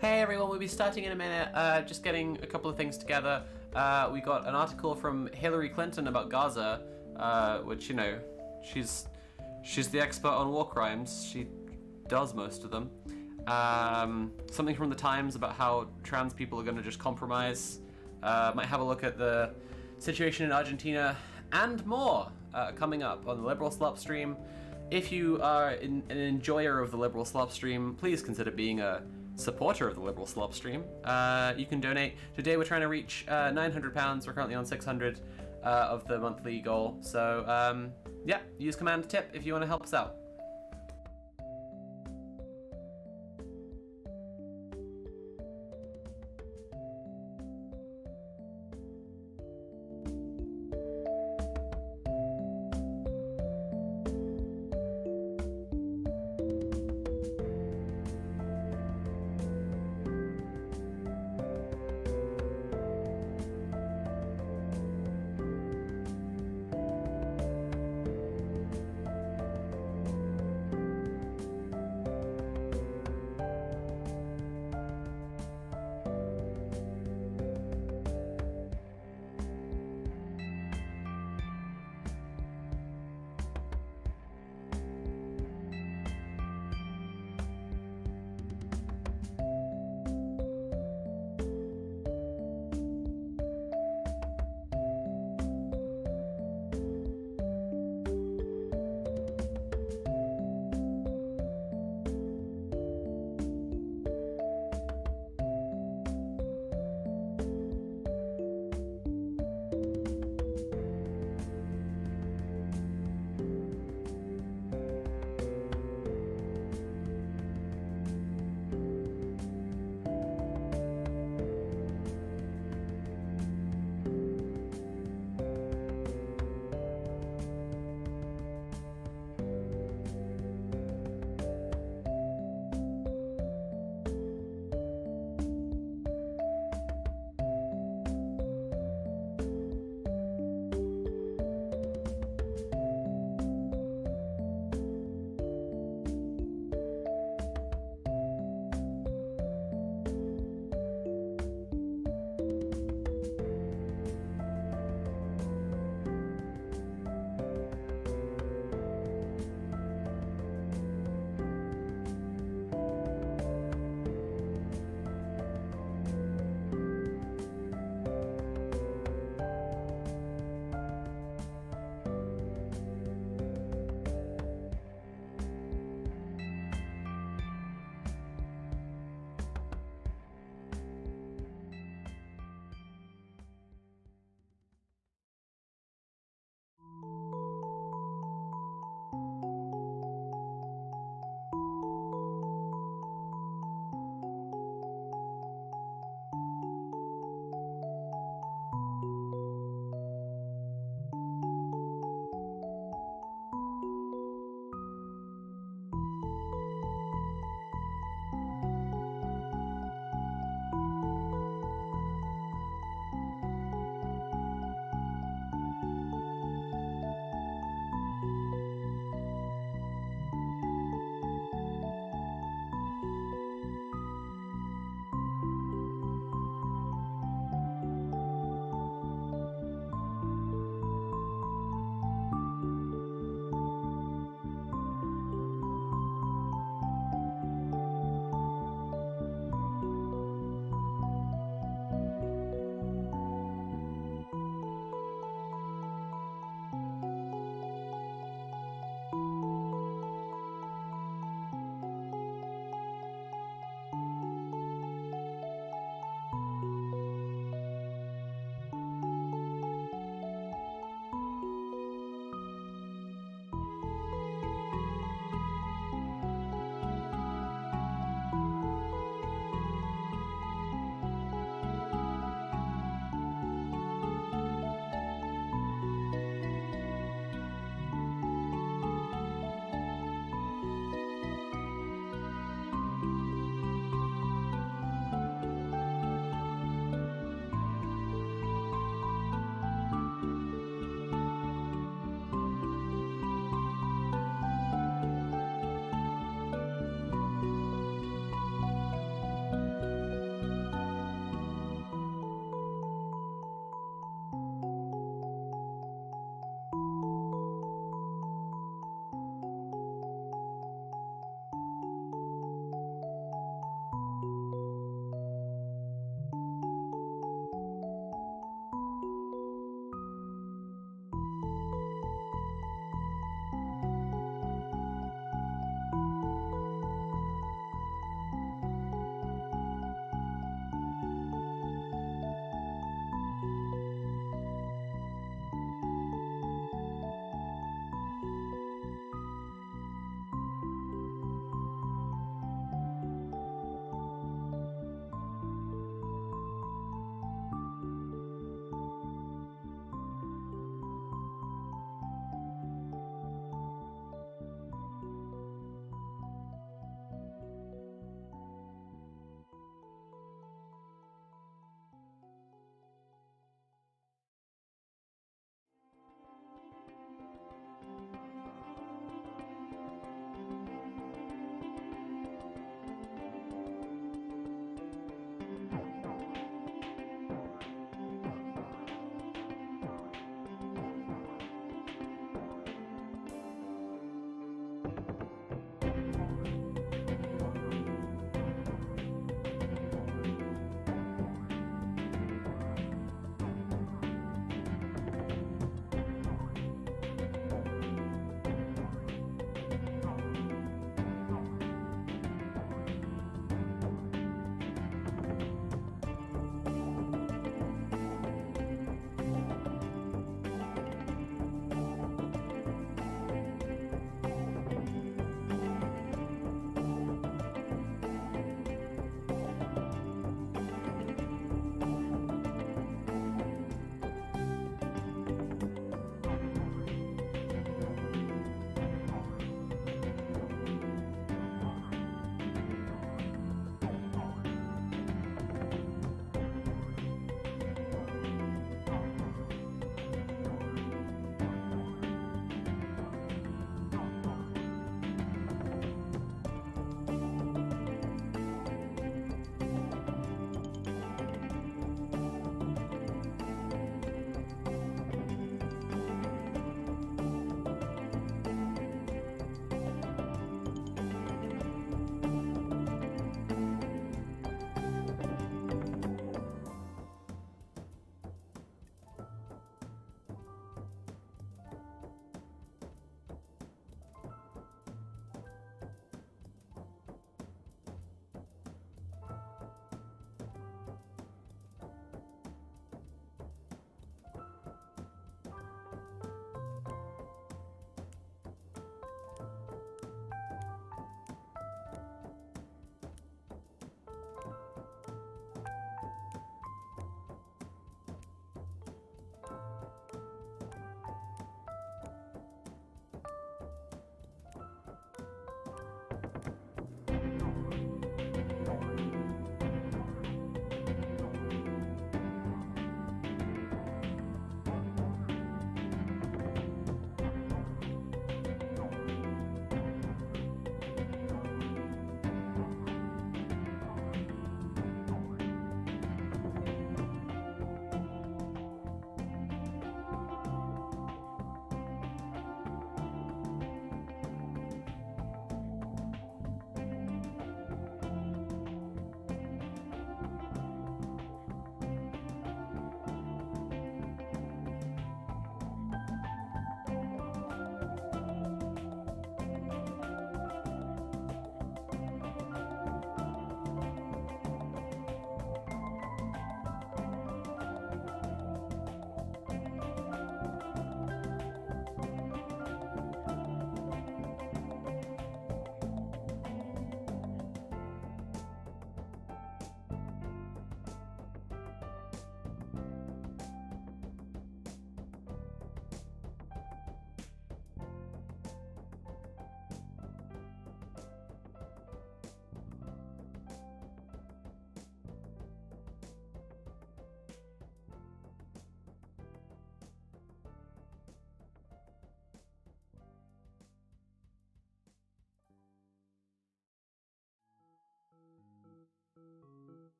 Hey everyone, we'll be starting in a minute. Just getting a couple of things together. We got an article from Hillary Clinton about Gaza, which she's the expert on war crimes. She does most of them. Something from the Times about how trans people are going to just compromise. Might have a look at the situation in Argentina and more coming up on the Liberal Slop stream. If you are an enjoyer of the Liberal Slop stream, please consider being a supporter of the Liberal Slop stream. You can donate. Today we're trying to reach £900. We're currently on 600 of the monthly goal. So yeah, use command tip if you want to help us out.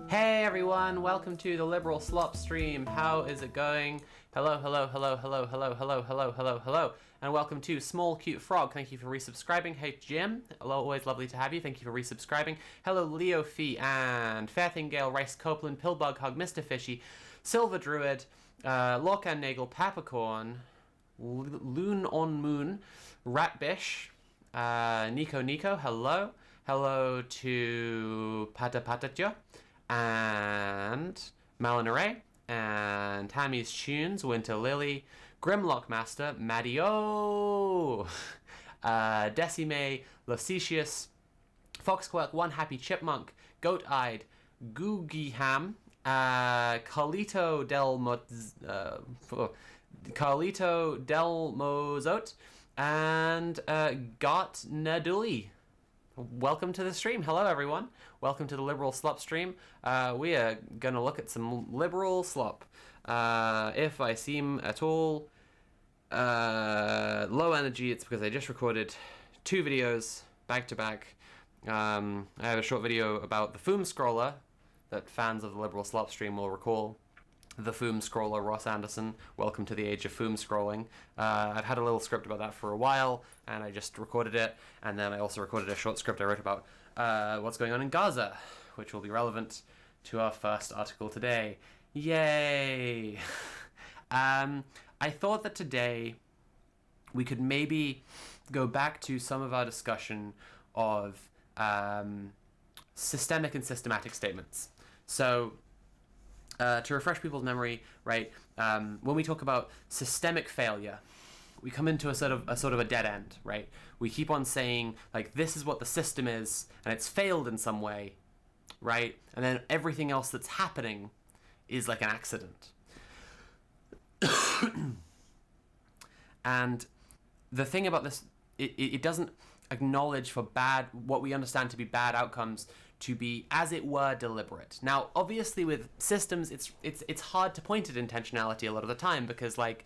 Hey everyone, welcome to the Liberal Slop stream. How is it going? Hello, hello, hello, hello, hello, hello, hello, hello, hello. And welcome to Small Cute Frog. Thank you for resubscribing. Hey Jim, always lovely to have you. Thank you for resubscribing. Hello Leo Fee and Fairthingale, Rice Copeland, Pillbug Hug, Mr. Fishy, Silver Druid, Lorcan Nagel, Papacorn, Loon on Moon, Ratbish, Nico, hello. Hello to Pata Patatja and Malinare and Tammy's Tunes, Winter Lily, Grimlock Master, Maddie-O, Decime, Locetius, Foxquirk, One Happy Chipmunk, Goat-Eyed, Googiham, Carlito Del Mozot, and Got Naduli. Welcome to the stream. Hello, everyone. Welcome to the Liberal Slop stream. We are going to look at some Liberal Slop. If I seem at all low energy, it's because I just recorded 2 videos back to back. I have a short video about the Foom Scroller that fans of the Liberal Slop stream will recall. The Foom Scroller, Ross Anderson. Welcome to the age of Foom scrolling. I've had a little script about that for a while, and I just recorded it. And then I also recorded a short script I wrote about what's going on in Gaza, which will be relevant to our first article today. Yay! I thought that today we could maybe go back to some of our discussion of systemic and systematic statements. So, to refresh people's memory, right? When we talk about systemic failure, we come into a sort of a dead end, right? We keep on saying like this is what the system is, and it's failed in some way, right? And then everything else that's happening is like an accident. And the thing about this, it doesn't acknowledge for what we understand to be bad outcomes to be, as it were, deliberate. Now, obviously, with systems, it's hard to point at intentionality a lot of the time because, like,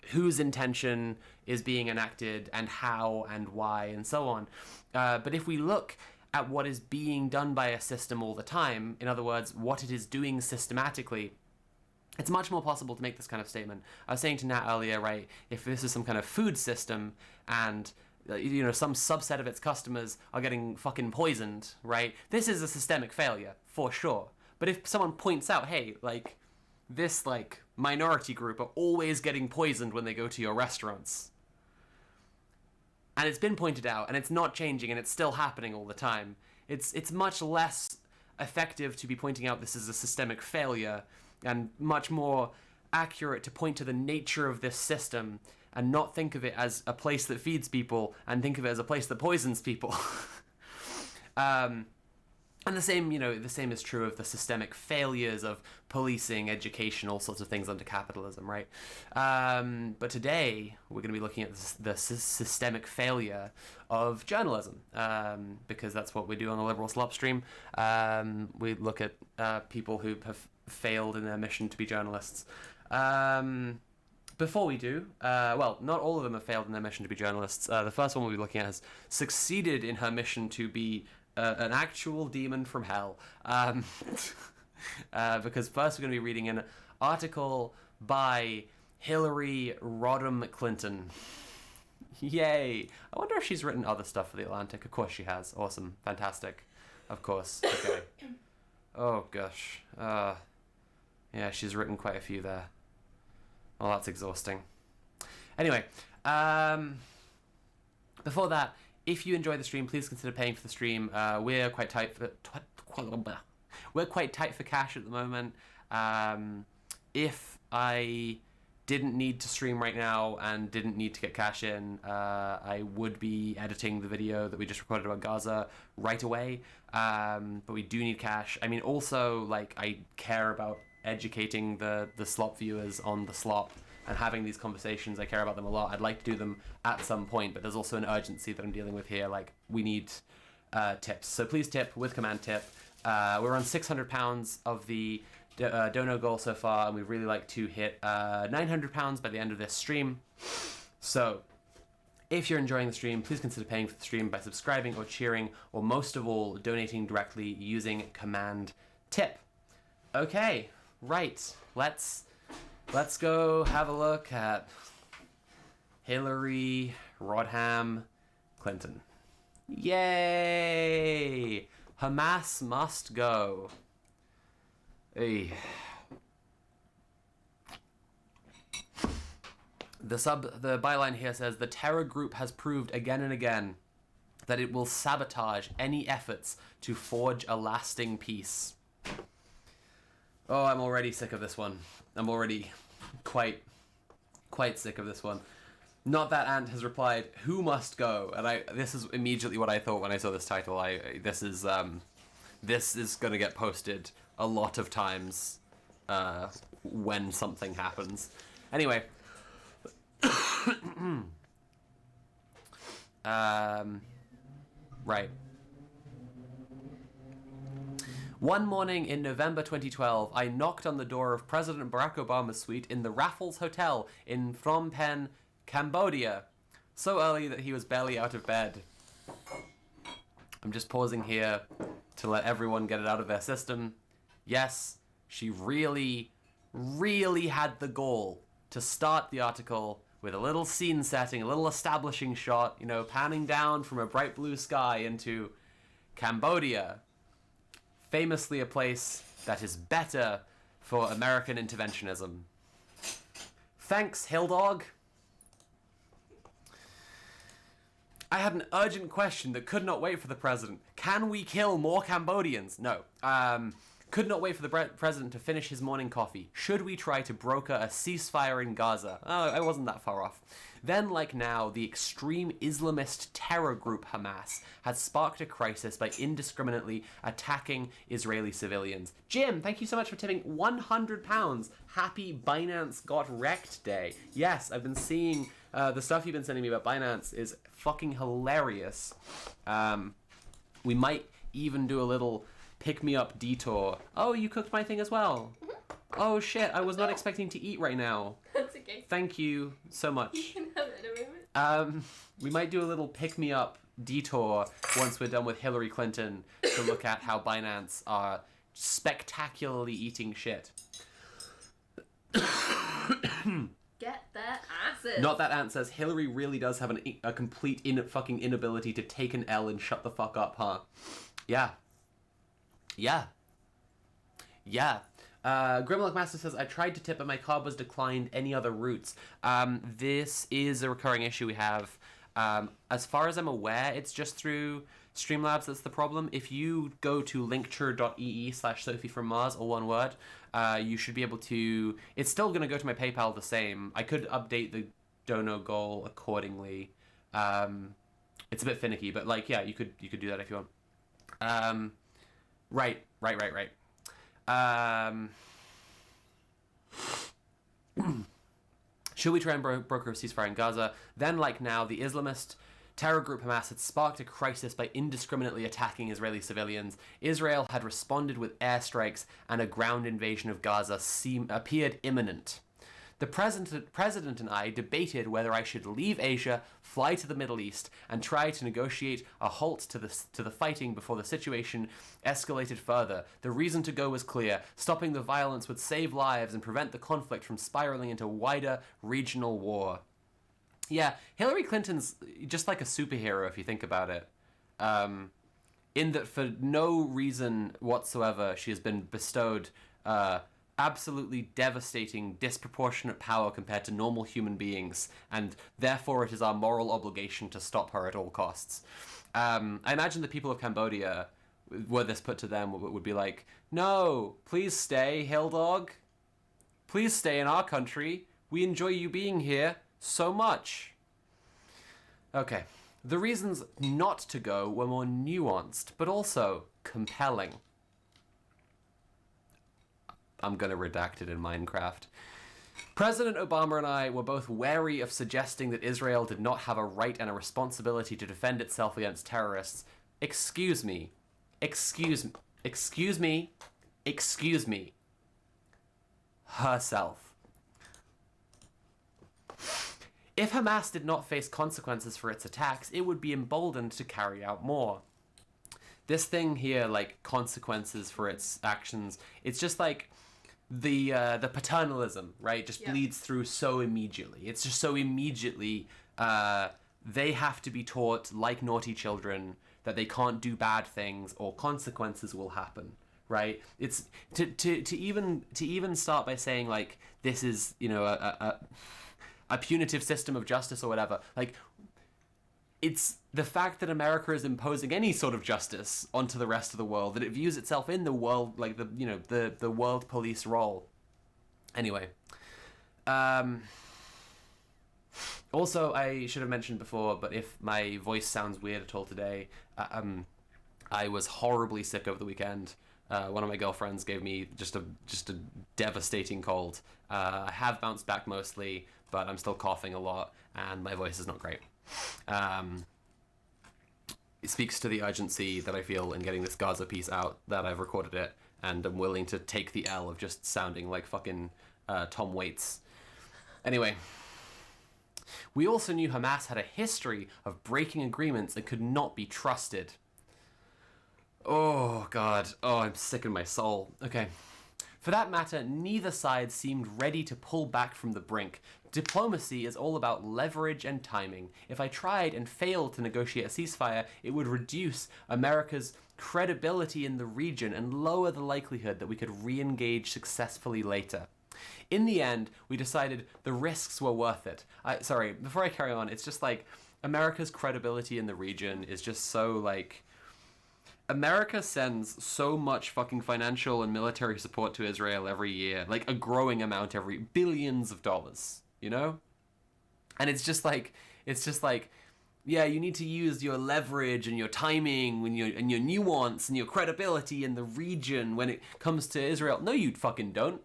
whose intention is being enacted and how and why and so on. But if we look at what is being done by a system all the time, in other words, what it is doing systematically, it's much more possible to make this kind of statement. I was saying to Nat earlier, right, if this is some kind of food system and some subset of its customers are getting fucking poisoned, right? This is a systemic failure, for sure. But if someone points out, hey, like, this, like, minority group are always getting poisoned when they go to your restaurants, and it's been pointed out, and it's not changing, and it's still happening all the time, it's much less effective to be pointing out this is a systemic failure, and much more accurate to point to the nature of this system and not think of it as a place that feeds people and think of it as a place that poisons people. And the same is true of the systemic failures of policing, education, all sorts of things under capitalism, right? But today, we're going to be looking at the systemic failure of journalism, because that's what we do on the Liberal Slop stream. We look at people who have failed in their mission to be journalists. Before we do, not all of them have failed in their mission to be journalists. The first one we'll be looking at has succeeded in her mission to be an actual demon from hell. Because first we're going to be reading an article by Hillary Rodham Clinton. Yay! I wonder if she's written other stuff for The Atlantic. Of course she has. Awesome. Fantastic. Of course. Okay. Oh, gosh. Yeah, she's written quite a few there. Well, that's exhausting. Anyway, before that, if you enjoy the stream, please consider paying for the stream. We're quite tight for cash at the moment. If I didn't need to stream right now and didn't need to get cash in, I would be editing the video that we just recorded about Gaza right away. But we do need cash. I mean, also, like, I care about educating the Slop viewers on the Slop and having these conversations. I care about them a lot. I'd like to do them at some point, but there's also an urgency that I'm dealing with here. Like, we need tips. So please tip with command tip. We're on £600 of the dono goal so far, and we'd really like to hit £900 by the end of this stream. So if you're enjoying the stream, please consider paying for the stream by subscribing or cheering, or most of all, donating directly using command Tip. Okay, right. Let's go have a look at Hillary Rodham Clinton. Yay! Hamas must go. Hey. The byline here says the terror group has proved again and again that it will sabotage any efforts to forge a lasting peace. Oh, I'm already sick of this one. I'm already quite sick of this one. Not That Ant has replied, "Who must go?" And this is immediately what I thought when I saw this title. This is going to get posted a lot of times when something happens. Anyway, right. One morning in November 2012, I knocked on the door of President Barack Obama's suite in the Raffles Hotel in Phnom Penh, Cambodia, so early that he was barely out of bed. I'm just pausing here to let everyone get it out of their system. Yes, she really, really had the goal to start the article with a little scene setting, a little establishing shot, panning down from a bright blue sky into Cambodia, famously a place that is better for American interventionism. Thanks, Hilldog. I had an urgent question that could not wait for the president. Can we kill more Cambodians? No. Could not wait for the president to finish his morning coffee. Should we try to broker a ceasefire in Gaza? Oh, I wasn't that far off. Then, like now, the extreme Islamist terror group Hamas has sparked a crisis by indiscriminately attacking Israeli civilians. Jim, thank you so much for tipping £100. Happy Binance got wrecked day. Yes, I've been seeing the stuff you've been sending me about Binance is fucking hilarious. We might even do a little pick-me-up detour. Oh, you cooked my thing as well. Oh shit, I was not expecting to eat right now. That's okay. Thank you so much. You can have it in a moment. We might do a little pick-me-up detour once we're done with Hillary Clinton to look at how Binance are spectacularly eating shit. Get their asses. Not That Ant says Hillary really does have a complete fucking inability to take an L and shut the fuck up, huh? Yeah. Grimlock Master says, I tried to tip, but my card was declined. Any other routes? This is a recurring issue we have. As far as I'm aware, it's just through Streamlabs that's the problem. If you go to linktree.ee/Sophie from Mars, all one word, you should be able to... It's still going to go to my PayPal the same. I could update the dono goal accordingly. It's a bit finicky, but you could do that if you want. Right. Should we try and broker a ceasefire in Gaza? Then, like now, the Islamist terror group Hamas had sparked a crisis by indiscriminately attacking Israeli civilians. Israel had responded with airstrikes, and a ground invasion of Gaza appeared imminent. The president and I debated whether I should leave Asia, fly to the Middle East, and try to negotiate a halt to the fighting before the situation escalated further. The reason to go was clear. Stopping the violence would save lives and prevent the conflict from spiraling into wider regional war. Yeah, Hillary Clinton's just like a superhero if you think about it. In that for no reason whatsoever she has been bestowed absolutely devastating, disproportionate power compared to normal human beings, and therefore it is our moral obligation to stop her at all costs. I imagine the people of Cambodia, were this put to them, would be like, no, please stay, Hilldog. Please stay in our country. We enjoy you being here so much. Okay, the reasons not to go were more nuanced, but also compelling. I'm going to redact it in Minecraft. President Obama and I were both wary of suggesting that Israel did not have a right and a responsibility to defend itself against terrorists. Excuse me. Herself. If Hamas did not face consequences for its attacks, it would be emboldened to carry out more. this thing here, like consequences for its actions, it's just like the paternalism, right? Just bleeds through so immediately. It's just so immediately they have to be taught, like naughty children, that they can't do bad things or consequences will happen. Right? It's to even start by saying like this is, you know, a punitive system of justice or whatever. Like, it's the fact that America is imposing any sort of justice onto the rest of the world, that it views itself in the world, like the world police role. Anyway, also I should have mentioned before, but if my voice sounds weird at all today, I was horribly sick over the weekend. One of my girlfriends gave me just a devastating cold. I have bounced back mostly, but I'm still coughing a lot, and my voice is not great. It speaks to the urgency that I feel in getting this Gaza piece out, that I've recorded it, and I'm willing to take the L of just sounding like fucking Tom Waits. Anyway, we also knew Hamas had a history of breaking agreements and could not be trusted. Oh, God. Oh, I'm sick in my soul. Okay. For that matter, neither side seemed ready to pull back from the brink. Diplomacy is all about leverage and timing. If I tried and failed to negotiate a ceasefire, it would reduce America's credibility in the region and lower the likelihood that we could re-engage successfully later. In the end, we decided the risks were worth it. Sorry, before I carry on, it's just like America's credibility in the region is just so like... America sends so much fucking financial and military support to Israel every year, like a growing amount every billions of dollars, you know? And it's just like, yeah, you need to use your leverage and your timing and your nuance and your credibility in the region when it comes to Israel. No, you fucking don't.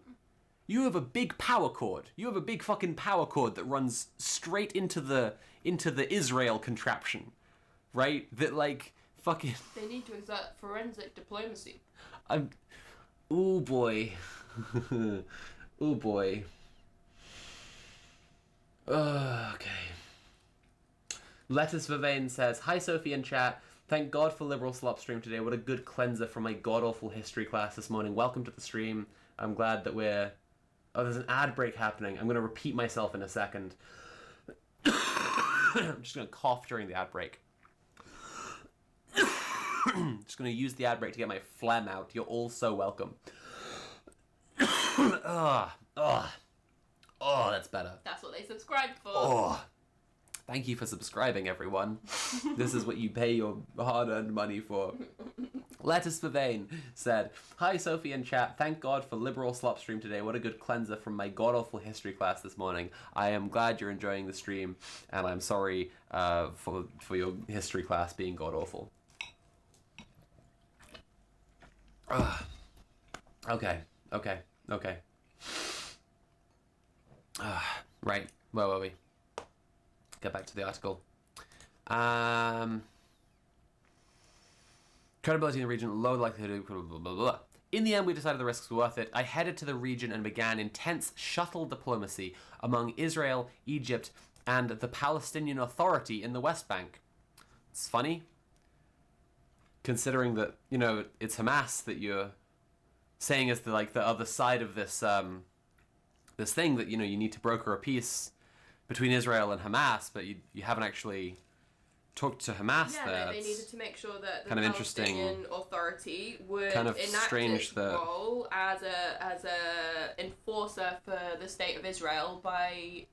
You have a big power cord. You have a big fucking power cord that runs straight into the Israel contraption, right? That like... Fucking... They need to exert forensic diplomacy. Oh boy. Oh boy. Okay. Lettuce Vivane says, "Hi Sophie and chat. Thank God for Liberal Slop stream today. What a good cleanser from my god-awful history class this morning. Welcome to the stream. I'm glad that we're... Oh, there's an ad break happening. I'm going to repeat myself in a second. I'm just going to cough during the ad break. Just going to use the ad break to get my phlegm out. You're all so welcome. Oh, that's better. That's what they subscribed for. Oh, thank you for subscribing, everyone. This is what you pay your hard-earned money for. Lettuce Vivane said, "Hi Sophie and chat. Thank God for Liberal Slop stream today. What a good cleanser from my god-awful history class this morning. I am glad you're enjoying the stream, and I'm sorry for your history class being god-awful." Okay. Right. Where were we? Get back to the article. Credibility in the region, low likelihood, blah, blah, blah, blah. In the end, we decided the risks were worth it. I headed to the region and began intense shuttle diplomacy among Israel, Egypt, and the Palestinian Authority in the West Bank. It's funny, considering that, you know, it's Hamas that you're saying is the other side of this this thing, that, you know, you need to broker a peace between Israel and Hamas, but you haven't actually talked to Hamas there. Yeah, they needed to make sure that the kind of Palestinian Authority would kind of enact strange its role as a enforcer for the state of Israel by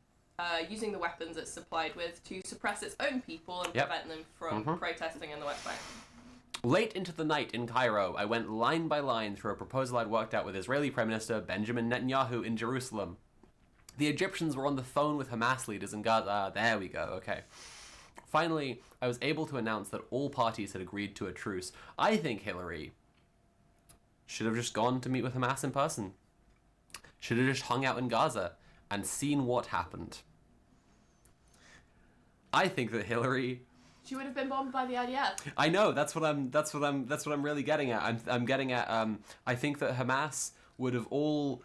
using the weapons it's supplied with to suppress its own people and prevent them from protesting in the West Bank. Late into the night in Cairo, I went line by line through a proposal I'd worked out with Israeli Prime Minister Benjamin Netanyahu in Jerusalem. The Egyptians were on the phone with Hamas leaders in Gaza. There we go, okay. Finally, I was able to announce that all parties had agreed to a truce. I think Hillary should have just gone to meet with Hamas in person. Should have just hung out in Gaza and seen what happened. I think that Hillary... She would have been bombed by the IDF. I know, that's what I'm really getting at. I'm getting at I think that Hamas would have all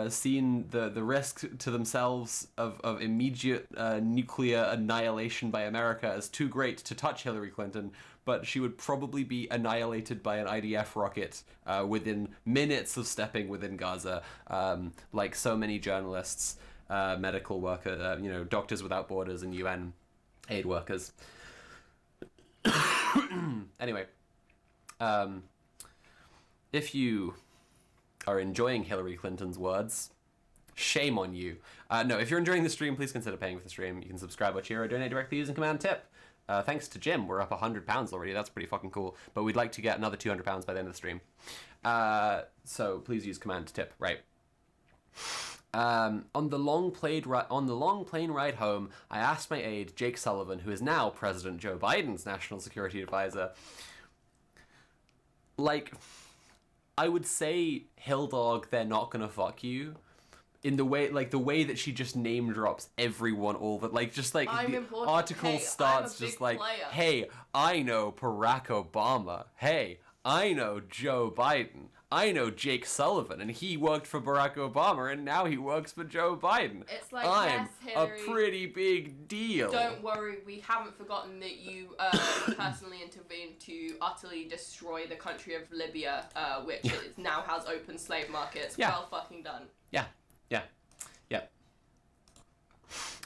seen the risk to themselves of immediate nuclear annihilation by America as too great to touch Hillary Clinton, but she would probably be annihilated by an IDF rocket within minutes of stepping within Gaza, like so many journalists, medical workers, Doctors Without Borders and UN aid workers. Anyway, if you are enjoying Hillary Clinton's words, shame on you. No, if you're enjoying the stream, please consider paying for the stream. You can subscribe or cheer or donate directly using Command Tip. Thanks to Jim, we're up £100 already. That's pretty fucking cool. But we'd like to get another £200 by the end of the stream. So please use Command Tip. Right. On the long plane ride home, I asked my aide, Jake Sullivan, who is now President Joe Biden's national security advisor, like, I would say, Hill Dog, they're not gonna fuck you. In the way, like, the way that she just name drops everyone all that, like, just like I'm the important. article Hey, starts I'm a just big like, player. hey, I know Barack Obama. Hey, I know Joe Biden. I know Jake Sullivan, and he worked for Barack Obama, and now he works for Joe Biden. It's like, I'm yes, Hillary, a pretty big deal. Don't worry, we haven't forgotten that you personally intervened to utterly destroy the country of Libya, which is, now has open slave markets. Yeah. Well fucking done. Yeah.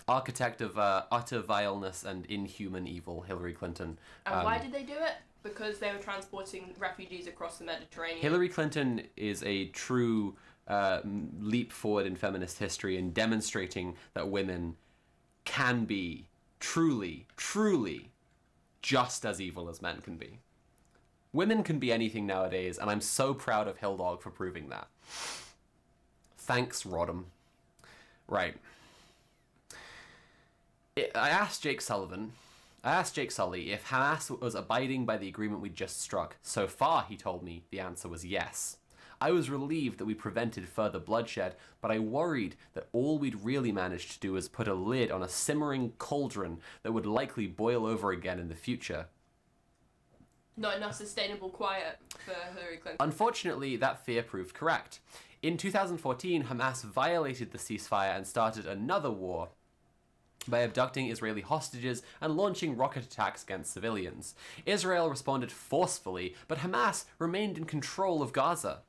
Architect of utter vileness and inhuman evil, Hillary Clinton. And why did they do it? Because they were transporting refugees across the Mediterranean. Hillary Clinton is a true leap forward in feminist history in demonstrating that women can be truly, truly just as evil as men can be. Women can be anything nowadays, and I'm so proud of Hilldog for proving that. Thanks, Rodham. Right. I asked Jake Sully if Hamas was abiding by the agreement we just struck. So far, he told me, the answer was yes. I was relieved that we prevented further bloodshed, but I worried that all we'd really managed to do was put a lid on a simmering cauldron that would likely boil over again in the future. Not enough sustainable quiet for Hillary Clinton. Unfortunately, that fear proved correct. In 2014, Hamas violated the ceasefire and started another war by abducting Israeli hostages and launching rocket attacks against civilians. Israel responded forcefully, but Hamas remained in control of Gaza.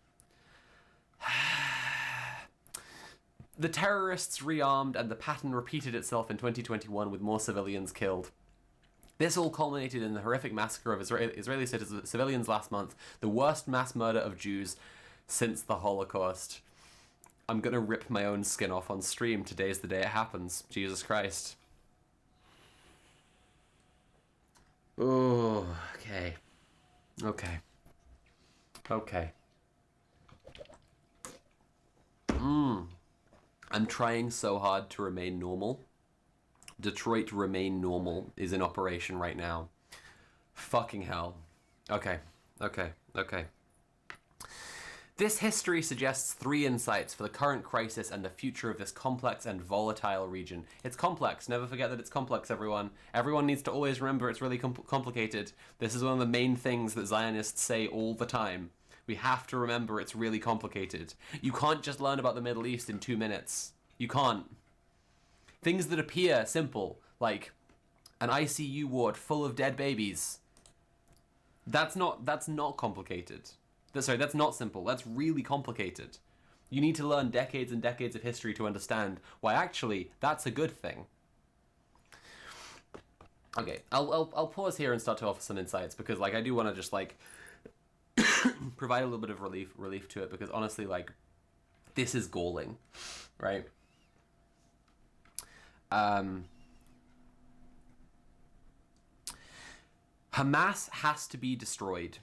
The terrorists rearmed, and the pattern repeated itself in 2021 with more civilians killed. This all culminated in the horrific massacre of Israeli civilians last month, the worst mass murder of Jews since the Holocaust. I'm gonna rip my own skin off on stream. Today's the day it happens. Jesus Christ. Oh, okay. I'm trying so hard to remain normal. Detroit Remain Normal is in operation right now. Fucking hell. Okay. This history suggests 3 insights for the current crisis and the future of this complex and volatile region. It's complex. Never forget that it's complex, everyone. Everyone needs to always remember it's really complicated. This is one of the main things that Zionists say all the time. We have to remember it's really complicated. You can't just learn about the Middle East in 2 minutes. You can't. Things that appear simple, like an ICU ward full of dead babies. That's not complicated. That's not simple. That's really complicated. You need to learn decades and decades of history to understand why actually that's a good thing. Okay, I'll pause here and start to offer some insights because I do want to just provide a little bit of relief to it because honestly this is galling, right? Hamas has to be destroyed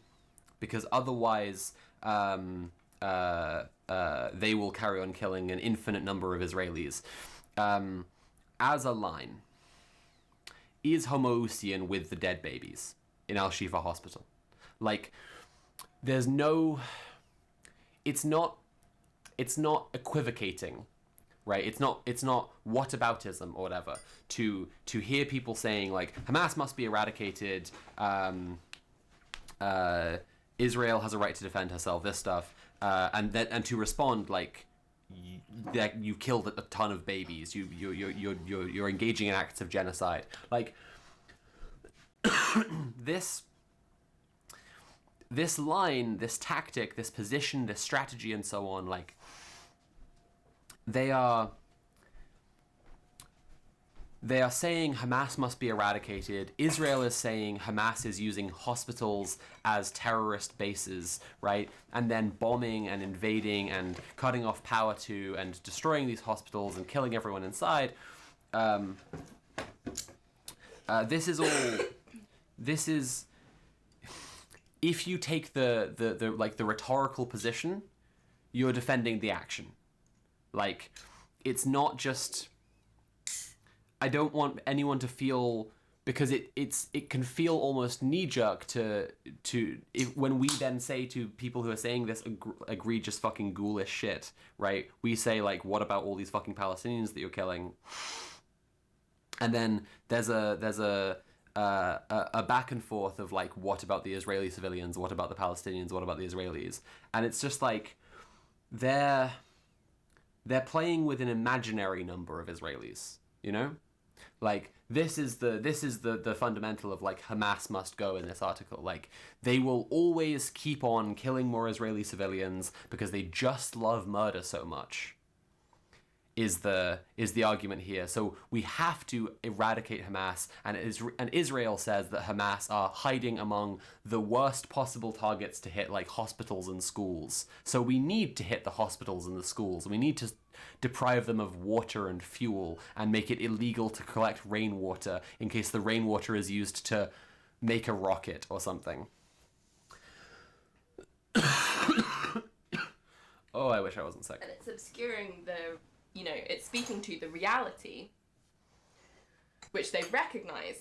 because otherwise they will carry on killing an infinite number of Israelis. As a line, is Homoousian with the dead babies in Al-Shifa Hospital. There's no... It's not equivocating, right? It's not whataboutism or whatever to hear people saying Hamas must be eradicated, Israel has a right to defend herself, this stuff, and to respond you killed a ton of babies, you're engaging in acts of genocide. This this line, this tactic, this position, this strategy, and so on, like, they are saying Hamas must be eradicated. Israel is saying Hamas is using hospitals as terrorist bases, right? And then bombing and invading and cutting off power to and destroying these hospitals and killing everyone inside. This is if you take the rhetorical position, you're defending the action. Like, it's not just. I don't want anyone to feel, because it can feel almost knee-jerk when we then say to people who are saying this egregious fucking ghoulish shit, right? We say, like, what about all these fucking Palestinians that you're killing? And then there's a back and forth of, like, what about the Israeli civilians? What about the Palestinians? What about the Israelis? And it's just like they're playing with an imaginary number of Israelis, you know? Like, this is the fundamental of, like, Hamas must go in this article. Like, they will always keep on killing more Israeli civilians because they just love murder so much, is the argument here. So we have to eradicate Hamas, and Israel says that Hamas are hiding among the worst possible targets to hit, like hospitals and schools. So we need to hit the hospitals and the schools. We need to deprive them of water and fuel and make it illegal to collect rainwater in case the rainwater is used to make a rocket or something. Oh, I wish I wasn't sick. And it's obscuring it's speaking to the reality, which they recognize,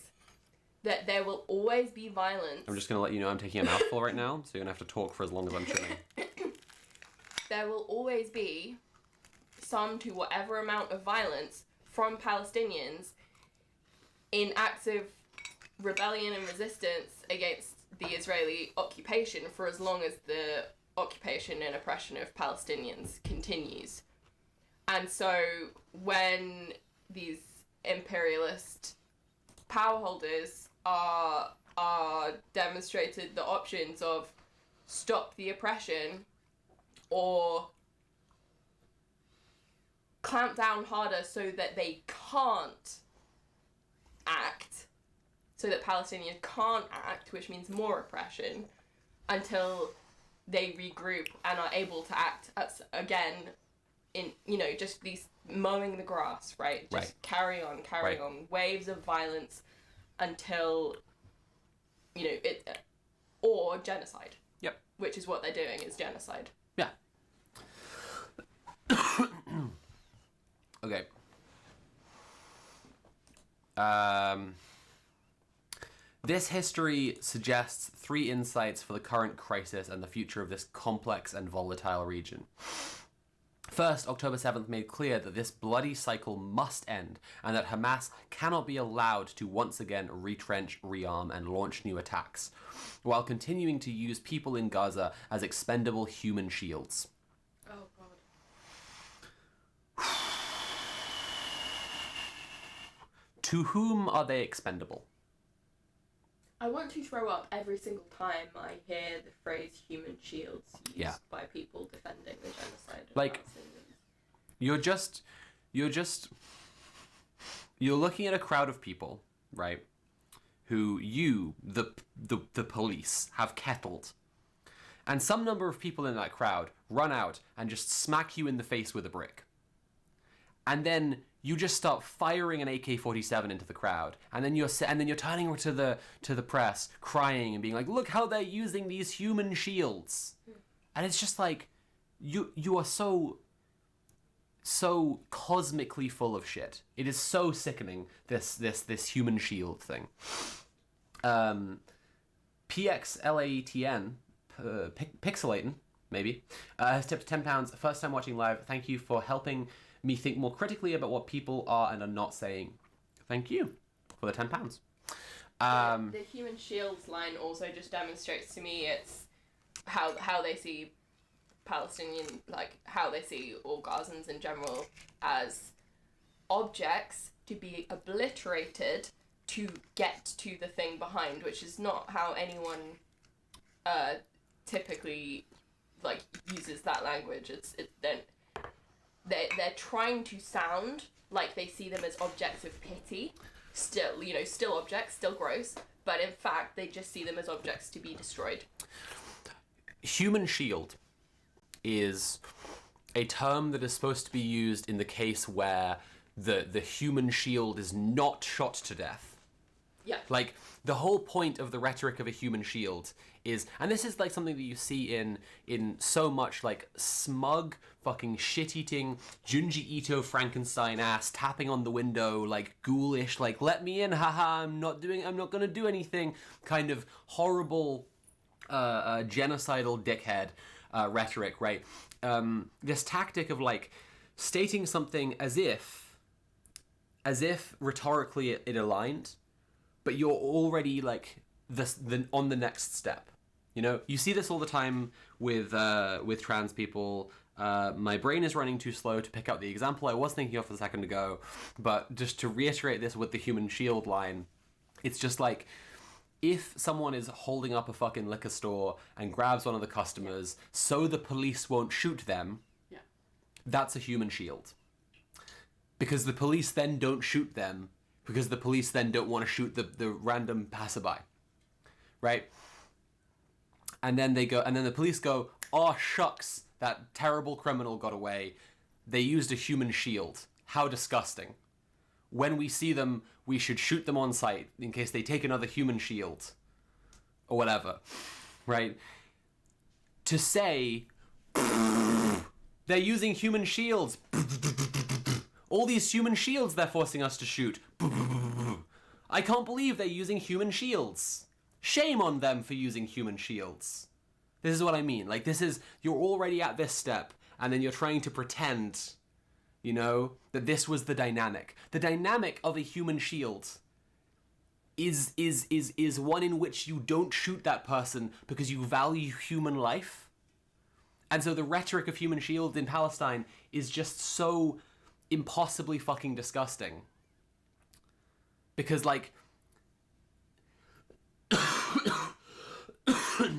that there will always be violence. I'm just going to let you know I'm taking a mouthful right now, so you're going to have to talk for as long as I'm chewing. There will always be some to whatever amount of violence from Palestinians in active rebellion and resistance against the Israeli occupation for as long as the occupation and oppression of Palestinians continues. And so when these imperialist power holders are demonstrated the options of stop the oppression or clamp down harder so that they can't act, so that Palestinians can't act, which means more oppression, until they regroup and are able to act again in, just these mowing the grass, right? Just carry on, waves of violence until, or genocide. Yep. Which is what they're doing, is genocide. Yeah. Okay. This history suggests 3 insights for the current crisis and the future of this complex and volatile region. First, October 7th made clear that this bloody cycle must end, and that Hamas cannot be allowed to once again retrench, rearm, and launch new attacks, while continuing to use people in Gaza as expendable human shields. Oh, God. To whom are they expendable? I want to throw up every single time I hear the phrase human shields used by people defending the genocide of Palestinians. You're looking at a crowd of people, right, who you, the police, have kettled. And some number of people in that crowd run out and just smack you in the face with a brick. And then you just start firing an AK-47 into the crowd, and then you're turning over to the press, crying and being like, "Look how they're using these human shields," and it's just like, you are so cosmically full of shit. It is so sickening, this human shield thing. PXLATN, Pixelatin, maybe, has tipped £10. First time watching live. Thank you for helping me think more critically about what people are and are not saying. Thank you for the £10. The human shields line also just demonstrates to me it's how they see Palestinian, like how they see all Gazans in general as objects to be obliterated to get to the thing behind, which is not how anyone typically like uses that language. They're trying to sound like they see them as objects of pity, still objects, still gross, but in fact they just see them as objects to be destroyed. Human shield is a term that is supposed to be used in the case where the human shield is not shot to death. Yeah. Like, the whole point of the rhetoric of a human shield is, and this is like something that you see in so much like smug, fucking shit-eating, Junji Ito Frankenstein ass tapping on the window, like ghoulish, like let me in, haha, I'm not gonna do anything, kind of horrible, genocidal dickhead rhetoric, right? This tactic of like stating something as if rhetorically it aligned, but you're already like on the next step. You know, you see this all the time with trans people. My brain is running too slow to pick out the example I was thinking of a second ago, but just to reiterate this with the human shield line, it's just like, if someone is holding up a fucking liquor store and grabs one of the customers so the police won't shoot them, that's a human shield. Because the police then don't shoot them, because the police then don't want to shoot the random passerby, right? And then the police go, oh shucks, that terrible criminal got away. They used a human shield. How disgusting. When we see them, we should shoot them on sight in case they take another human shield. Or whatever, right? To say, they're using human shields. All these human shields they're forcing us to shoot. I can't believe they're using human shields. Shame on them for using human shields. This is what I mean. Like, you're already at this step, and then you're trying to pretend, you know, that this was the dynamic. The dynamic of a human shield is one in which you don't shoot that person because you value human life. And so the rhetoric of human shields in Palestine is just so impossibly fucking disgusting. Because, like,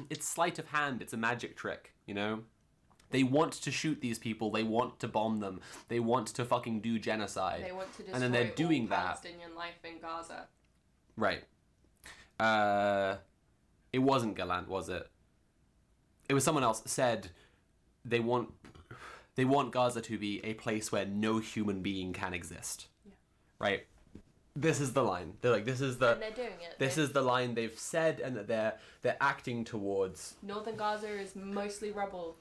it's sleight of hand, it's a magic trick, you know? They want to shoot these people, they want to bomb them, they want to fucking do genocide. They want to destroy and then they're doing all that. Palestinian life in Gaza. Right. It wasn't Gallant, was it? It was someone else said they want Gaza to be a place where no human being can exist. Yeah. Right? This is the line. They're like, this is the... And they're doing it. This is the line they've said and that they're acting towards. Northern Gaza is mostly rubble.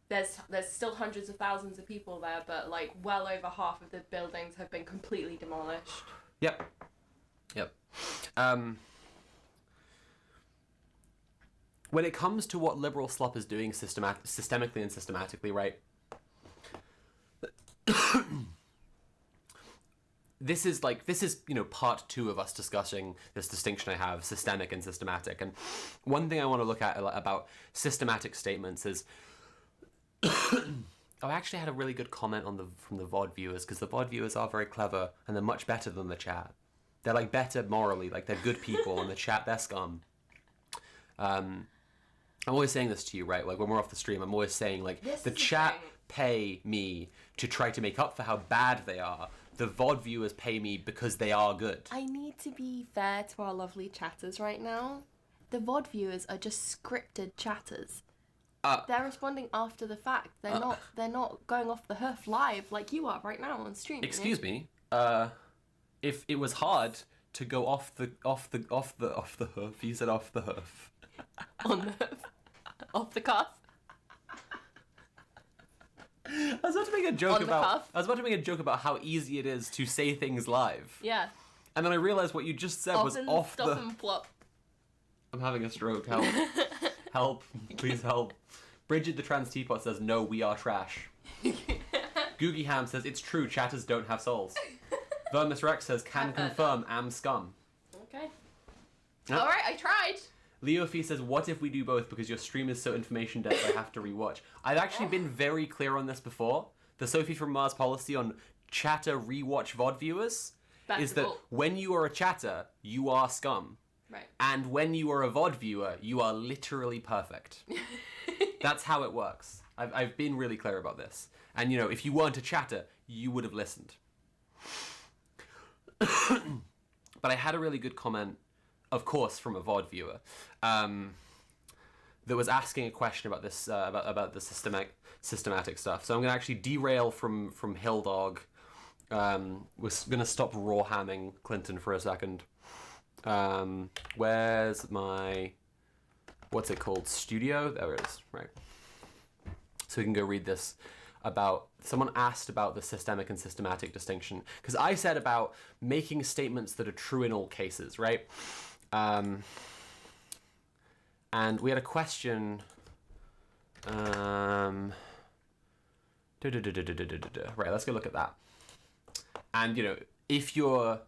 There's still hundreds of thousands of people there, but like well over half of the buildings have been completely demolished. Yep. When it comes to what liberal slop is doing systemically and systematically, right? This is, you know, part 2 of us discussing this distinction I have, systemic and systematic. And one thing I want to look at about systematic statements is... I actually had a really good comment from the VOD viewers, because the VOD viewers are very clever, and they're much better than the chat. They're, like, better morally, like, they're good people, and the chat, they're scum. I'm always saying this to you, right? Like, when we're off the stream, I'm always saying, like, the chat pay me to try to make up for how bad they are. The VOD viewers pay me because they are good. I need to be fair to our lovely chatters right now. The VOD viewers are just scripted chatters. They're responding after the fact. They're not going off the hoof live like you are right now on stream. Excuse me. If it was hard to go off the hoof, you said off the hoof. On the hoof. Off the cuff. I was about to make a joke about how easy it is to say things live. Yeah. And then I realized what you just said was off the... Stop and flop. I'm having a stroke. Help. Help. Please help. Bridget the Trans Teapot says, no, we are trash. Googie Ham says, it's true, chatters don't have souls. Vermis Rex says, can confirm, am scum. Okay. Yep. Alright, I tried. Leo Fee says, what if we do both because your stream is so information dense I have to rewatch? I've actually been very clear on this before. The Sophie from Mars policy on chatter rewatch VOD viewers is that when you are a chatter, you are scum. Right. And when you are a VOD viewer, you are literally perfect. That's how it works. I've been really clear about this. And, you know, if you weren't a chatter, you would have listened. But I had a really good comment, of course, from a VOD viewer, that was asking a question about this, about the systematic stuff. So I'm going to actually derail from Hilldog. We're going to stop raw hamming Clinton for a second. Where's my, what's it called? Studio? There it is, right. So we can go read this about, someone asked about the systemic and systematic distinction. Because I said about making statements that are true in all cases, right? And we had a question, right, let's go look at that. And, you know, if you're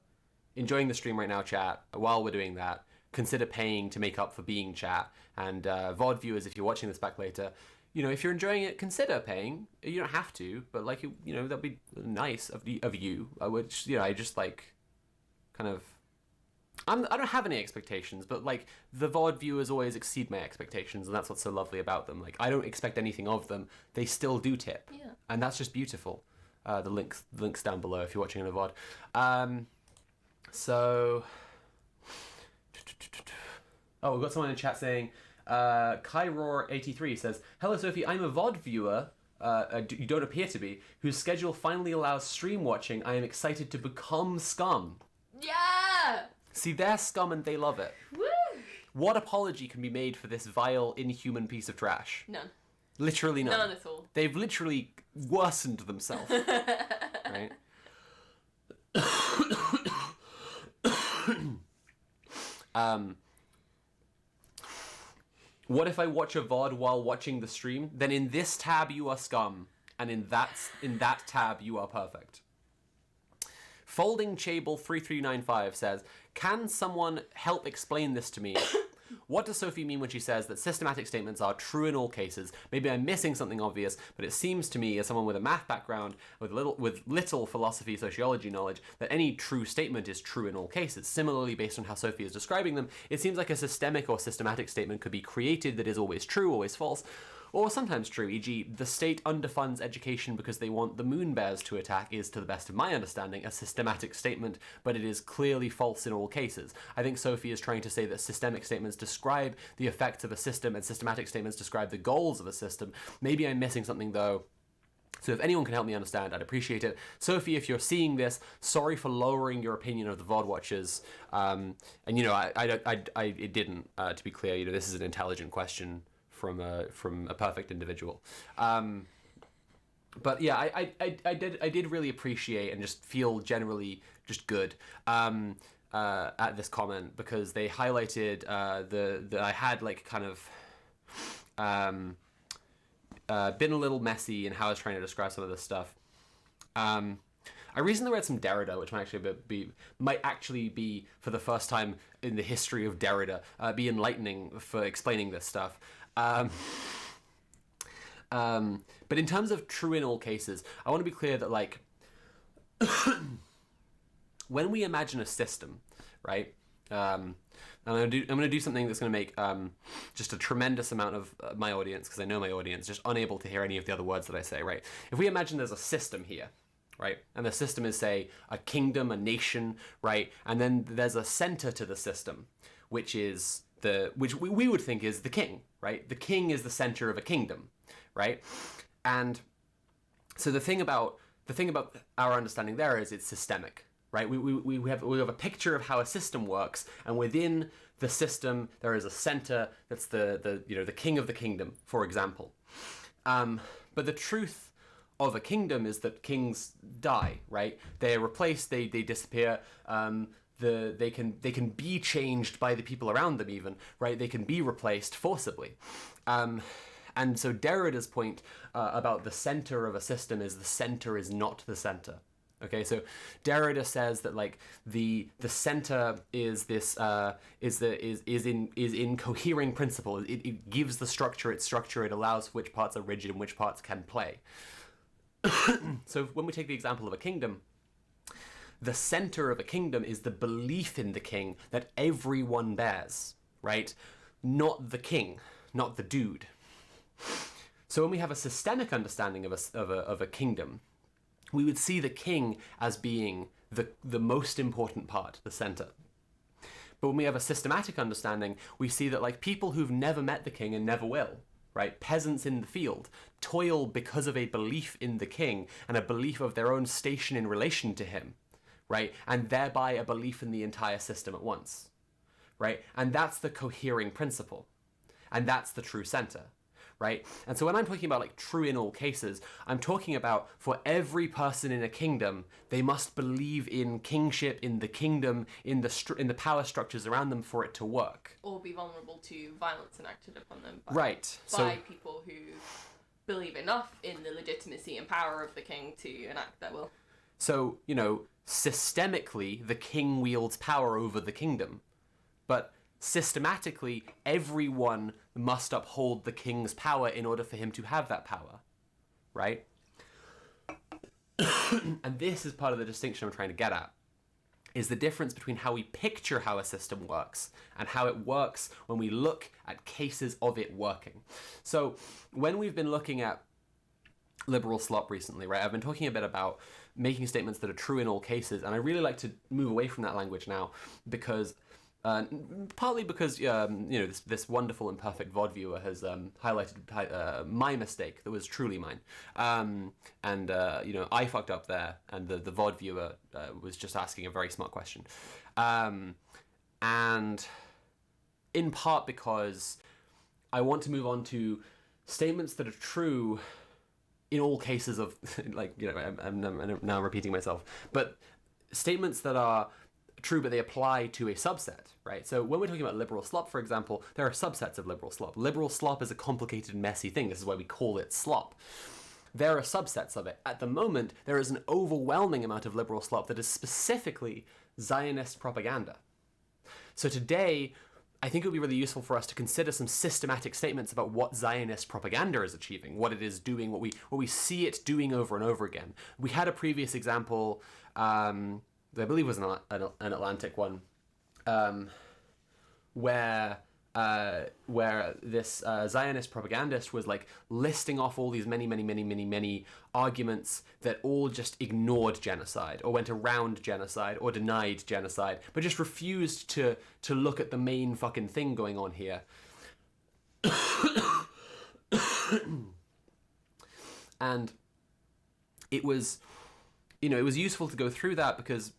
enjoying the stream right now, chat, while we're doing that, consider paying to make up for being chat. And VOD viewers, if you're watching this back later, you know, if you're enjoying it, consider paying. You don't have to, but like, you know, that'd be nice of you. Which, you know, I just like, kind of, I don't have any expectations, but like the VOD viewers always exceed my expectations, and that's what's so lovely about them. Like, I don't expect anything of them. They still do tip. Yeah. And that's just beautiful. The links down below if you're watching on a VOD. So, oh, we've got someone in the chat saying, Kyror83 says, "Hello Sophie, I'm a VOD viewer, you don't appear to be, whose schedule finally allows stream watching. I am excited to become scum." Yeah! See, they're scum and they love it. Woo! What apology can be made for this vile, inhuman piece of trash? None. Literally none. None at all. They've literally worsened themselves. Right? What if I watch a VOD while watching the stream? Then in this tab you are scum, and in that tab you are perfect. Folding Chable 3395 says, "Can someone help explain this to me? What does Sophie mean when she says that systematic statements are true in all cases? Maybe I'm missing something obvious, but it seems to me, as someone with a math background, with little philosophy, sociology knowledge, that any true statement is true in all cases. Similarly, based on how Sophie is describing them, it seems like a systemic or systematic statement could be created that is always true, always false, or sometimes true, e.g., the state underfunds education because they want the moon bears to attack is, to the best of my understanding, a systematic statement, but it is clearly false in all cases. I think Sophie is trying to say that systemic statements describe the effects of a system and systematic statements describe the goals of a system. Maybe I'm missing something though. So if anyone can help me understand, I'd appreciate it. Sophie, if you're seeing this, sorry for lowering your opinion of the VOD watchers. And you know, it didn't. To be clear, you know, this is an intelligent question from a perfect individual. But yeah, I did really appreciate and just feel generally just good at this comment, because they highlighted that I had like kind of been a little messy in how I was trying to describe some of this stuff. I recently read some Derrida, which might actually be for the first time in the history of Derrida, be enlightening for explaining this stuff. But in terms of true in all cases, I want to be clear that, like, when we imagine a system, right? I'm gonna do something that's gonna make just a tremendous amount of my audience, because I know my audience, just unable to hear any of the other words that I say, right? If we imagine there's a system here, right? And the system is, say, a kingdom, a nation, right? And then there's a center to the system, which is which we would think is the king, right? The king is the center of a kingdom, right? And so the thing about our understanding there is it's systemic, right? We have a picture of how a system works, and within the system there is a center that's the king of the kingdom, for example. But the truth of a kingdom is that kings die, right? They're replaced, they disappear. They can be changed by the people around them even, right? They can be replaced forcibly. And so Derrida's point about the center of a system is the center is not the center. Okay, so Derrida says that, like, the center is this is in cohering principle. It gives the structure its structure. It allows which parts are rigid and which parts can play. So when we take the example of a kingdom, the center of a kingdom is the belief in the king that everyone bears, right? Not the king, not the dude. So when we have a systemic understanding of a kingdom, we would see the king as being the most important part, the center. But when we have a systematic understanding, we see that like people who've never met the king and never will, right? Peasants in the field toil because of a belief in the king and a belief of their own station in relation to him, right? And thereby a belief in the entire system at once, right? And that's the cohering principle. And that's the true center, right? And so when I'm talking about like true in all cases, I'm talking about for every person in a kingdom, they must believe in kingship, in the kingdom, in the power structures around them for it to work. Or be vulnerable to violence enacted upon them by people who believe enough in the legitimacy and power of the king to enact their will. So, systemically, the king wields power over the kingdom. But systematically, everyone must uphold the king's power in order for him to have that power, right? And this is part of the distinction I'm trying to get at, is the difference between how we picture how a system works and how it works when we look at cases of it working. So when we've been looking at liberal slop recently, right, I've been talking a bit about making statements that are true in all cases, and I really like to move away from that language now because partly because this wonderful and perfect VOD viewer has highlighted my mistake that was truly mine, and I fucked up there, and the VOD viewer was just asking a very smart question, and in part because I want to move on to statements that are true in all cases of I'm now repeating myself, but statements that are true, but they apply to a subset, right? So when we're talking about liberal slop, for example, there are subsets of liberal slop. Liberal slop is a complicated, messy thing. This is why we call it slop. There are subsets of it. At the moment, there is an overwhelming amount of liberal slop that is specifically Zionist propaganda. So today, I think it would be really useful for us to consider some systematic statements about what Zionist propaganda is achieving, what it is doing, what we see it doing over and over again. We had a previous example, I believe it was an Atlantic one, where this Zionist propagandist was like listing off all these many arguments that all just ignored genocide or went around genocide or denied genocide, but just refused to look at the main fucking thing going on here. And it was useful to go through that because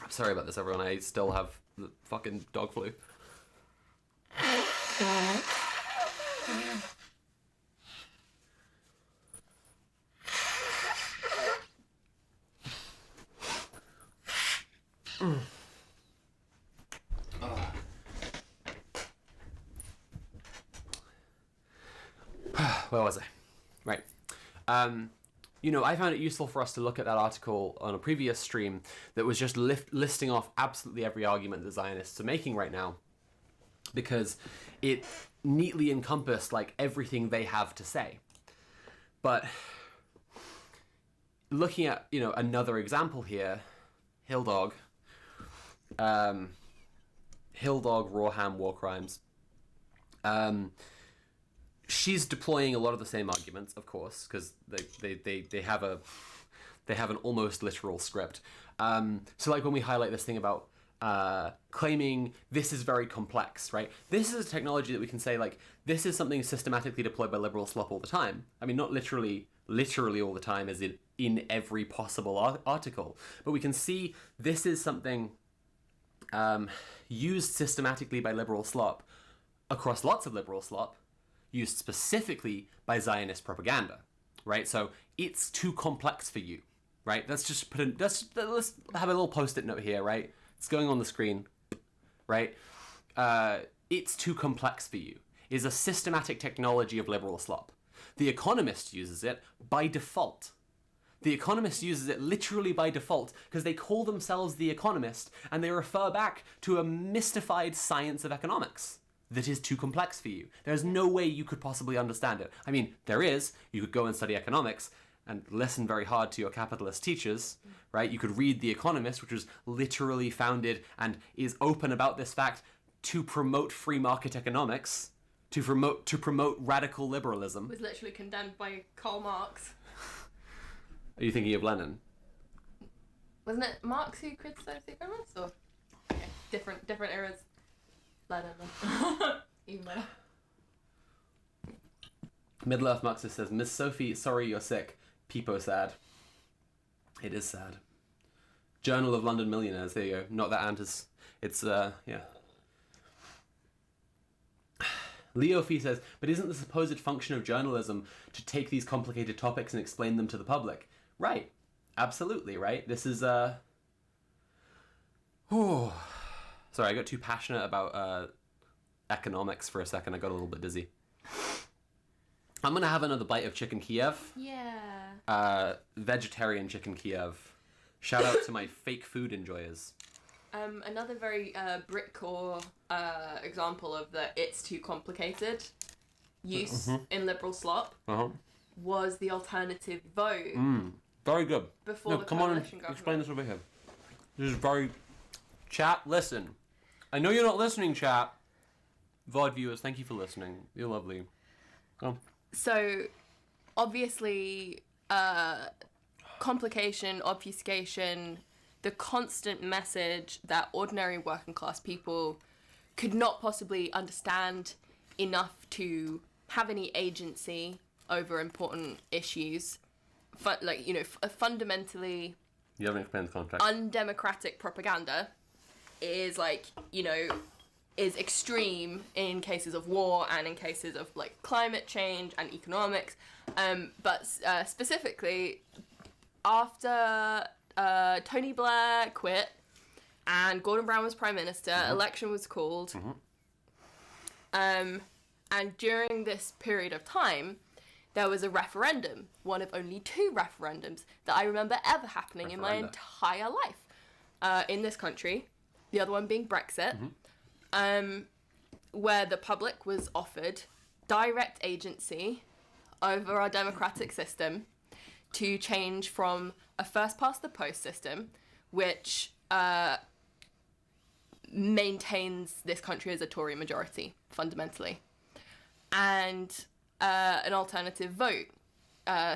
I'm sorry about this, everyone. I still have the fucking dog flu. Where was I? Right. I found it useful for us to look at that article on a previous stream that was just listing off absolutely every argument that Zionists are making right now, because it neatly encompassed like everything they have to say. But looking at another example here, Hilldog, Rawham War Crimes. She's deploying a lot of the same arguments, of course, because they have an almost literal script. So like when we highlight this thing about claiming this is very complex, right? This is a technology that we can say like this is something systematically deployed by liberal slop all the time. I mean, not literally all the time as in every possible article, but we can see this is something used systematically by liberal slop across lots of liberal slop, used specifically by Zionist propaganda, right? So it's too complex for you, right? Let's have a little post-it note here, right? It's going on the screen, right? It's too complex for you is a systematic technology of liberal slop. The Economist uses it by default. The Economist uses it literally by default because they call themselves The Economist and they refer back to a mystified science of economics that is too complex for you. There's no way you could possibly understand it. I mean, there is. You could go and study economics and listen very hard to your capitalist teachers, right? You could read The Economist, which was literally founded and is open about this fact to promote free market economics, to promote radical liberalism. Was literally condemned by Karl Marx. Are you thinking of Lenin? Wasn't it Marx who criticised the economists? Or okay, different eras. Lenin. Even better. Middle-earth Marxist says, Miss Sophie, sorry you're sick. Peepo sad. It is sad. Journal of London Millionaires, there you go. Not that Antis. It's, yeah. Leo Fee says, but isn't the supposed function of journalism to take these complicated topics and explain them to the public? Right. Absolutely, right? This is, Sorry, I got too passionate about, economics for a second. I got a little bit dizzy. I'm gonna have another bite of chicken Kiev. Yeah. Vegetarian chicken Kiev. Shout out to my fake food enjoyers. Another very Britcore example of the it's too complicated use in liberal slop was the alternative vote. Very good. Before the come on and coalition government. explain this over here. This is very... Chat, listen. I know you're not listening, chat. VOD viewers, thank you for listening. You're lovely. Go on. So, obviously, complication, obfuscation, the constant message that ordinary working class people could not possibly understand enough to have any agency over important issues. Fundamentally... You haven't explained the context. Undemocratic propaganda is is extreme in cases of war and in cases of climate change and economics, but specifically after Tony Blair quit and Gordon Brown was Prime Minister, election was called, and during this period of time there was a referendum, one of only 2 referendums that I remember ever happening in my entire life in this country, the other one being Brexit, where the public was offered direct agency over our democratic system to change from a first-past-the-post system, which maintains this country as a Tory majority, fundamentally, and an alternative vote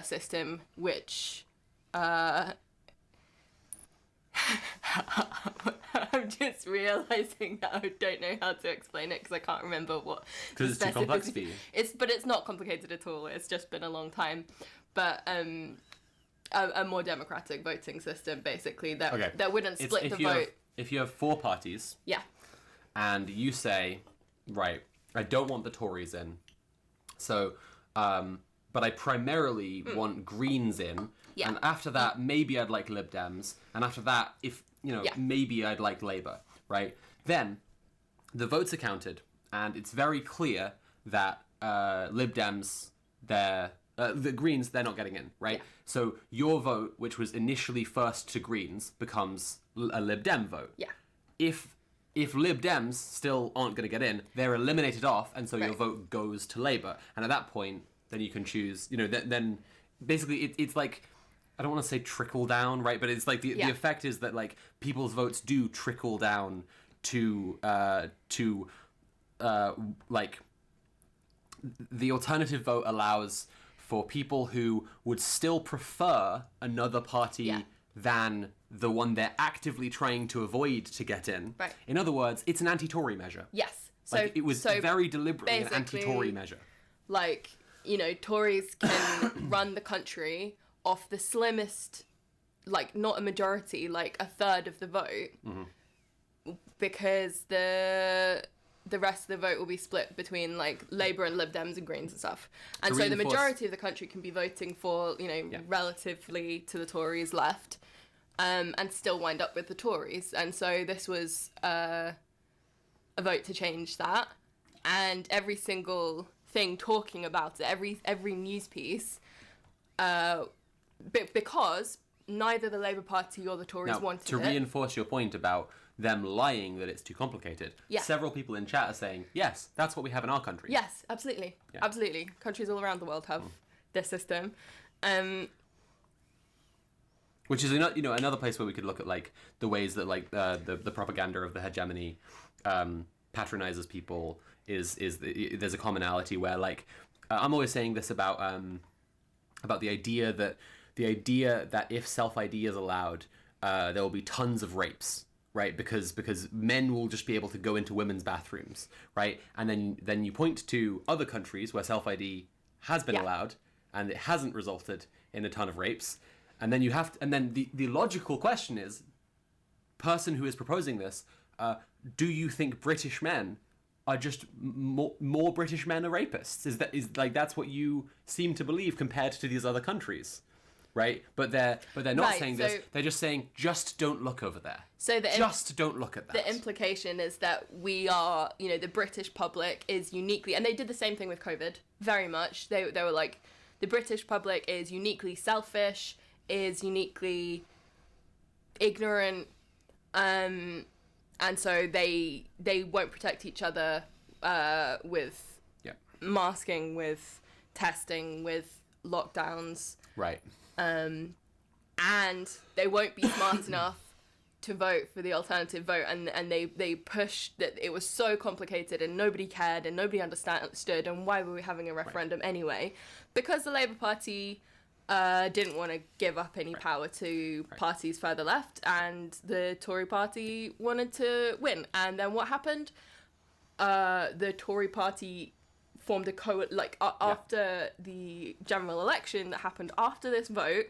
system, which I'm just realising that I don't know how to explain it because I can't remember what. Because it's too complex for you. But it's not complicated at all. It's just been a long time. But a more democratic voting system, basically, that wouldn't split the vote. If you have 4 parties, and you say, right, I don't want the Tories in, so, but I primarily want Greens in. Yeah. And after that, maybe I'd like Lib Dems. And after that, maybe I'd like Labour, right? Then the votes are counted, and it's very clear that Lib Dems, the Greens, they're not getting in, right? Yeah. So your vote, which was initially first to Greens, becomes a Lib Dem vote. Yeah. If Lib Dems still aren't going to get in, they're eliminated off, and so your vote goes to Labour. And at that point, then you can choose, then basically it's like, I don't want to say trickle down, right? But it's like the effect is that people's votes do trickle down to the alternative vote allows for people who would still prefer another party than the one they're actively trying to avoid to get in. Right. In other words, it's an anti-Tory measure. Yes. So it was very deliberately an anti-Tory measure. Tories can run the country off the slimmest, not a majority, a third of the vote, because the rest of the vote will be split between Labour and Lib Dems and Greens and stuff. And so the majority of the country can be voting for, relatively to the Tories left, and still wind up with the Tories. And so this was a vote to change that. And every single thing talking about it, every news piece, because neither the Labour Party or the Tories wanted it. To reinforce your point about them lying that it's too complicated, several people in chat are saying, yes, that's what we have in our country. Yes, absolutely. Yeah. Absolutely. Countries all around the world have this system. Which is another place where we could look at like the ways that like the propaganda of the hegemony patronizes people there's a commonality where like I'm always saying this about the idea that if self-ID is allowed, there will be tons of rapes, right? Because men will just be able to go into women's bathrooms, right? And then you point to other countries where self-ID has been allowed and it hasn't resulted in a ton of rapes. And then the logical question is, person who is proposing this, do you think British men are just more British men are rapists? Is that's what you seem to believe compared to these other countries, right? But they're not saying this. They're just saying just don't look over there. So just don't look at that. The implication is that we are, the British public is uniquely, and they did the same thing with COVID. Very much, they were like, the British public is uniquely selfish, is uniquely ignorant, and so they won't protect each other with masking, with testing, with lockdowns, right? And they won't be smart enough to vote for the alternative vote, and they pushed that it was so complicated and nobody cared and nobody understood, and why were we having a referendum anyway? Because the Labour Party didn't want to give up any power to parties further left, and the Tory party wanted to win. And then what happened? The Tory party formed a after the general election that happened after this vote.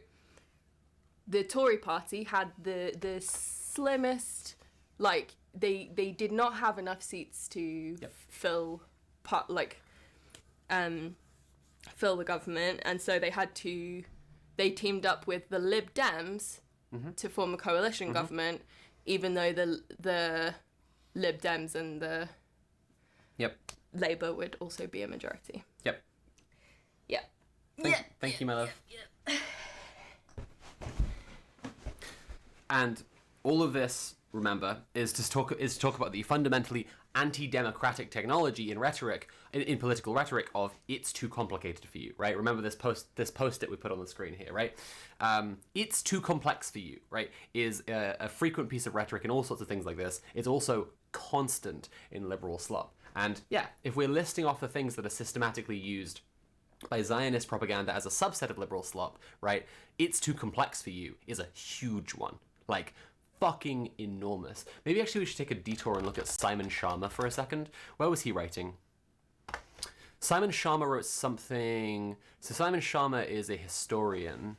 The Tory party had the slimmest, they did not have enough seats to fill the government, and so they teamed up with the Lib Dems to form a coalition government, even though the Lib Dems and the Labour would also be a majority. Thank you, my love. And all of this, remember, is to talk about the fundamentally anti-democratic technology in rhetoric, in political rhetoric, of it's too complicated for you, right? Remember this post-it we put on the screen here, right? It's too complex for you, right? Is a frequent piece of rhetoric in all sorts of things like this. It's also constant in liberal slop. And if we're listing off the things that are systematically used by Zionist propaganda as a subset of liberal slop, right? It's too complex for you is a huge one. Like, fucking enormous. Maybe actually we should take a detour and look at Simon Sharma for a second. Where was he writing? Simon Sharma wrote something... So Simon Sharma is a historian,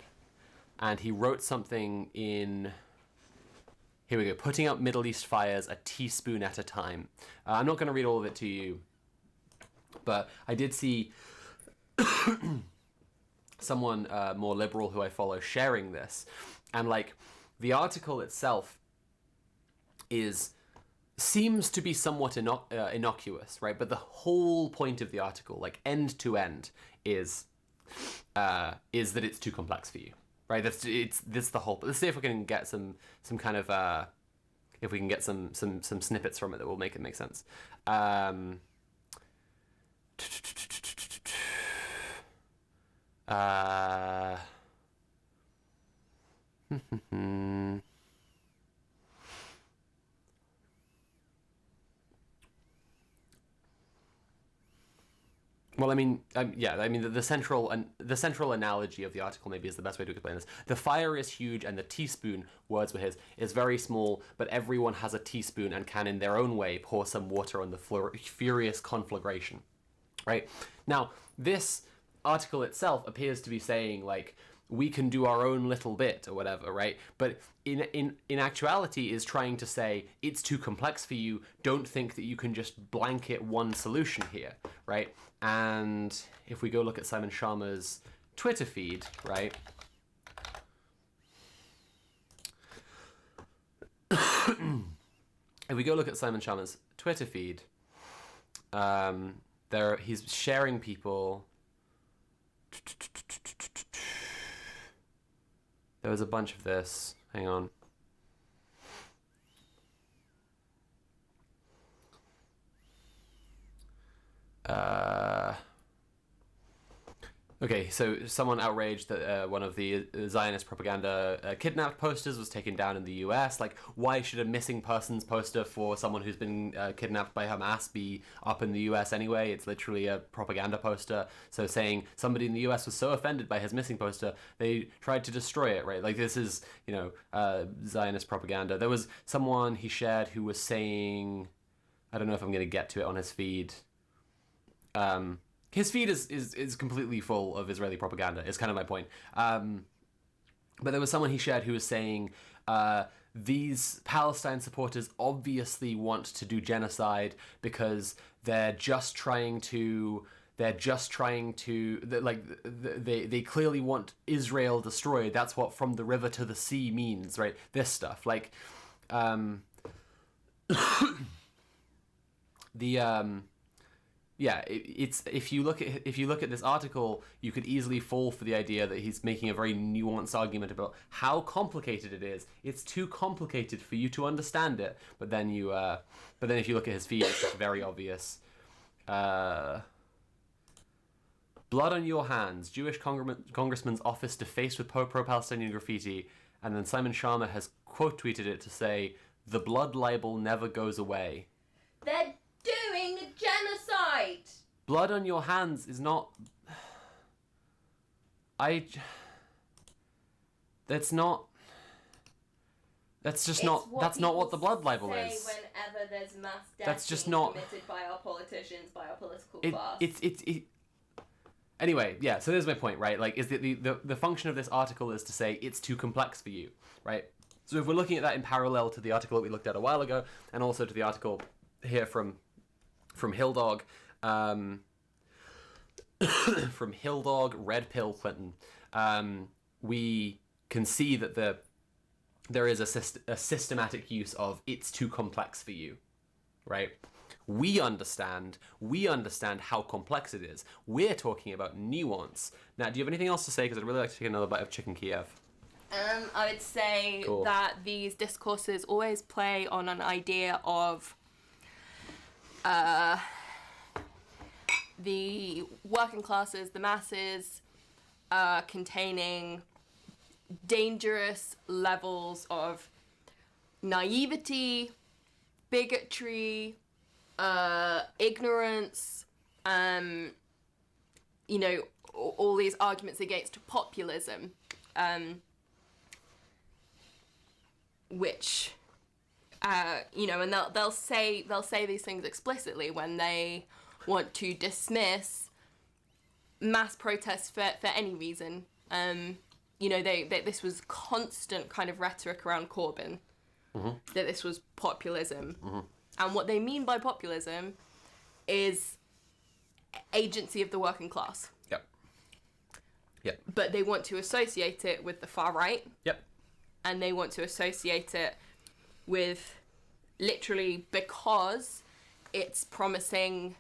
and he wrote something in... Here we go. Putting out Middle East fires a teaspoon at a time. I'm not going to read all of it to you, but I did see someone more liberal who I follow sharing this, and the article itself seems to be somewhat innocuous, right? But the whole point of the article, end to end, is that it's too complex for you, right? That's the whole. Let's see if we can get some kind of if we can get some snippets from it that will make it make sense. Well, the central analogy of the article maybe is the best way to explain this. The fire is huge, and the teaspoon, words were his, is very small, but everyone has a teaspoon and can, in their own way, pour some water on the furious conflagration. Right? Now, this article itself appears to be saying, we can do our own little bit or whatever, right? But in actuality is trying to say, it's too complex for you, don't think that you can just blanket one solution here, right? And if we go look at Simon Sharma's Twitter feed, right? If we go look at Simon Sharma's Twitter feed, he's sharing people. There was a bunch of this. Hang on. Okay, so someone outraged that one of the Zionist propaganda kidnapped posters was taken down in the US. Like, why should a missing persons poster for someone who's been kidnapped by Hamas be up in the US anyway? It's literally a propaganda poster. So saying somebody in the US was so offended by his missing poster, they tried to destroy it, right? Like, this is, Zionist propaganda. There was someone he shared who was saying, I don't know if I'm going to get to it on his feed. His feed is completely full of Israeli propaganda, is kind of my point. But there was someone he shared who was saying, these Palestine supporters obviously want to do genocide because they clearly want Israel destroyed. That's what from the river to the sea means, right? This stuff. Like, yeah, it's if you look at this article, you could easily fall for the idea that he's making a very nuanced argument about how complicated it is. It's too complicated for you to understand it. But then if you look at his feed, it's just very obvious. Blood on your hands. Jewish congressman's office defaced with pro-Palestinian graffiti, and then Simon Sharma has quote tweeted it to say, "The blood libel never goes away." They're doing a genocide! Blood on your hands is not... That's not what the blood libel is. Whenever there's mass death That's just being not committed by our politicians, by our political class. Anyway, yeah, so there's my point, right? Like, is the function of this article is to say it's too complex for you, right? So if we're looking at that in parallel to the article that we looked at a while ago, and also to the article here from Hilldog, from Hilldog, Red Pill Clinton, we can see that there is a systematic use of "it's too complex for you," right? We understand how complex it is. We're talking about nuance. Now, do you have anything else to say? Because I'd really like to take another bite of chicken Kiev. I would say that these discourses always play on an idea of the working classes, the masses, containing dangerous levels of naivety, bigotry, ignorance, all these arguments against populism, which, and they'll say these things explicitly when they want to dismiss mass protests for any reason. This was constant kind of rhetoric around Corbyn, that this was populism. And what they mean by populism is agency of the working class. Yep. But they want to associate it with the far right. Yep. And they want to associate it with literally because it's promising,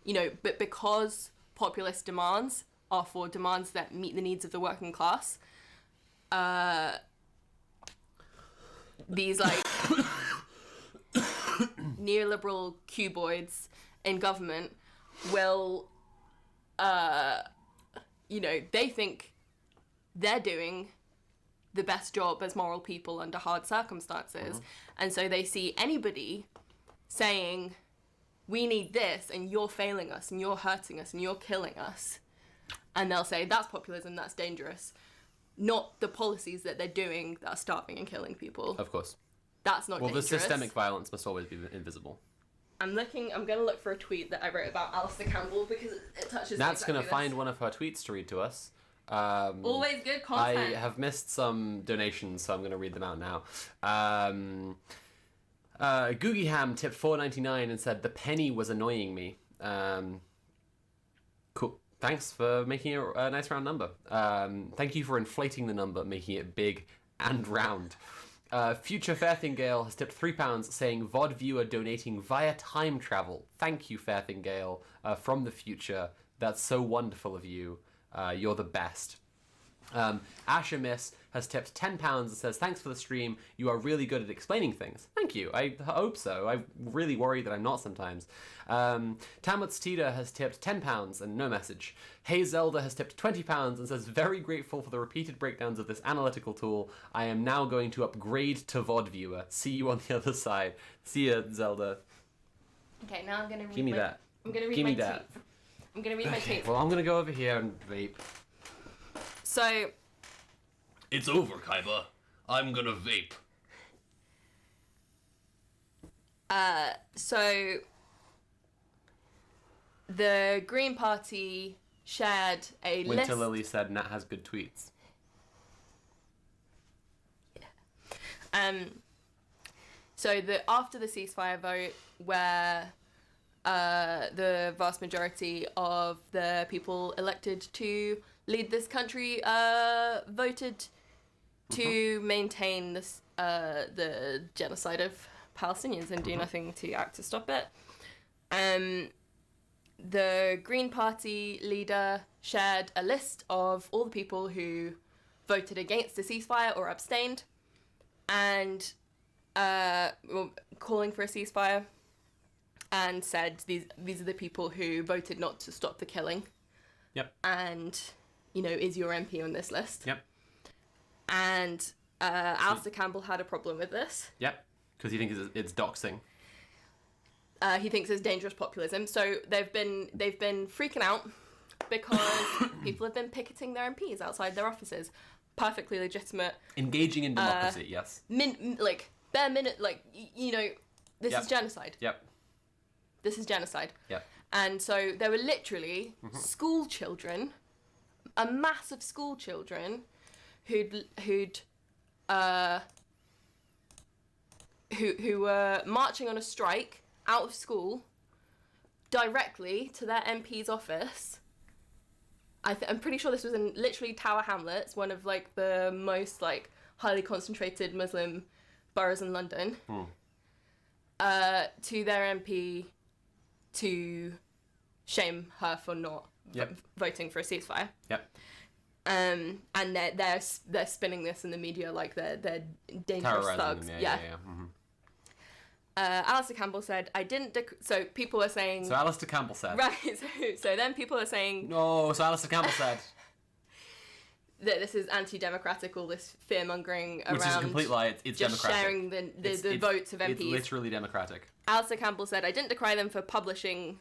but because populist demands are for demands that meet the needs of the working class, these like neoliberal cuboids in government will, they think they're doing the best job as moral people under hard circumstances. And so they see anybody saying, we need this, and you're failing us, and you're hurting us, and you're killing us. And they'll say, that's populism, that's dangerous. Not the policies that they're doing that are starving and killing people. Of course. That's not dangerous. Well, the systemic violence must always be invisible. I'm going to look for a tweet that I wrote about Alistair Campbell because it touches Nat's exactly going to find one of her tweets to read to us. Always good content. I have missed some donations, so I'm going to read them out now. Googiham tipped $4.99 and said, "The penny was annoying me." Cool. Thanks for making it a nice round number. Thank you for inflating the number, making it big and round. Future Fairthingale has tipped £3 saying, "VOD viewer donating via time travel." Thank you, Fairthingale, from the future. That's so wonderful of you. You're the best. Asher has tipped £10 and says, thanks for the stream. You are really good at explaining things. Thank you. I hope so. I really worry that I'm not sometimes. Tamut's Tita has tipped £10 and no message. Hey Zelda has tipped £20 and says, very grateful for the repeated breakdowns of this analytical tool. I am now going to upgrade to VOD viewer. See you on the other side. See ya, Zelda. Okay, now I'm going to read Give me that. I'm going to read Give my me that. tweet. I'm going to read my tweet. Well, I'm going to go over here and vape. So... It's over, Kaiba. I'm gonna vape. So the Green Party shared a Winter list. Lily said Nat has good tweets. So after the ceasefire vote, where the vast majority of the people elected to lead this country voted to maintain this the genocide of Palestinians and do nothing to act to stop it. The Green Party leader shared a list of all the people who voted against the ceasefire or abstained, and calling for a ceasefire, and said these are the people who voted not to stop the killing. Yep. And, is your MP on this list? Yep. And Alistair Campbell had a problem with this. Yep. Because he thinks it's doxing. He thinks it's dangerous populism. So they've been freaking out because people have been picketing their MPs outside their offices. Perfectly legitimate. Engaging in democracy, yes. Bare minute, this Yep. is genocide. Yep. This is genocide. Yep. And so there were literally school children, a mass of school children, who were marching on a strike out of school directly to their MP's office. I'm pretty sure this was in literally Tower Hamlets, one of the most highly concentrated Muslim boroughs in London, to their MP to shame her for not voting for a ceasefire. Yep. And they're spinning this in the media like they're dangerous thugs. Them, yeah. Alistair Campbell said, I didn't... so people are saying... So Alistair Campbell said. Right, so then people are saying... No, so Alistair Campbell said. That this is anti-democratic, all this fear-mongering around... Which is a complete lie. It's just democratic. Sharing the votes of MPs. It's literally democratic. Alistair Campbell said, I didn't decry them for publishing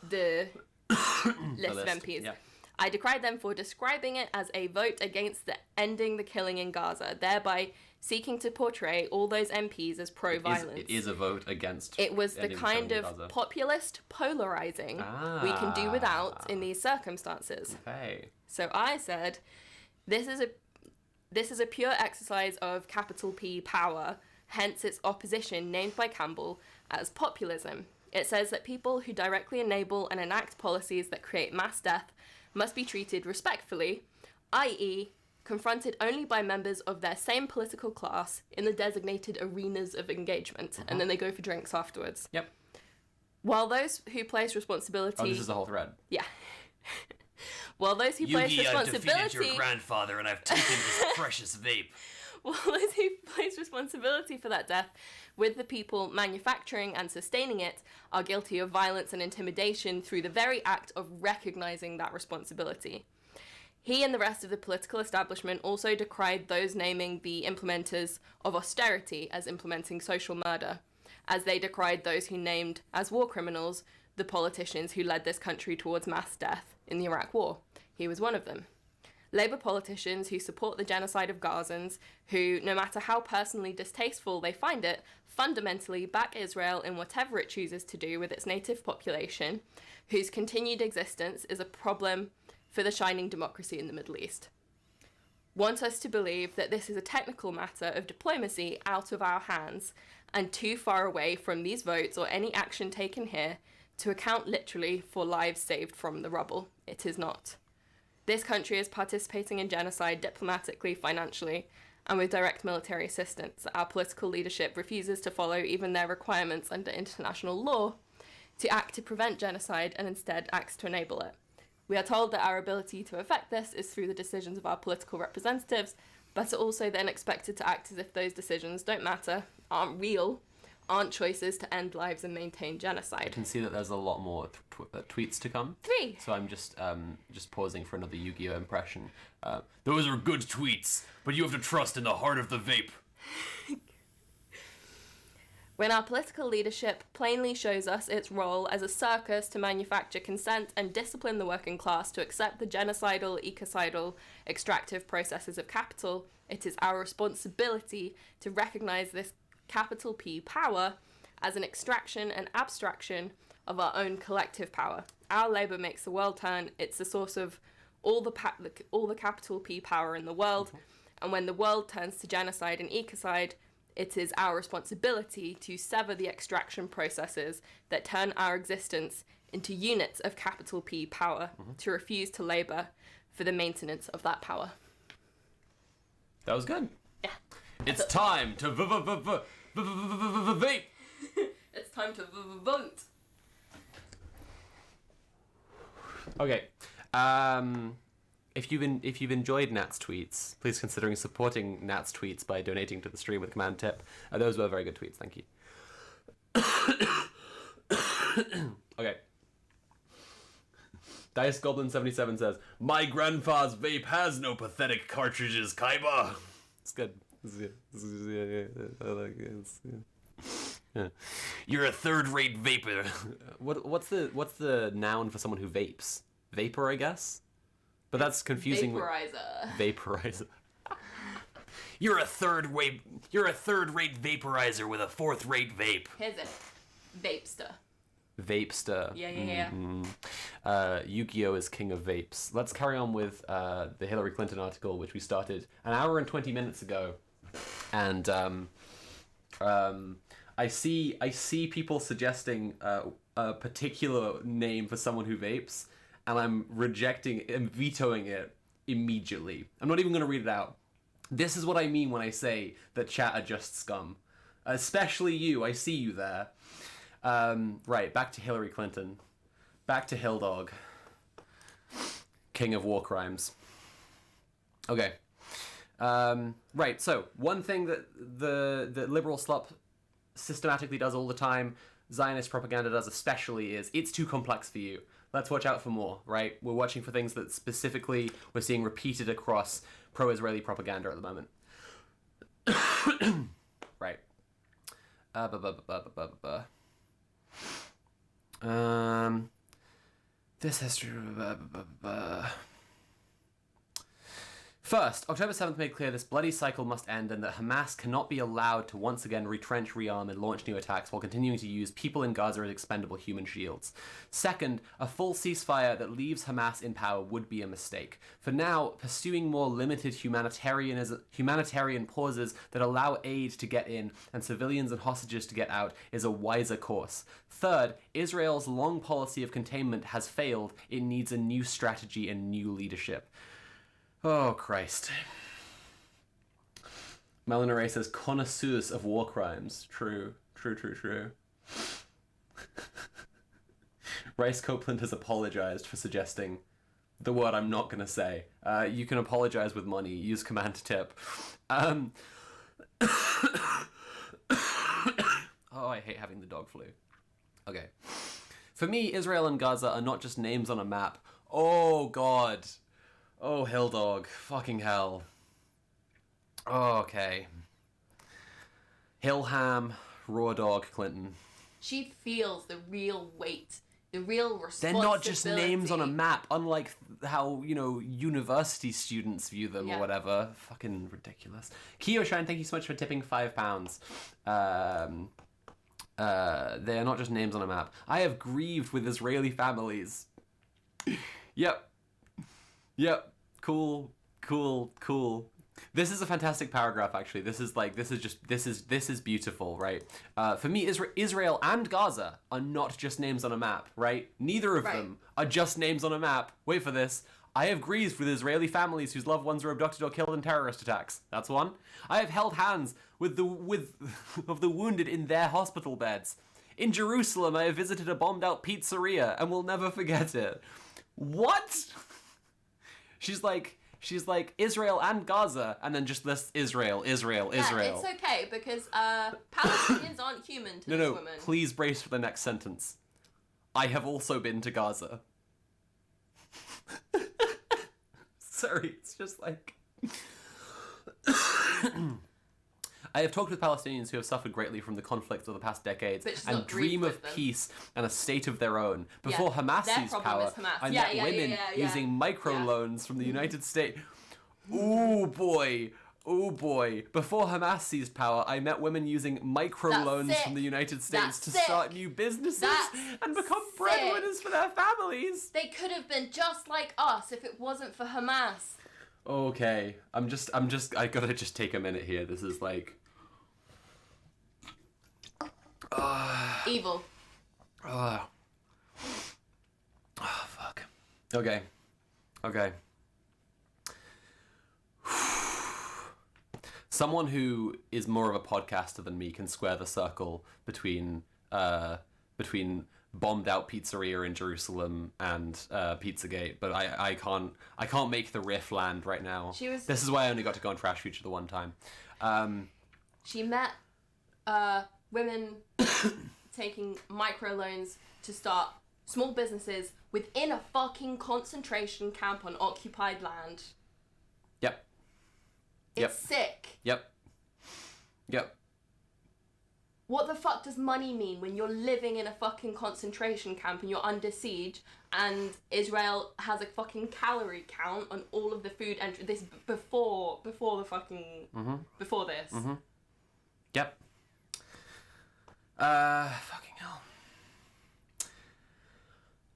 the list of MPs. Yeah. I decried them for describing it as a vote against ending the killing in Gaza, thereby seeking to portray all those MPs as pro-violence. It is a vote against. It was the ending kind killing in of Gaza. populist polarizing we can do without in these circumstances. Okay. So I said, this is a pure exercise of capital P power, hence its opposition named by Campbell as populism. It says that people who directly enable and enact policies that create mass death must be treated respectfully, i.e., confronted only by members of their same political class in the designated arenas of engagement, and then they go for drinks afterwards. Yep. While those who place responsibility... Oh, this is the whole thread. Yeah. While those who place Yugi, I've responsibility... defeated your grandfather and I've taken this precious vape. While those who place responsibility for that death with the people manufacturing and sustaining it are guilty of violence and intimidation through the very act of recognizing that responsibility. He and the rest of the political establishment also decried those naming the implementers of austerity as implementing social murder, as they decried those who named as war criminals the politicians who led this country towards mass death in the Iraq War. He was one of them. Labour politicians who support the genocide of Gazans, who, no matter how personally distasteful they find it, fundamentally back Israel in whatever it chooses to do with its native population, whose continued existence is a problem for the shining democracy in the Middle East. Want us to believe that this is a technical matter of diplomacy out of our hands and too far away from these votes or any action taken here to account literally for lives saved from the rubble. It is not. This country is participating in genocide diplomatically, financially, and with direct military assistance. Our political leadership refuses to follow even their requirements under international law to act to prevent genocide and instead acts to enable it. We are told that our ability to affect this is through the decisions of our political representatives, but are also then expected to act as if those decisions don't matter, aren't real, aren't choices to end lives and maintain genocide. I can see that there's a lot more tweets to come. 3. So I'm just pausing for another Yu-Gi-Oh impression. Those are good tweets, but you have to trust in the heart of the vape. When our political leadership plainly shows us its role as a circus to manufacture consent and discipline the working class to accept the genocidal, ecocidal, extractive processes of capital, it is our responsibility to recognise this capital P power as an extraction and abstraction of our own collective power. Our labour makes the world turn. It's the source of all the capital P power in the world. And when the world turns to genocide and ecocide, it is our responsibility to sever the extraction processes that turn our existence into units of capital P power, to refuse to labour for the maintenance of that power. That was good. Yeah. It's time to vape. It's time to vote. Okay. If you've enjoyed Nat's tweets, please consider supporting Nat's tweets by donating to the stream with command tip. Those were very good tweets. Thank you. Okay. Dice Goblin 77 says, My grandpa's vape has no pathetic cartridges, Kaiba. "It's good. This is good. I like it. Yeah. You're a third-rate vapor. What's the noun for someone who vapes? Vapor, I guess. But that's confusing. Vaporizer. You're a third-rate vaporizer with a fourth-rate vape. Here's it. Vapester. Vapester. Yeah. Yu-Gi-Oh is king of vapes. Let's carry on with the Hillary Clinton article, which we started an hour and 20 minutes ago. And I see people suggesting a particular name for someone who vapes, and I'm rejecting and vetoing it immediately. I'm not even going to read it out. This is what I mean when I say that chat are just scum. Especially you, I see you there. Right, back to Hillary Clinton. Back to Hilldog. King of war crimes. Okay. Right, so one thing that the liberal slop systematically does all the time, Zionist propaganda does especially, is it's too complex for you. Let's watch out for more, right? We're watching for things that specifically we're seeing repeated across pro-Israeli propaganda at the moment. Right. This history. First, October 7th made clear this bloody cycle must end and that Hamas cannot be allowed to once again retrench, rearm, and launch new attacks while continuing to use people in Gaza as expendable human shields. Second, a full ceasefire that leaves Hamas in power would be a mistake. For now, pursuing more limited humanitarian pauses that allow aid to get in and civilians and hostages to get out is a wiser course. Third, Israel's long policy of containment has failed. It needs a new strategy and new leadership. Oh, Christ. Melanie Ray says, connoisseurs of war crimes. True. Rice Copeland has apologized for suggesting the word I'm not going to say. You can apologize with money. Use command tip. Oh, I hate having the dog flu. Okay. For me, Israel and Gaza are not just names on a map. Oh, God. Oh, Hilldog. Fucking hell. Oh, okay. Hillham, Raw Dog, Clinton. She feels the real weight, the real responsibility. They're not just names on a map, unlike how, university students view them or whatever. Fucking ridiculous. Kiyoshine, thank you so much for tipping £5. They are not just names on a map. I have grieved with Israeli families. Yep. Cool. This is a fantastic paragraph, actually. This is beautiful, right? For me, Israel and Gaza are not just names on a map, right? Neither of them are just names on a map. Wait for this. I have grieved with Israeli families whose loved ones were abducted or killed in terrorist attacks. That's one. I have held hands with the wounded in their hospital beds. In Jerusalem, I have visited a bombed-out pizzeria and will never forget it. What? She's like Israel and Gaza, and then just lists Israel. Yeah, it's okay because Palestinians aren't human to this woman. Please brace for the next sentence. I have also been to Gaza. Sorry, it's just like... I have talked with Palestinians who have suffered greatly from the conflicts of the past decades and dream of peace and a state of their own. Before Hamas seized power, I met women using microloans from the United States. Ooh boy. Before Hamas seized power, I met women using microloans from the United States to start new businesses and become breadwinners for their families. They could have been just like us if it wasn't for Hamas. Okay, I gotta just take a minute here. This is like... Evil. Oh, fuck. Okay. Someone who is more of a podcaster than me can square the circle between bombed out pizzeria in Jerusalem and Pizzagate, but I can't make the riff land right now. This is why I only got to go on Trash Future the one time. She met women taking microloans to start small businesses within a fucking concentration camp on occupied land. Yep. It's sick. Yep. What the fuck does money mean when you're living in a fucking concentration camp and you're under siege and Israel has a fucking calorie count on all of the food and this before the fucking before this. Yep. Fucking hell.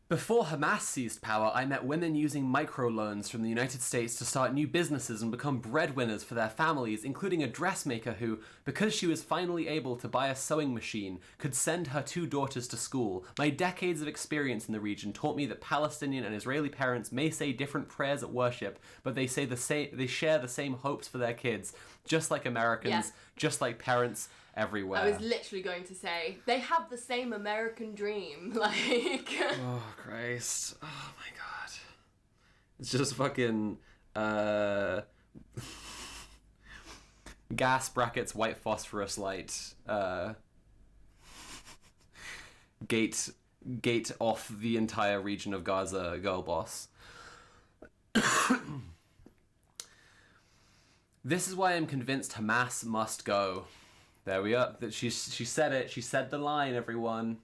Before Hamas seized power, I met women using microloans from the United States to start new businesses and become breadwinners for their families, including a dressmaker who, because she was finally able to buy a sewing machine, could send her 2 daughters to school. My decades of experience in the region taught me that Palestinian and Israeli parents may say different prayers at worship, but they share the same hopes for their kids, just like Americans, just like parents everywhere. I was literally going to say, they have the same American dream, like... Oh, Christ. Oh, my God. It's just fucking, gas brackets, white phosphorus light, gate off the entire region of Gaza, girl boss. This is why I'm convinced Hamas must go. There we are. She said it. She said the line, everyone.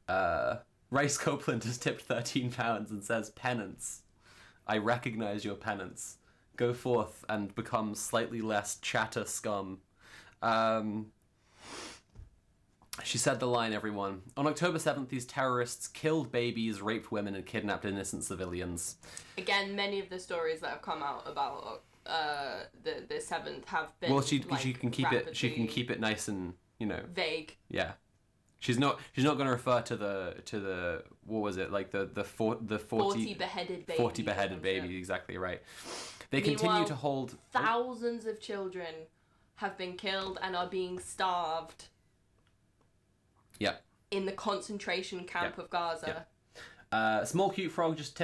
Rice Copeland has tipped £13 and says, penance. I recognize your penance. Go forth and become slightly less chatter scum. She said the line, everyone. On October 7th, these terrorists killed babies, raped women, and kidnapped innocent civilians. Again, many of the stories that have come out about the 7th have been she can keep it nice and, vague. Yeah. She's not going to refer to the what was it, like the 40 beheaded babies. 40 beheaded babies, exactly right. They continue to hold thousands of children have been killed and are being starved. Yeah. In the concentration camp of Gaza. Small Cute Frog just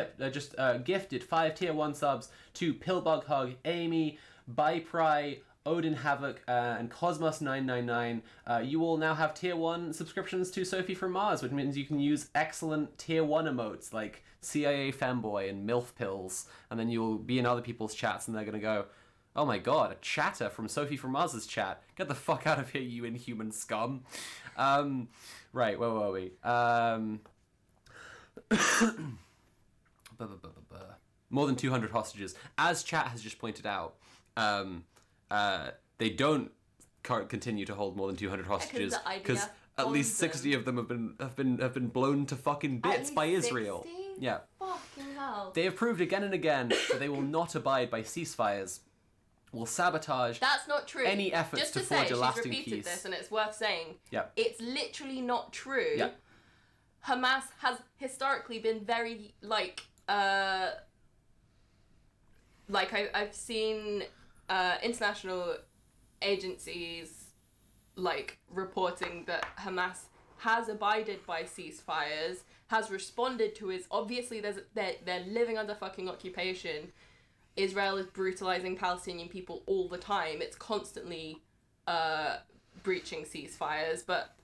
gifted 5 tier 1 subs to Pillbug Hug, Amy, Bypry, Odin Havoc, and Cosmos999. You will now have tier 1 subscriptions to Sophie from Mars, which means you can use excellent tier 1 emotes like CIA Femboy and MILF Pills, and then you'll be in other people's chats and they're going to go, oh my god, a chatter from Sophie from Mars's chat. Get the fuck out of here, you inhuman scum. Right, where were we? More than 200 hostages. As chat has just pointed out, they don't continue to hold more than 200 hostages because at least 60 of them have been blown to fucking bits by Israel. 60? Yeah. Fucking hell. They have proved again and again that they will not abide by ceasefires, will sabotage That's not true. any efforts Just to forge a lasting she's repeated peace. this and it's worth saying. Yeah. It's literally not true. Yeah. Hamas has historically been very I've seen international agencies reporting that Hamas has abided by ceasefires, has responded to is obviously they're living under fucking occupation. Israel is brutalizing Palestinian people all the time. It's constantly breaching ceasefires, but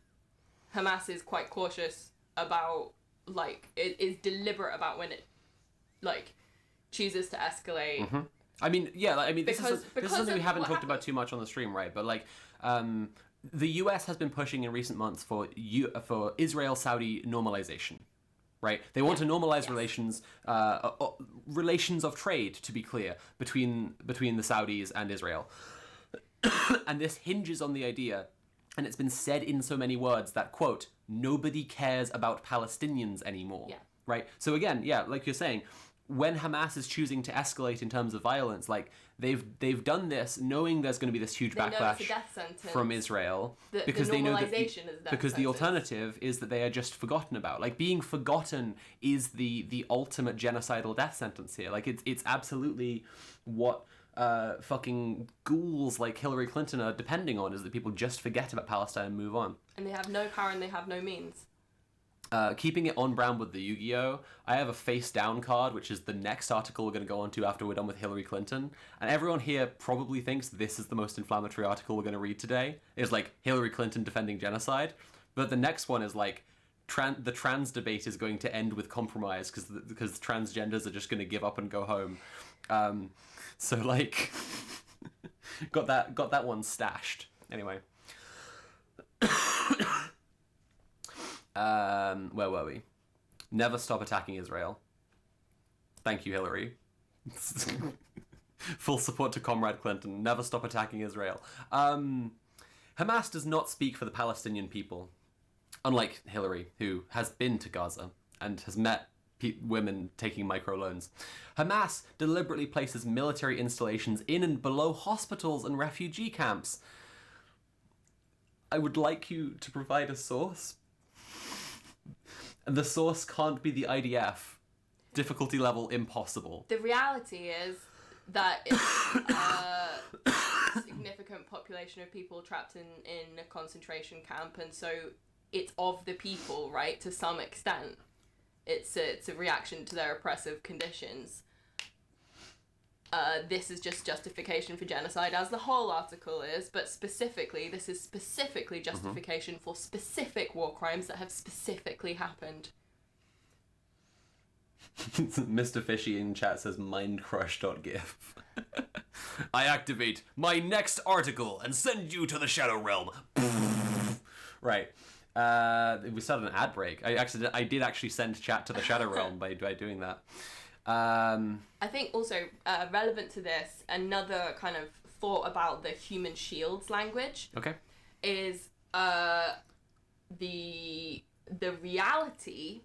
Hamas is quite cautious about, like, it is deliberate about when it, like, chooses to escalate. Mm-hmm. I mean, yeah, like, I mean, this is something we haven't talked happened. about too much on the stream, right? But, like, the US has been pushing in recent months for Israel-Saudi normalization, right? They want to normalize relations, relations of trade, to be clear, between the Saudis and Israel. And this hinges on the idea, and it's been said in so many words, that, quote, nobody cares about Palestinians anymore, right? So again, yeah, like you're saying, when Hamas is choosing to escalate in terms of violence, like, they've done this knowing there's going to be this huge backlash from Israel, because they know that the alternative is that they are just forgotten about. Like, being forgotten is the ultimate genocidal death sentence here. Like, it's absolutely what fucking ghouls like Hillary Clinton are depending on, is that people just forget about Palestine and move on. And they have no power and they have no means. Keeping it on brand with the Yu-Gi-Oh! I have a face down card, which is the next article we're going to go on to after we're done with Hillary Clinton. And everyone here probably thinks this is the most inflammatory article we're going to read today. Is like Hillary Clinton defending genocide. But the next one is like the trans debate is going to end with compromise because transgenders are just going to give up and go home. So like got that one stashed. Anyway. Where were we? Never stop attacking Israel. Thank you, Hillary. Full support to Comrade Clinton. Never stop attacking Israel. Hamas does not speak for the Palestinian people. Unlike Hillary, who has been to Gaza and has met women taking microloans. Hamas deliberately places military installations in and below hospitals and refugee camps. I would like you to provide a source. And the source can't be the IDF. Difficulty level impossible. The reality is that it's a significant population of people trapped in a concentration camp, and so it's of the people, right, to some extent. It's a reaction to their oppressive conditions. This is just justification for genocide, as the whole article is, but specifically, this is specifically justification for specific war crimes that have specifically happened. Mr. Fishy in chat says mindcrush.gif. I activate my next article and send you to the Shadow Realm. Right. We started an ad break. I did actually send chat to the Shadow Realm by doing that. I think also relevant to this, another kind of thought about the human shields language. Okay. Is the reality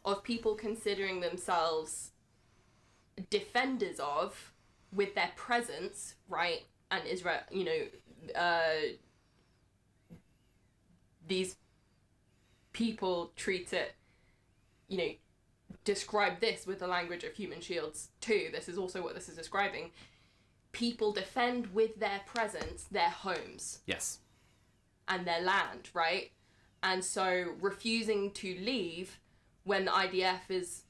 of people considering themselves defenders of, with their presence, right? And Israel, these people treat it, describe this with the language of human shields too. This is also what this is describing. People defend with their presence their homes. Yes. And their land, right? And so refusing to leave when the IDF is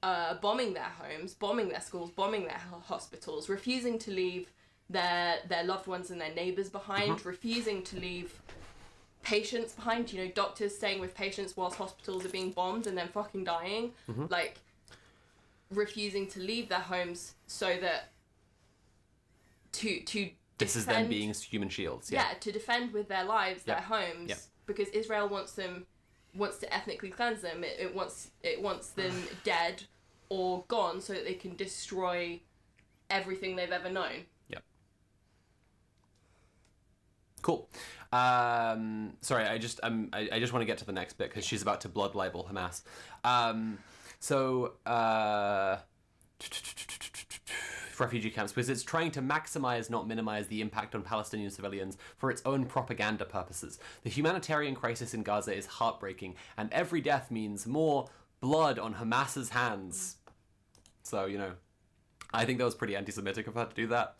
bombing their homes, bombing their schools, bombing their hospitals, refusing to leave their loved ones and their neighbours behind, refusing to leave patients behind, doctors staying with patients whilst hospitals are being bombed and then fucking dying, like refusing to leave their homes so that to this is them being human shields. Yeah, to defend with their lives their homes, because Israel wants to ethnically cleanse them. It wants them dead or gone so that they can destroy everything they've ever known. Yep. Cool. Sorry, I just want to get to the next bit because she's about to blood libel Hamas. Refugee camps, because it's trying to maximize, not minimize, the impact on Palestinian civilians for its own propaganda purposes. The humanitarian crisis in Gaza is heartbreaking, and every death means more blood on Hamas's hands. So, I think that was pretty anti-Semitic of her to do that.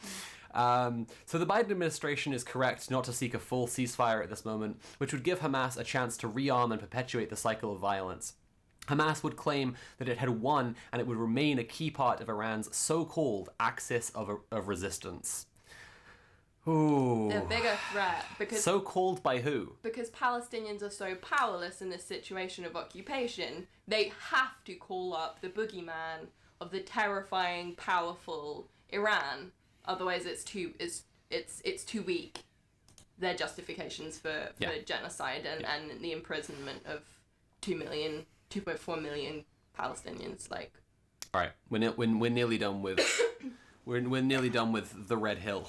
So the Biden administration is correct not to seek a full ceasefire at this moment, which would give Hamas a chance to rearm and perpetuate the cycle of violence. Hamas would claim that it had won and it would remain a key part of Iran's so-called axis of resistance. Ooh. A bigger threat because So called by who? because Palestinians are so powerless in this situation of occupation, they have to call up the boogeyman of the terrifying, powerful Iran. Otherwise, it's too weak. Their justifications for genocide and the imprisonment of 2.4 million Palestinians. Like, All right, we're nearly done with we're nearly done with the Red Hill.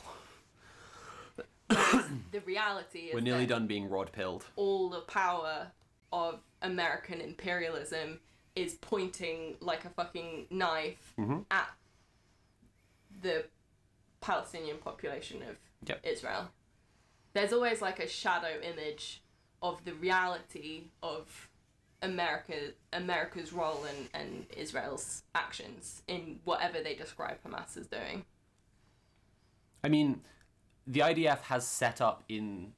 the reality is We're nearly that done being rod-pilled. all the power of American imperialism is pointing like a fucking knife at the Palestinian population of Israel. There's always like a shadow image of the reality of America's role and Israel's actions in whatever they describe Hamas as doing. I mean, the IDF has set up in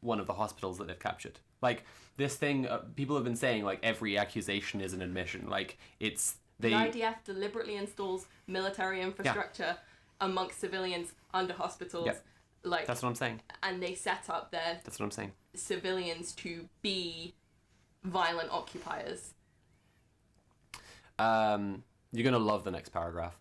one of the hospitals that they've captured. Like, this thing, people have been saying, like, every accusation is an admission. Like, The IDF deliberately installs military infrastructure amongst civilians under hospitals. Yeah. Like, That's what I'm saying. And they set up their That's what I'm saying. civilians to be violent occupiers. You're going to love the next paragraph.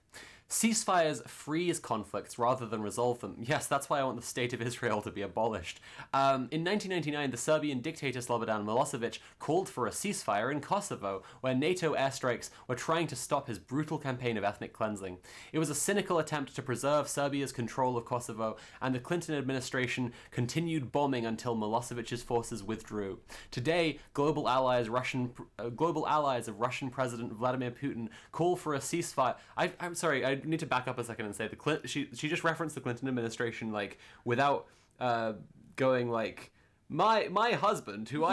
Ceasefires freeze conflicts rather than resolve them. Yes, that's why I want the state of Israel to be abolished. In 1999, the Serbian dictator Slobodan Milosevic called for a ceasefire in Kosovo, where NATO airstrikes were trying to stop his brutal campaign of ethnic cleansing. It was a cynical attempt to preserve Serbia's control of Kosovo, and the Clinton administration continued bombing until Milosevic's forces withdrew. Today, global allies of Russian President Vladimir Putin call for a ceasefire. I'm sorry, I need to back up a second and say she just referenced the Clinton administration like without going like my husband who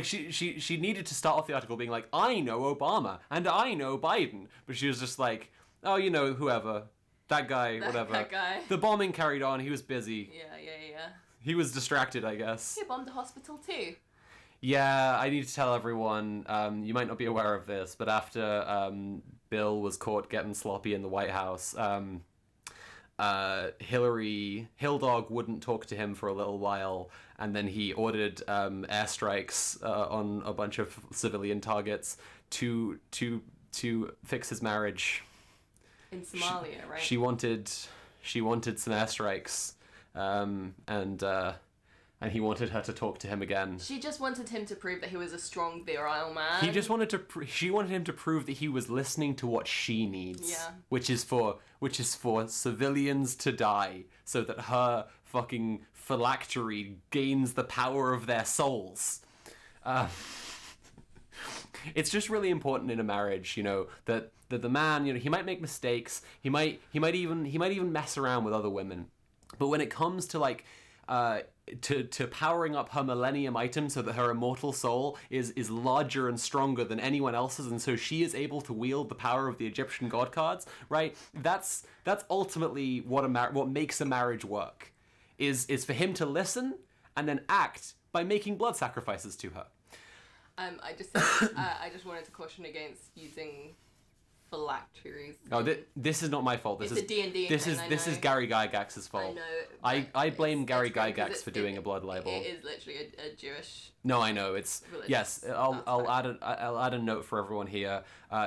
she needed to start off the article being like, I know Obama and I know Biden, but she was just like, oh, you know, whoever, that guy, whatever. That guy. The bombing carried on. He was busy. Yeah. He was distracted, I guess. He bombed a hospital too. Yeah, I need to tell everyone, you might not be aware of this, but after Bill was caught getting sloppy in the White House, Hilldog wouldn't talk to him for a little while, and then he ordered airstrikes on a bunch of civilian targets to fix his marriage. In Somalia, right? She wanted some airstrikes, and he wanted her to talk to him again. She just wanted him to prove that he was a strong, virile man. She wanted him to prove that he was listening to what she needs. Yeah. Which is for civilians to die, so that her fucking phylactery gains the power of their souls. It's just really important in a marriage, you know, that the man, you know, he might make mistakes. He might even mess around with other women, but when it comes to like. To powering up her millennium item so that her immortal soul is larger and stronger than anyone else's, and so she is able to wield the power of the Egyptian god cards, right? That's ultimately what makes a marriage work, is for him to listen and then act by making blood sacrifices to her. I just wanted to caution against using phylacteries. Oh, this is not my fault. This it's is a D&D This thing, is I this is know. Gary Gygax's fault. I know. I blame Gary it's fine, 'cause Gygax for doing a blood label. It is literally a Jewish. No, I know it's religious yes. I'll aspect. I'll add a note for everyone here.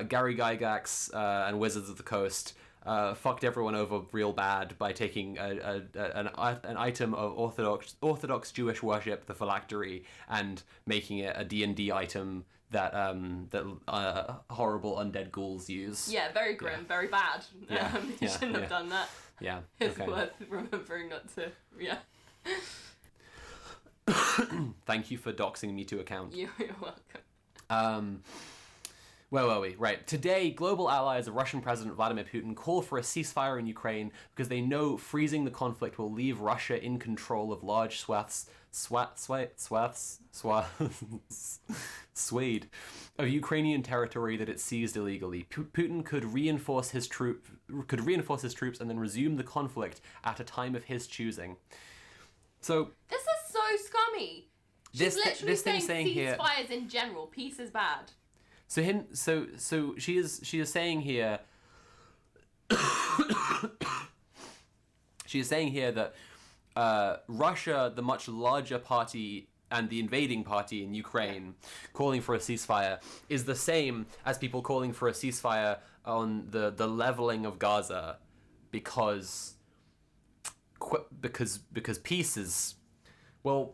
Gary Gygax and Wizards of the Coast fucked everyone over real bad by taking an item of Orthodox Jewish worship, the phylactery, and making it a D&D item that horrible undead ghouls use. Yeah, very grim, very bad. You shouldn't have done that. Yeah. It's Okay. worth remembering not to. Yeah. Thank you for doxing me to account. You're welcome. Where were we? Right. Today, global allies of Russian President Vladimir Putin call for a ceasefire in Ukraine because they know freezing the conflict will leave Russia in control of large swathe of Ukrainian territory that it seized illegally. Putin could reinforce his troops and then resume the conflict at a time of his choosing. So This is so scummy. She's literally this thing saying here. ceasefires in general. Peace is bad. So she is saying here. She is saying here that Russia, the much larger party and the invading party in Ukraine, calling for a ceasefire is the same as people calling for a ceasefire on the leveling of Gaza, because peace is, well,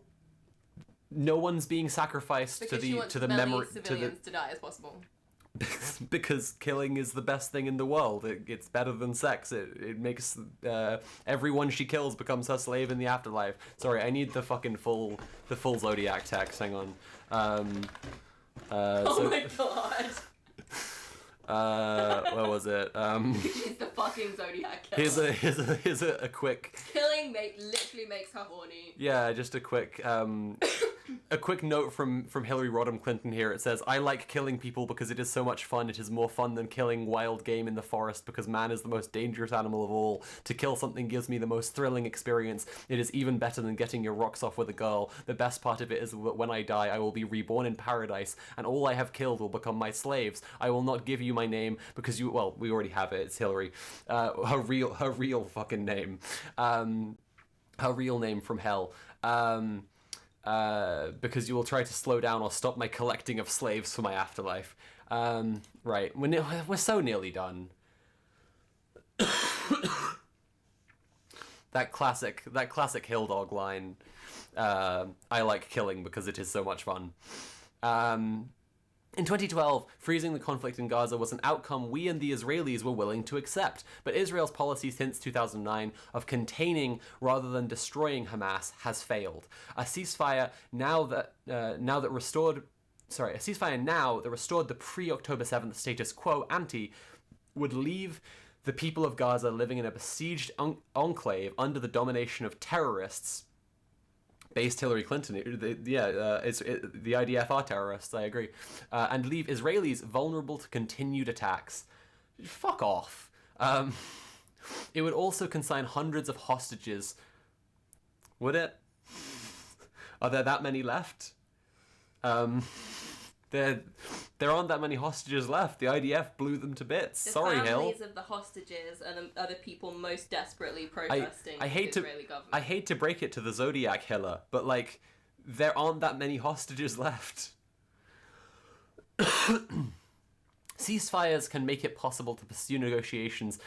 no one's being sacrificed Because to the memory civilians to die as possible. because killing is the best thing in the world. It's better than sex. It makes everyone she kills becomes her slave in the afterlife. Sorry, I need the full Zodiac text. Hang on. Oh my god. Where was it? She's the fucking Zodiac killer. Here's a quick. Killing literally makes her horny. Yeah, just a quick note from Hillary Rodham Clinton here. It says, "I like killing people because it is so much fun. It is more fun than killing wild game in the forest because man is the most dangerous animal of all. To kill something gives me the most thrilling experience. It is even better than getting your rocks off with a girl. The best part of it is that when I die, I will be reborn in paradise, and all I have killed will become my slaves. I will not give you my name because we already have it. It's Hillary. Her real fucking name. Her real name from hell. Because you will try to slow down or stop my collecting of slaves for my afterlife." Right, we're so nearly done. that classic Hill Dog line. I like killing because it is so much fun. In 2012, freezing the conflict in Gaza was an outcome we and the Israelis were willing to accept, but Israel's policy since 2009 of containing rather than destroying Hamas has failed. A ceasefire now that restored the pre-October 7th status quo ante would leave the people of Gaza living in a besieged enclave under the domination of terrorists. Based Hillary Clinton, the IDF are terrorists, I agree, and leave Israelis vulnerable to continued attacks. Fuck off. It would also consign hundreds of hostages. Would it? Are there that many left? There aren't that many hostages left. The IDF blew them to bits. Sorry, Hill. The families of the hostages are the people most desperately protesting the Israeli government. I hate to break it to the Zodiac Hiller, but, like, there aren't that many hostages left. Ceasefires can make it possible to pursue negotiations.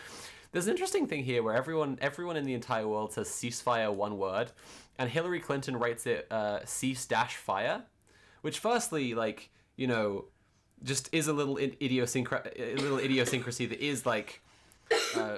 There's an interesting thing here where everyone in the entire world says ceasefire one word, and Hillary Clinton writes it cease-fire, which firstly, like, you know, just is a little idiosyncrasy that is, like,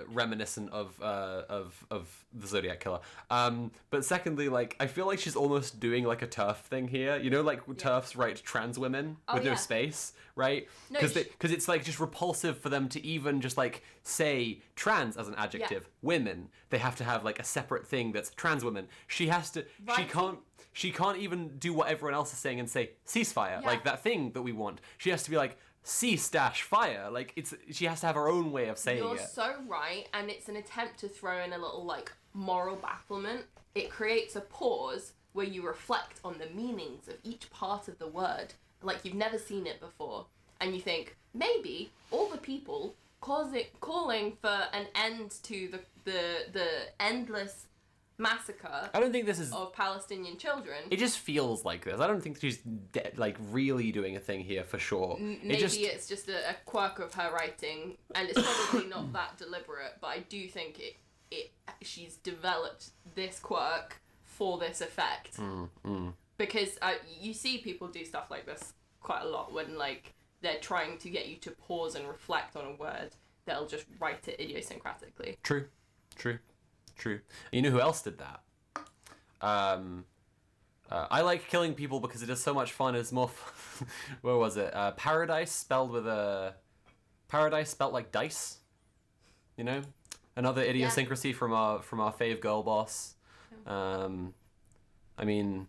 reminiscent of the Zodiac Killer. But secondly, like, I feel like she's almost doing, like, a TERF thing here. You know, like, TERFs write trans women with no space, right? Because it's, like, just repulsive for them to even just, like, say trans as an adjective. Yeah. Women, they have to have, like, a separate thing that's trans women. She has to... Right. She can't even do what everyone else is saying and say ceasefire, like that thing that we want. She has to be like cease-fire. Like, she has to have her own way of saying it. You're so right, and it's an attempt to throw in a little, like, moral bafflement. It creates a pause where you reflect on the meanings of each part of the word, like you've never seen it before, and you think maybe all the people calling for an end to the endless massacre. I don't think this is of Palestinian children. It just feels like this. I don't think she's like really doing a thing here for sure. Maybe it's just a quirk of her writing, and it's probably not that deliberate. But I do think she's developed this quirk for this effect. Because you see people do stuff like this quite a lot when, like, they're trying to get you to pause and reflect on a word. They'll just write it idiosyncratically. True. You know who else did that? I like killing people because it is so much fun. It's more where was it? Paradise spelled like dice. You know? Another idiosyncrasy from our fave girl boss. I mean,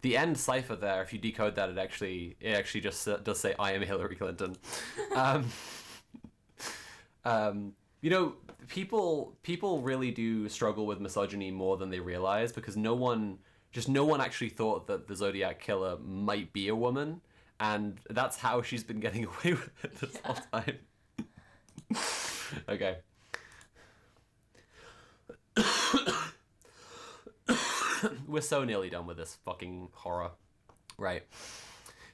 the end cipher there, if you decode that, it actually just does say I am Hillary Clinton. You know, people really do struggle with misogyny more than they realize, because no one Just no one actually thought that the Zodiac Killer might be a woman, and that's how she's been getting away with it this whole time. Okay. We're so nearly done with this fucking horror. Right.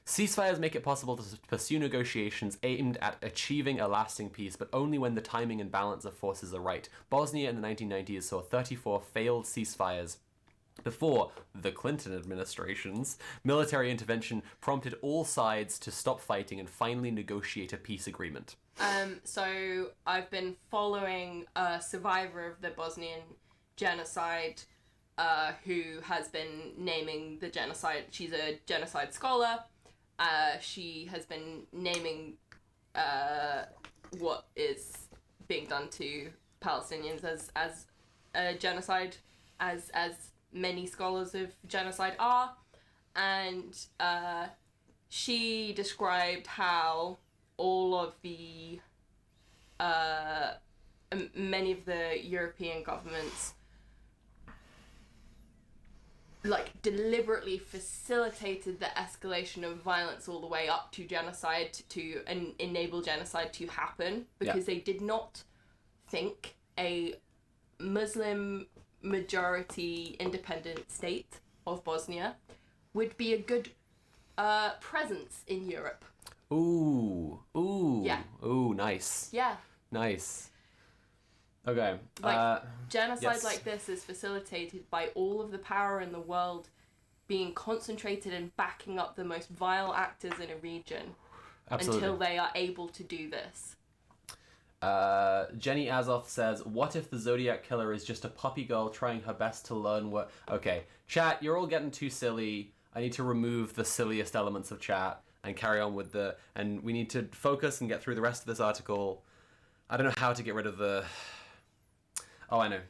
Ceasefires make it possible to pursue negotiations aimed at achieving a lasting peace, but only when the timing and balance of forces are right. Bosnia in the 1990s saw 34 failed ceasefires. Before the Clinton administration's military intervention prompted all sides to stop fighting and finally negotiate a peace agreement. So I've been following a survivor of the Bosnian genocide, who has been naming the genocide. She's a genocide scholar. She has been naming what is being done to Palestinians as a genocide, as many scholars of genocide are, and she described how all of the many of the European governments deliberately facilitated the escalation of violence all the way up to genocide to enable genocide to happen, because they did not think a Muslim majority independent state of Bosnia would be a good presence in Europe. Ooh. Yeah. Ooh, nice. Yeah. Nice. Okay. Genocide yes. like this is facilitated by all of the power in the world being concentrated and backing up the most vile actors in a region. Absolutely. Until they are able to do this. Jenny Azoth says, what if the Zodiac Killer is just a puppy girl trying her best to learn what... Okay, chat, you're all getting too silly. I need to remove the silliest elements of chat and carry on with the... And we need to focus and get through the rest of this article. I don't know how to get rid of the... Oh, I know.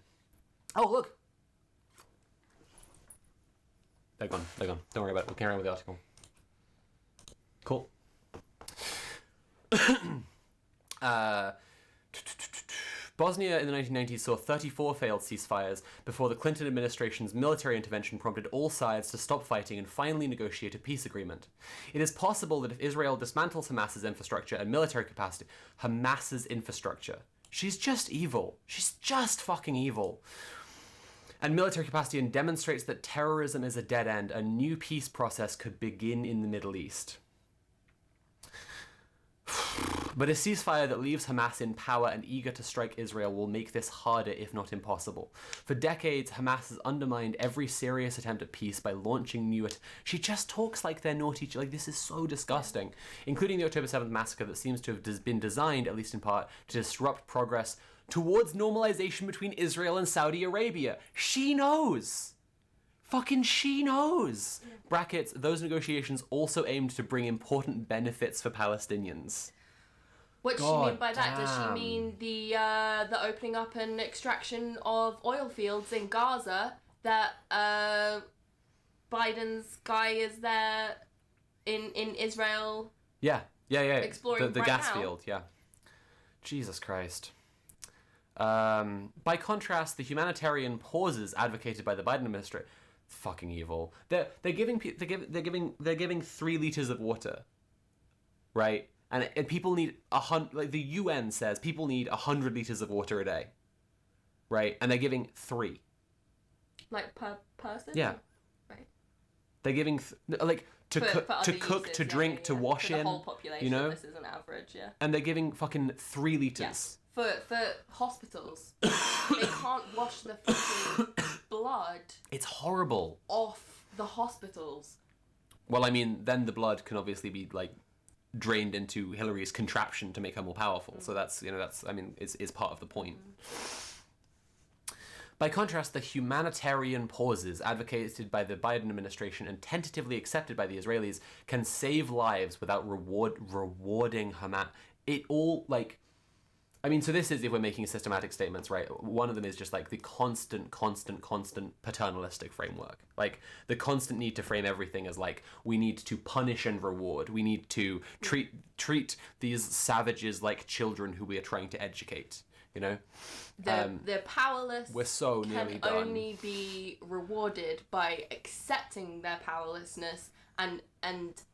Oh, look! They're gone. Don't worry about it. We'll carry on with the article. Cool. Bosnia in the 1990s saw 34 failed ceasefires before the Clinton administration's military intervention prompted all sides to stop fighting and finally negotiate a peace agreement. It is possible that if Israel dismantles Hamas's infrastructure and military capacity... Hamas's infrastructure. She's just evil. She's just fucking evil. And military capacity and demonstrates that terrorism is a dead end, a new peace process could begin in the Middle East. But a ceasefire that leaves Hamas in power and eager to strike Israel will make this harder, if not impossible. For decades, Hamas has undermined every serious attempt at peace by launching new... She just talks like they're naughty. Like, this is so disgusting. Including the October 7th massacre that seems to have been designed, at least in part, to disrupt progress towards normalization between Israel and Saudi Arabia. She knows. Fucking she knows. Yeah. Brackets, those negotiations also aimed to bring important benefits for Palestinians. What does she mean by that? Does she mean the opening up and extraction of oil fields in Gaza that Biden's guy is there in Israel? Yeah. Exploring the right gas now? field, yeah. Jesus Christ. By contrast, the humanitarian pauses advocated by the Biden administration, fucking evil. They're giving 3 liters of water, right? And people need 100. Like the UN says, people need 100 liters of water a day, right? And they're giving 3. Like per person? Yeah. Right. They're giving to cook, uses, to drink, to wash for the in. whole population, you know, this is an average, yeah. And they're giving fucking 3 liters. Yeah. For hospitals, they can't wash the fucking blood. It's horrible. Off the hospitals. Well, I mean, then the blood can obviously be drained into Hillary's contraption to make her more powerful. So that's is part of the point. By contrast, the humanitarian pauses advocated by the Biden administration and tentatively accepted by the Israelis can save lives without rewarding Hamas. It all so this is if we're making systematic statements, right? One of them is just the constant paternalistic framework. The constant need to frame everything as we need to punish and reward. We need to treat these savages like children who we are trying to educate. you know? The powerless We're so nearly can done. only be rewarded by accepting their powerlessness and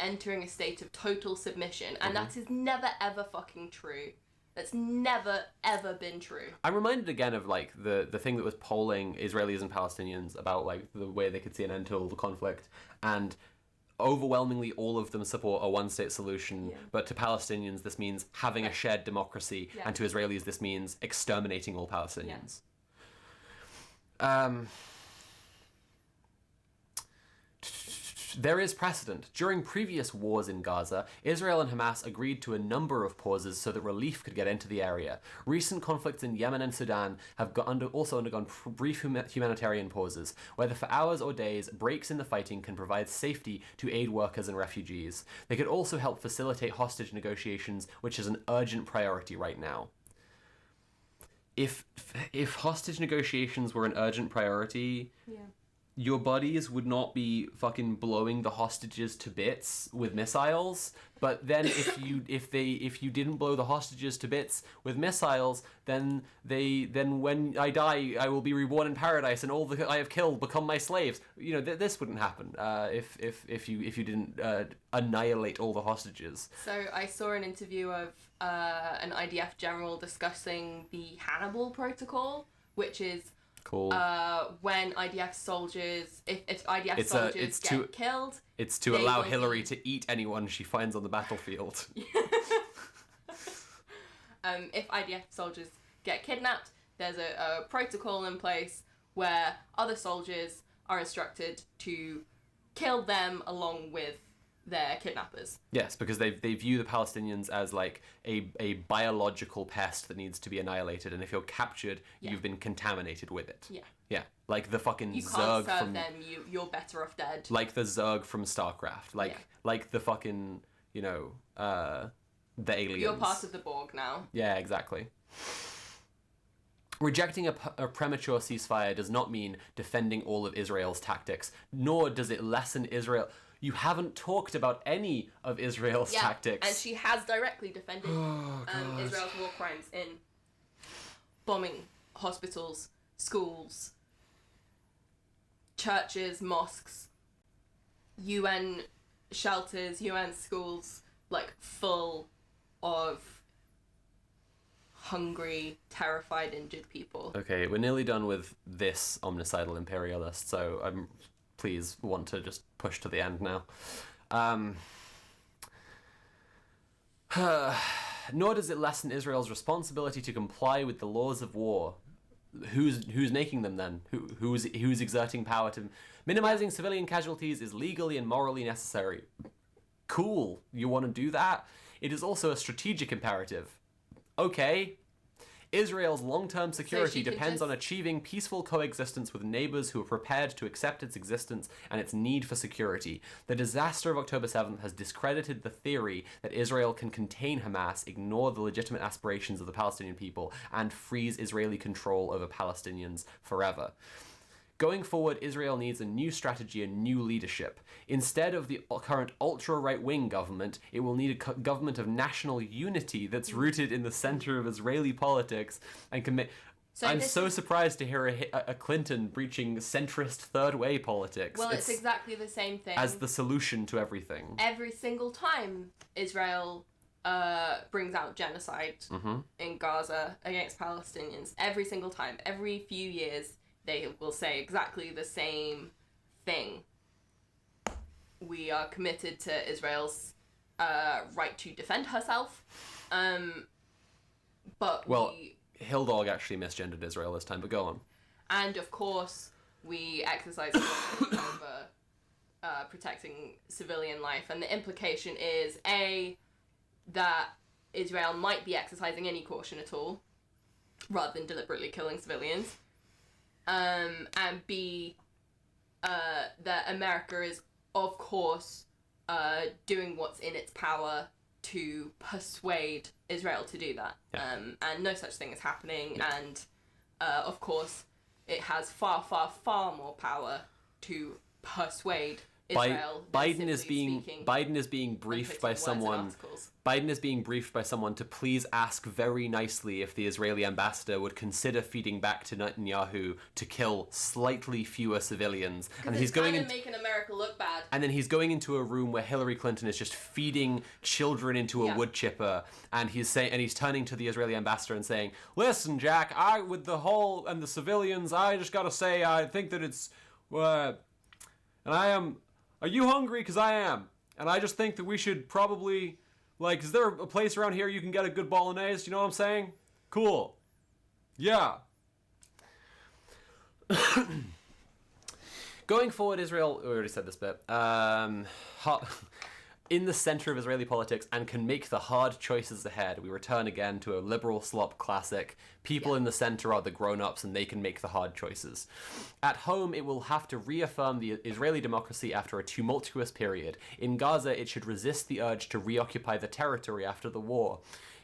entering a state of total submission. And that is never ever fucking true. That's never ever been true. I'm reminded again of like the thing that was polling Israelis and Palestinians about like the way they could see an end to all the conflict, and overwhelmingly all of them support a one-state solution, but to Palestinians this means having a shared democracy, and to Israelis this means exterminating all Palestinians. There is precedent. During previous wars in Gaza, Israel and Hamas agreed to a number of pauses so that relief could get into the area. Recent conflicts in Yemen and Sudan have also undergone brief humanitarian pauses, whether for hours or days. Breaks in the fighting can provide safety to aid workers and refugees. They could also help facilitate hostage negotiations, which is an urgent priority right now. If hostage negotiations were an urgent priority, your buddies would not be fucking blowing the hostages to bits with missiles. But then if you didn't blow the hostages to bits with missiles, then when I die, I will be reborn in paradise, and all that I have killed become my slaves. You know, this wouldn't happen if you didn't annihilate all the hostages. So I saw an interview of an IDF general discussing the Hannibal Protocol, which is cool. When IDF soldiers, if IDF soldiers get killed, it's to allow Hillary to eat anyone she finds on the battlefield. If IDF soldiers get kidnapped, there's a protocol in place where other soldiers are instructed to kill them along with their kidnappers. Yes, because they view the Palestinians as like a biological pest that needs to be annihilated, and if you're captured, you've been contaminated with it. Yeah, like the fucking you Zerg can't serve from them. You're better off dead. like the Zerg from StarCraft, like the fucking the aliens. You're part of the Borg now. Yeah, exactly. Rejecting a premature ceasefire does not mean defending all of Israel's tactics, nor does it lessen Israel. You haven't talked about any of Israel's tactics. And she has directly defended Israel's war crimes in bombing hospitals, schools, churches, mosques, UN shelters, UN schools, like full of hungry, terrified, injured people. Okay, we're nearly done with this omnicidal imperialist, so I'm please want to just push to the end now. Nor does it lessen Israel's responsibility to comply with the laws of war. Who's making them then? Who's exerting power to... Minimizing civilian casualties is legally and morally necessary. Cool, you want to do that? It is also a strategic imperative. Okay. Israel's long-term security depends on achieving peaceful coexistence with neighbors who are prepared to accept its existence and its need for security. The disaster of October 7th has discredited the theory that Israel can contain Hamas, ignore the legitimate aspirations of the Palestinian people, and freeze Israeli control over Palestinians forever. Going forward, Israel needs a new strategy and new leadership. Instead of the current ultra-right-wing government, it will need a government of national unity that's rooted in the center of Israeli politics and commit... I'm so surprised to hear a Clinton breaching centrist third-way politics. Well, it's exactly the same thing. As the solution to everything. Every single time Israel brings out genocide in Gaza against Palestinians, every single time, every few years, they will say exactly the same thing. We are committed to Israel's right to defend herself. Hildog actually misgendered Israel this time, but go on. And of course, we exercise caution over protecting civilian life. And the implication is, A, that Israel might be exercising any caution at all, rather than deliberately killing civilians. And B, that America is, of course, doing what's in its power to persuade Israel to do that. Yeah. And no such thing is happening. Yeah. And, of course, it has far, far, far more power to persuade Israel. Biden is being briefed by someone. Biden is being briefed by someone to please ask very nicely if the Israeli ambassador would consider feeding back to Netanyahu to kill slightly fewer civilians. And he's going to making America look bad. And then he's going into a room where Hillary Clinton is just feeding children into a wood chipper, and he's turning to the Israeli ambassador and saying, "Listen, Jack, with the whole and the civilians, I just gotta say, I think that it's, and I am. Are you hungry? Because I am, and I just think that we should probably." Like, is there a place around here you can get a good bolognese? You know what I'm saying? Cool. Yeah. Going forward, Israel, we already said this bit, in the center of Israeli politics and can make the hard choices ahead. We return again to a liberal slop classic. People in the center are the grown-ups and they can make the hard choices. At home, it will have to reaffirm the Israeli democracy after a tumultuous period. In Gaza, it should resist the urge to reoccupy the territory after the war.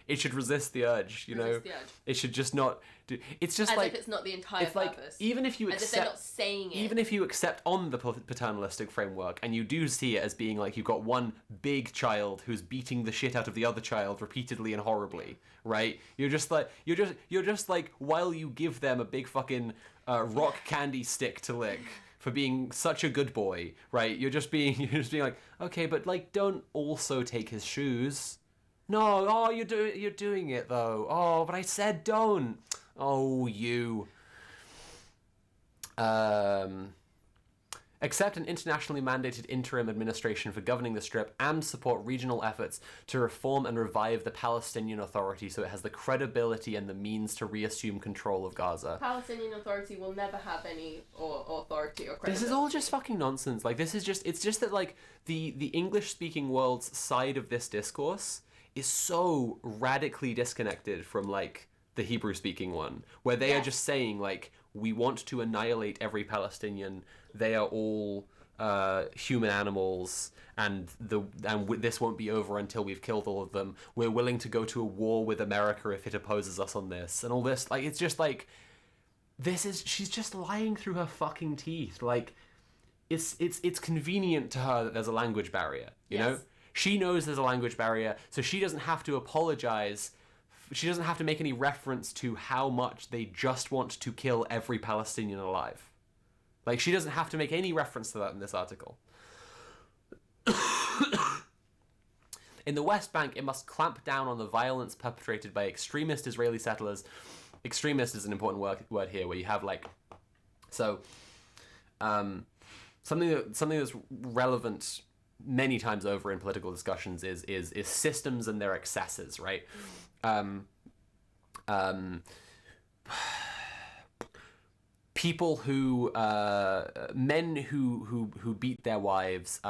It should resist the urge, you know? The urge. It should just not do. It's just as like if it's not the entire it's like, purpose. even if you as accept, if they're not saying it. even if you accept on the paternalistic framework, and you do see it as being like you've got one big child who's beating the shit out of the other child repeatedly and horribly, right? You're just like while you give them a big fucking rock candy stick to lick for being such a good boy, right? You're just being like, okay, but like don't also take his shoes. No, oh, you're doing it though. Oh, but I said don't. Oh, you. Accept an internationally mandated interim administration for governing the Strip and support regional efforts to reform and revive the Palestinian Authority so it has the credibility and the means to reassume control of Gaza. Palestinian Authority will never have any authority or credibility. This is all just fucking nonsense. Like, it's just that, like, the English-speaking world's side of this discourse is so radically disconnected from, like, the Hebrew-speaking one, where they are just saying, like, we want to annihilate every Palestinian. They are all human animals, and this won't be over until we've killed all of them. We're willing to go to a war with America if it opposes us on this, and all this. Like, it's just like, she's just lying through her fucking teeth. Like, it's convenient to her that there's a language barrier, you know? She knows there's a language barrier, so she doesn't have to apologize. She doesn't have to make any reference to how much they just want to kill every Palestinian alive. Like, she doesn't have to make any reference to that in this article. In the West Bank, it must clamp down on the violence perpetrated by extremist Israeli settlers. Extremist is an important word here, where you have, like... So, something that's relevant many times over in political discussions is systems and their excesses, right? People who men who beat their wives,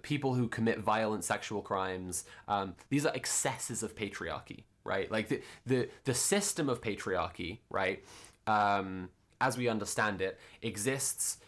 people who commit violent sexual crimes, these are excesses of patriarchy, right? Like the system of patriarchy, right, as we understand it, exists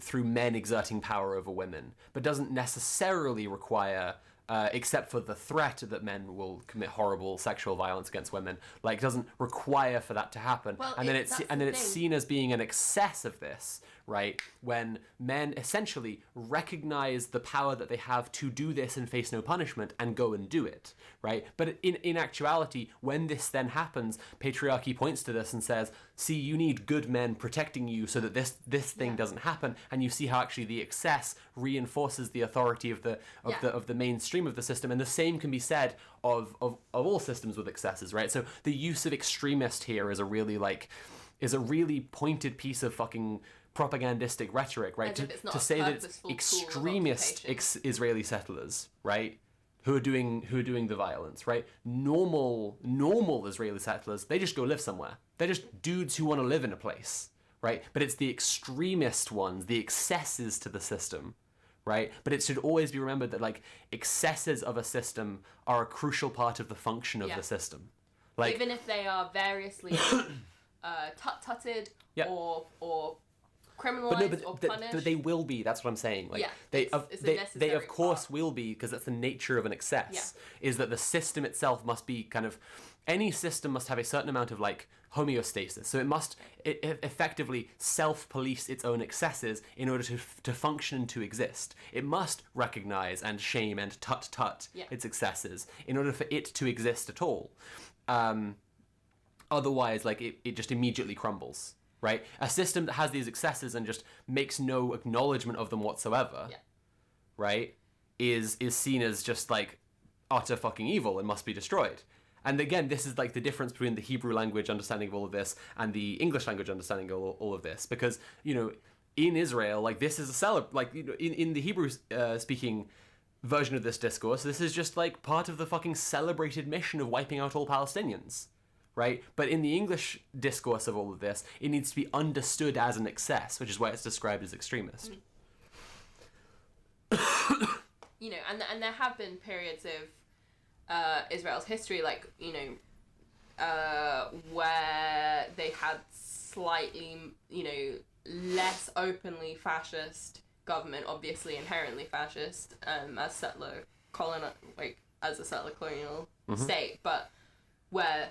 through men exerting power over women, but doesn't necessarily require, except for the threat that men will commit horrible sexual violence against women, like, doesn't require for that to happen. Well, and then it's seen as being an excess of this, right? When men essentially recognize the power that they have to do this and face no punishment and go and do it, right? But in actuality, when this then happens, patriarchy points to this and says, see, you need good men protecting you so that this thing doesn't happen. And you see how actually the excess reinforces the authority of the mainstream of the system. And the same can be said of all systems with excesses, right? So the use of extremist here is a really pointed piece of fucking propagandistic rhetoric, right? To say that it's extremist Israeli settlers, right, who are doing the violence, right? Normal Israeli settlers, they just go live somewhere. They're just dudes who want to live in a place, right? But it's the extremist ones, the excesses to the system, right? But it should always be remembered that, like, excesses of a system are a crucial part of the function of the system. Like, even if they are variously tutted or criminalized or punished. But they will be. That's what I'm saying. Like, Yeah, they it's a they necessary of course part. will be, because that's the nature of an excess. Is that the system itself must be kind of, any system must have a certain amount of like homeostasis. So it must effectively self-police its own excesses in order to function and to exist. It must recognize and shame and tut its excesses in order for it to exist at all. Otherwise, like, it just immediately crumbles, right? A system that has these excesses and just makes no acknowledgement of them whatsoever, right, is seen as just like utter fucking evil and must be destroyed. And again, this is like the difference between the Hebrew language understanding of all of this and the English language understanding of all of this, because, you know, in Israel, like, this is like, you know, in the Hebrew speaking version of this discourse, this is just like part of the fucking celebrated mission of wiping out all Palestinians. Right? But in the English discourse of all of this, it needs to be understood as an excess, which is why it's described as extremist. You know, and there have been periods of Israel's history, like, you know, where they had slightly, you know, less openly fascist government, obviously inherently fascist, as as a settler colonial state, but where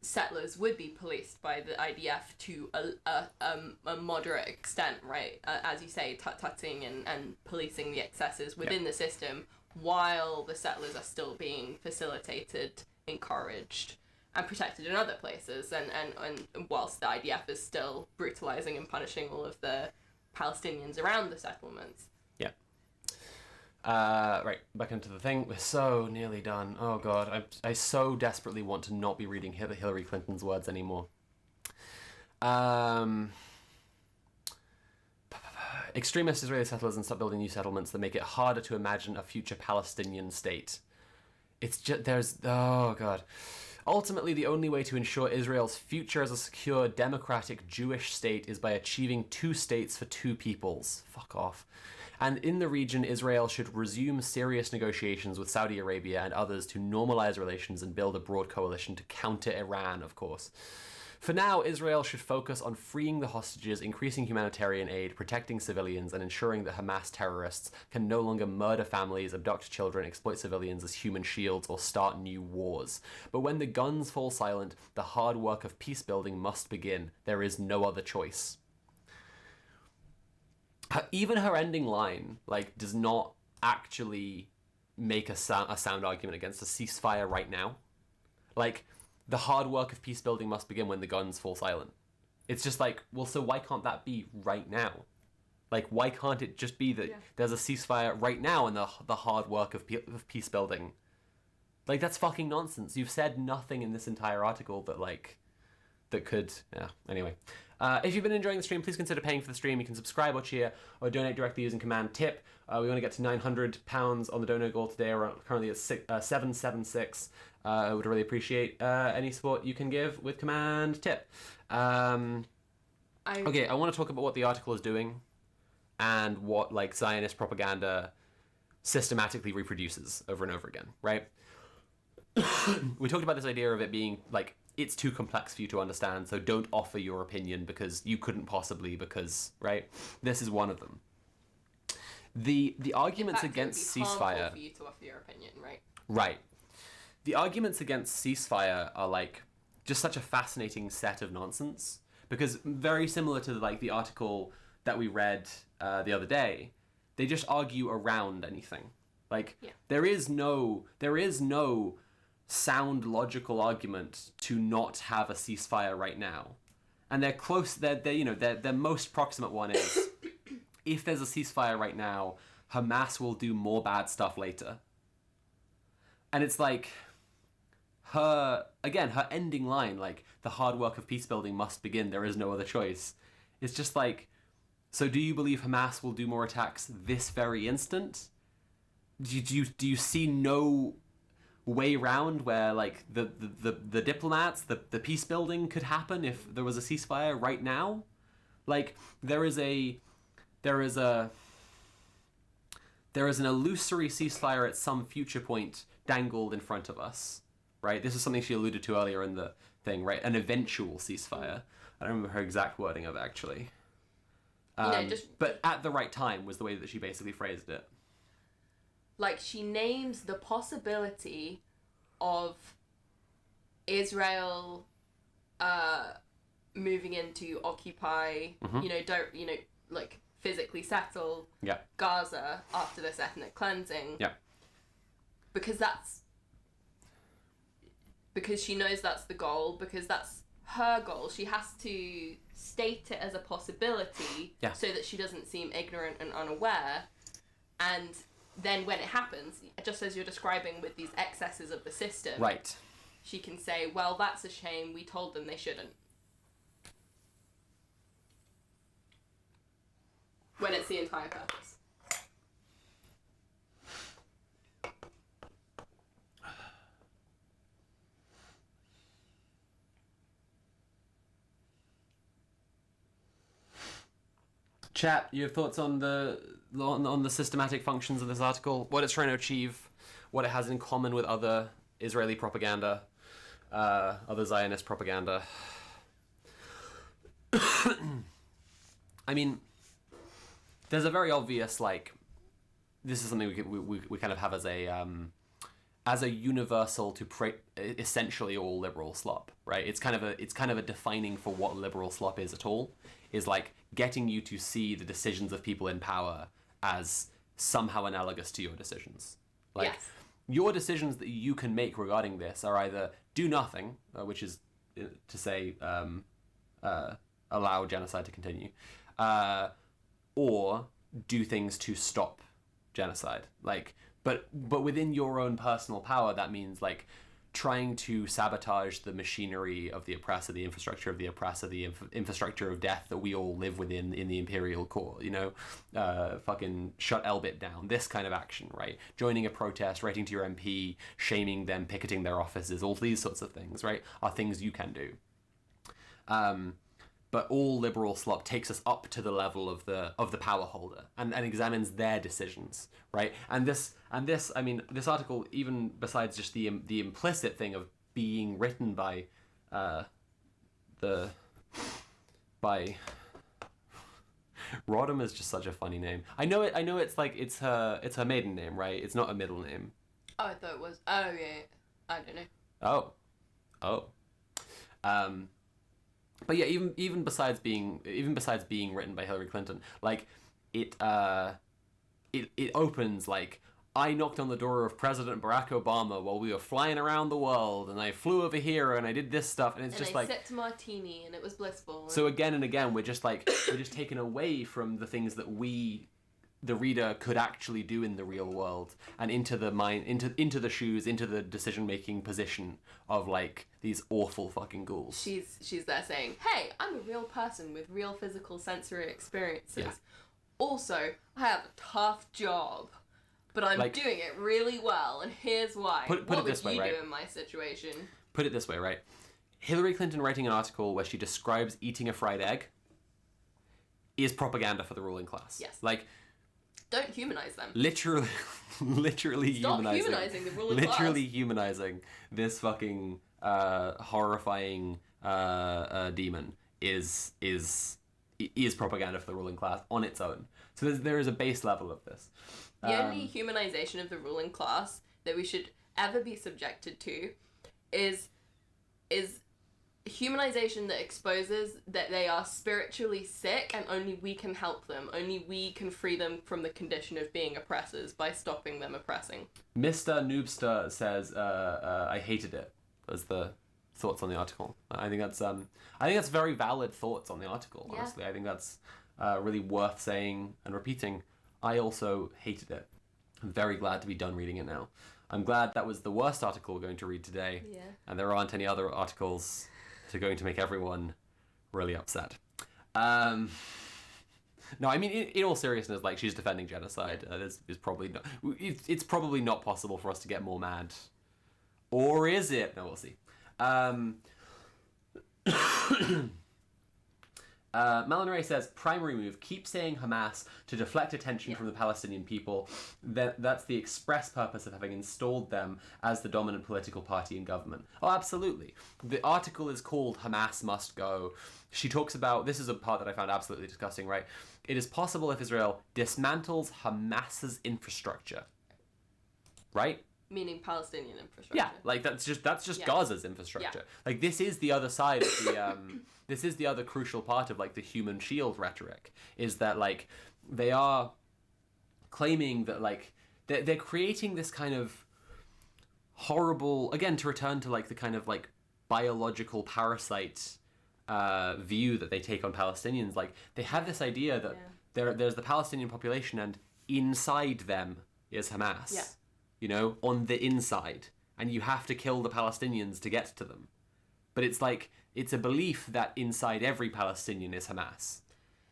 settlers would be policed by the IDF to a moderate extent, right? As you say, tutting and policing the excesses within the system, while the settlers are still being facilitated, encouraged, and protected in other places, and whilst the IDF is still brutalizing and punishing all of the Palestinians around the settlements. Right, back into the thing. We're so nearly done. Oh god, I so desperately want to not be reading Hillary Clinton's words anymore. Extremist Israeli settlers and stop building new settlements that make it harder to imagine a future Palestinian state. It's just, oh god. Ultimately, the only way to ensure Israel's future as a secure, democratic, Jewish state is by achieving 2 states for 2 peoples. Fuck off. And in the region, Israel should resume serious negotiations with Saudi Arabia and others to normalize relations and build a broad coalition to counter Iran, of course. For now, Israel should focus on freeing the hostages, increasing humanitarian aid, protecting civilians, and ensuring that Hamas terrorists can no longer murder families, abduct children, exploit civilians as human shields, or start new wars. But when the guns fall silent, the hard work of peace building must begin. There is no other choice. Even her ending line, like, does not actually make a sound argument against a ceasefire right now. Like, the hard work of peace building must begin when the guns fall silent. It's just like, well, so why can't that be right now? Like, why can't it just be that there's a ceasefire right now and the hard work of peace building? Like, that's fucking nonsense. You've said nothing in this entire article that, like, that could... Yeah, anyway. If you've been enjoying the stream, please consider paying for the stream. You can subscribe or cheer or donate directly using command tip. We want to get to £900 on the donor goal today. We're currently at 776. I would really appreciate any support you can give with command tip. Okay, I want to talk about what the article is doing and what, like, Zionist propaganda systematically reproduces over and over again, right? We talked about this idea of it being, like, it's too complex for you to understand, so don't offer your opinion because you couldn't possibly, because, right? This is one of them. The arguments against ceasefire... for you to offer your opinion, right? Right. The arguments against ceasefire are, like, just such a fascinating set of nonsense, because very similar to, like, the article that we read the other day, they just argue around anything. Like, there is no sound logical argument to not have a ceasefire right now. And they're close, their most proximate one is, if there's a ceasefire right now, Hamas will do more bad stuff later. And it's like, her ending line, like, the hard work of peace building must begin, there is no other choice. It's just like, so do you believe Hamas will do more attacks this very instant? Do you see no way round where, like, the diplomats, the peace building could happen if there was a ceasefire right now? Like, there is an illusory ceasefire at some future point dangled in front of us, right? This is something she alluded to earlier in the thing, right? An eventual ceasefire. I don't remember her exact wording of it, actually. But at the right time was the way that she basically phrased it. Like, she names the possibility of Israel moving in to occupy, like, physically settle Gaza after this ethnic cleansing. Yeah. Because she knows that's the goal, because that's her goal. She has to state it as a possibility so that she doesn't seem ignorant and unaware. And then when it happens, just as you're describing with these excesses of the system, right, she can say, well, that's a shame, we told them they shouldn't. When it's the entire purpose. Chat, you have thoughts on the systematic functions of this article, what it's trying to achieve, what it has in common with other Israeli propaganda, other Zionist propaganda. I mean, there's a very obvious, like, this is something we kind of have as a universal to essentially all liberal slop, right? It's kind of a defining for what liberal slop is at all, is like getting you to see the decisions of people in power as somehow analogous to your decisions. Like, yes. Your decisions that you can make regarding this are either do nothing, which is to say allow genocide to continue, or do things to stop genocide. Like, but within your own personal power, that means like trying to sabotage the machinery of the oppressor, the infrastructure of the oppressor, the infrastructure of death that we all live within in the imperial core, fucking shut Elbit down, this kind of action, right? Joining a protest, writing to your MP, shaming them, picketing their offices, all these sorts of things, right, are things you can do. But all liberal slop takes us up to the level of the power holder and examines their decisions, right? And this, I mean, this article, even besides just the implicit thing of being written by Rodham is just such a funny name. I know it's like it's her maiden name, right? It's not a middle name. Oh, I thought it was. Oh yeah, I don't know. But yeah, even besides being written by Hillary Clinton, like it opens like, I knocked on the door of President Barack Obama while we were flying around the world, and I flew over here and I did this stuff, and it's just like, I sipped martini and it was blissful. So again and again, we're just taken away from the things that we, the reader, could actually do in the real world, and into the mind, into the shoes, into the decision-making position of like these awful fucking ghouls. She's there saying, hey, I'm a real person with real physical sensory experiences. Yeah. Also, I have a tough job, but I'm doing it really well, and here's why. Put what it this would way, you right? do in my situation? Put it this way, right? Hillary Clinton writing an article where she describes eating a fried egg is propaganda for the ruling class. Yes. Like, don't humanize them. Literally Stop humanizing the ruling class. Literally humanizing this fucking horrifying demon is propaganda for the ruling class on its own. So there is a base level of this. The only humanization of the ruling class that we should ever be subjected to is humanization that exposes that they are spiritually sick and only we can help them. Only we can free them from the condition of being oppressors by stopping them oppressing. Mr. Noobster says, I hated it, as the thoughts on the article. I think that's very valid thoughts on the article, honestly. Yeah. I think that's really worth saying and repeating. I also hated it. I'm very glad to be done reading it now. I'm glad that was the worst article we're going to read today. Yeah. And there aren't any other articles that are going to make everyone really upset. No, I mean, in all seriousness, like, she's defending genocide. It's probably not possible for us to get more mad. Or is it? No, we'll see. Melanore says, primary move, keep saying Hamas to deflect attention from the Palestinian people. That's the express purpose of having installed them as the dominant political party in government. Oh, absolutely. The article is called Hamas Must Go. She talks about, this is a part that I found absolutely disgusting, right? It is possible if Israel dismantles Hamas's infrastructure. Right? Meaning Palestinian infrastructure. Yeah, like that's just Gaza's infrastructure. Like this is the other side of the this is the other crucial part of like the human shield rhetoric, is that like they are claiming that like they're creating this kind of horrible, again, to return to like the kind of like biological parasite view that they take on Palestinians. Like they have this idea that there's the Palestinian population and inside them is Hamas. Yeah. You know, on the inside, and you have to kill the Palestinians to get to them. But it's like, it's a belief that inside every Palestinian is Hamas.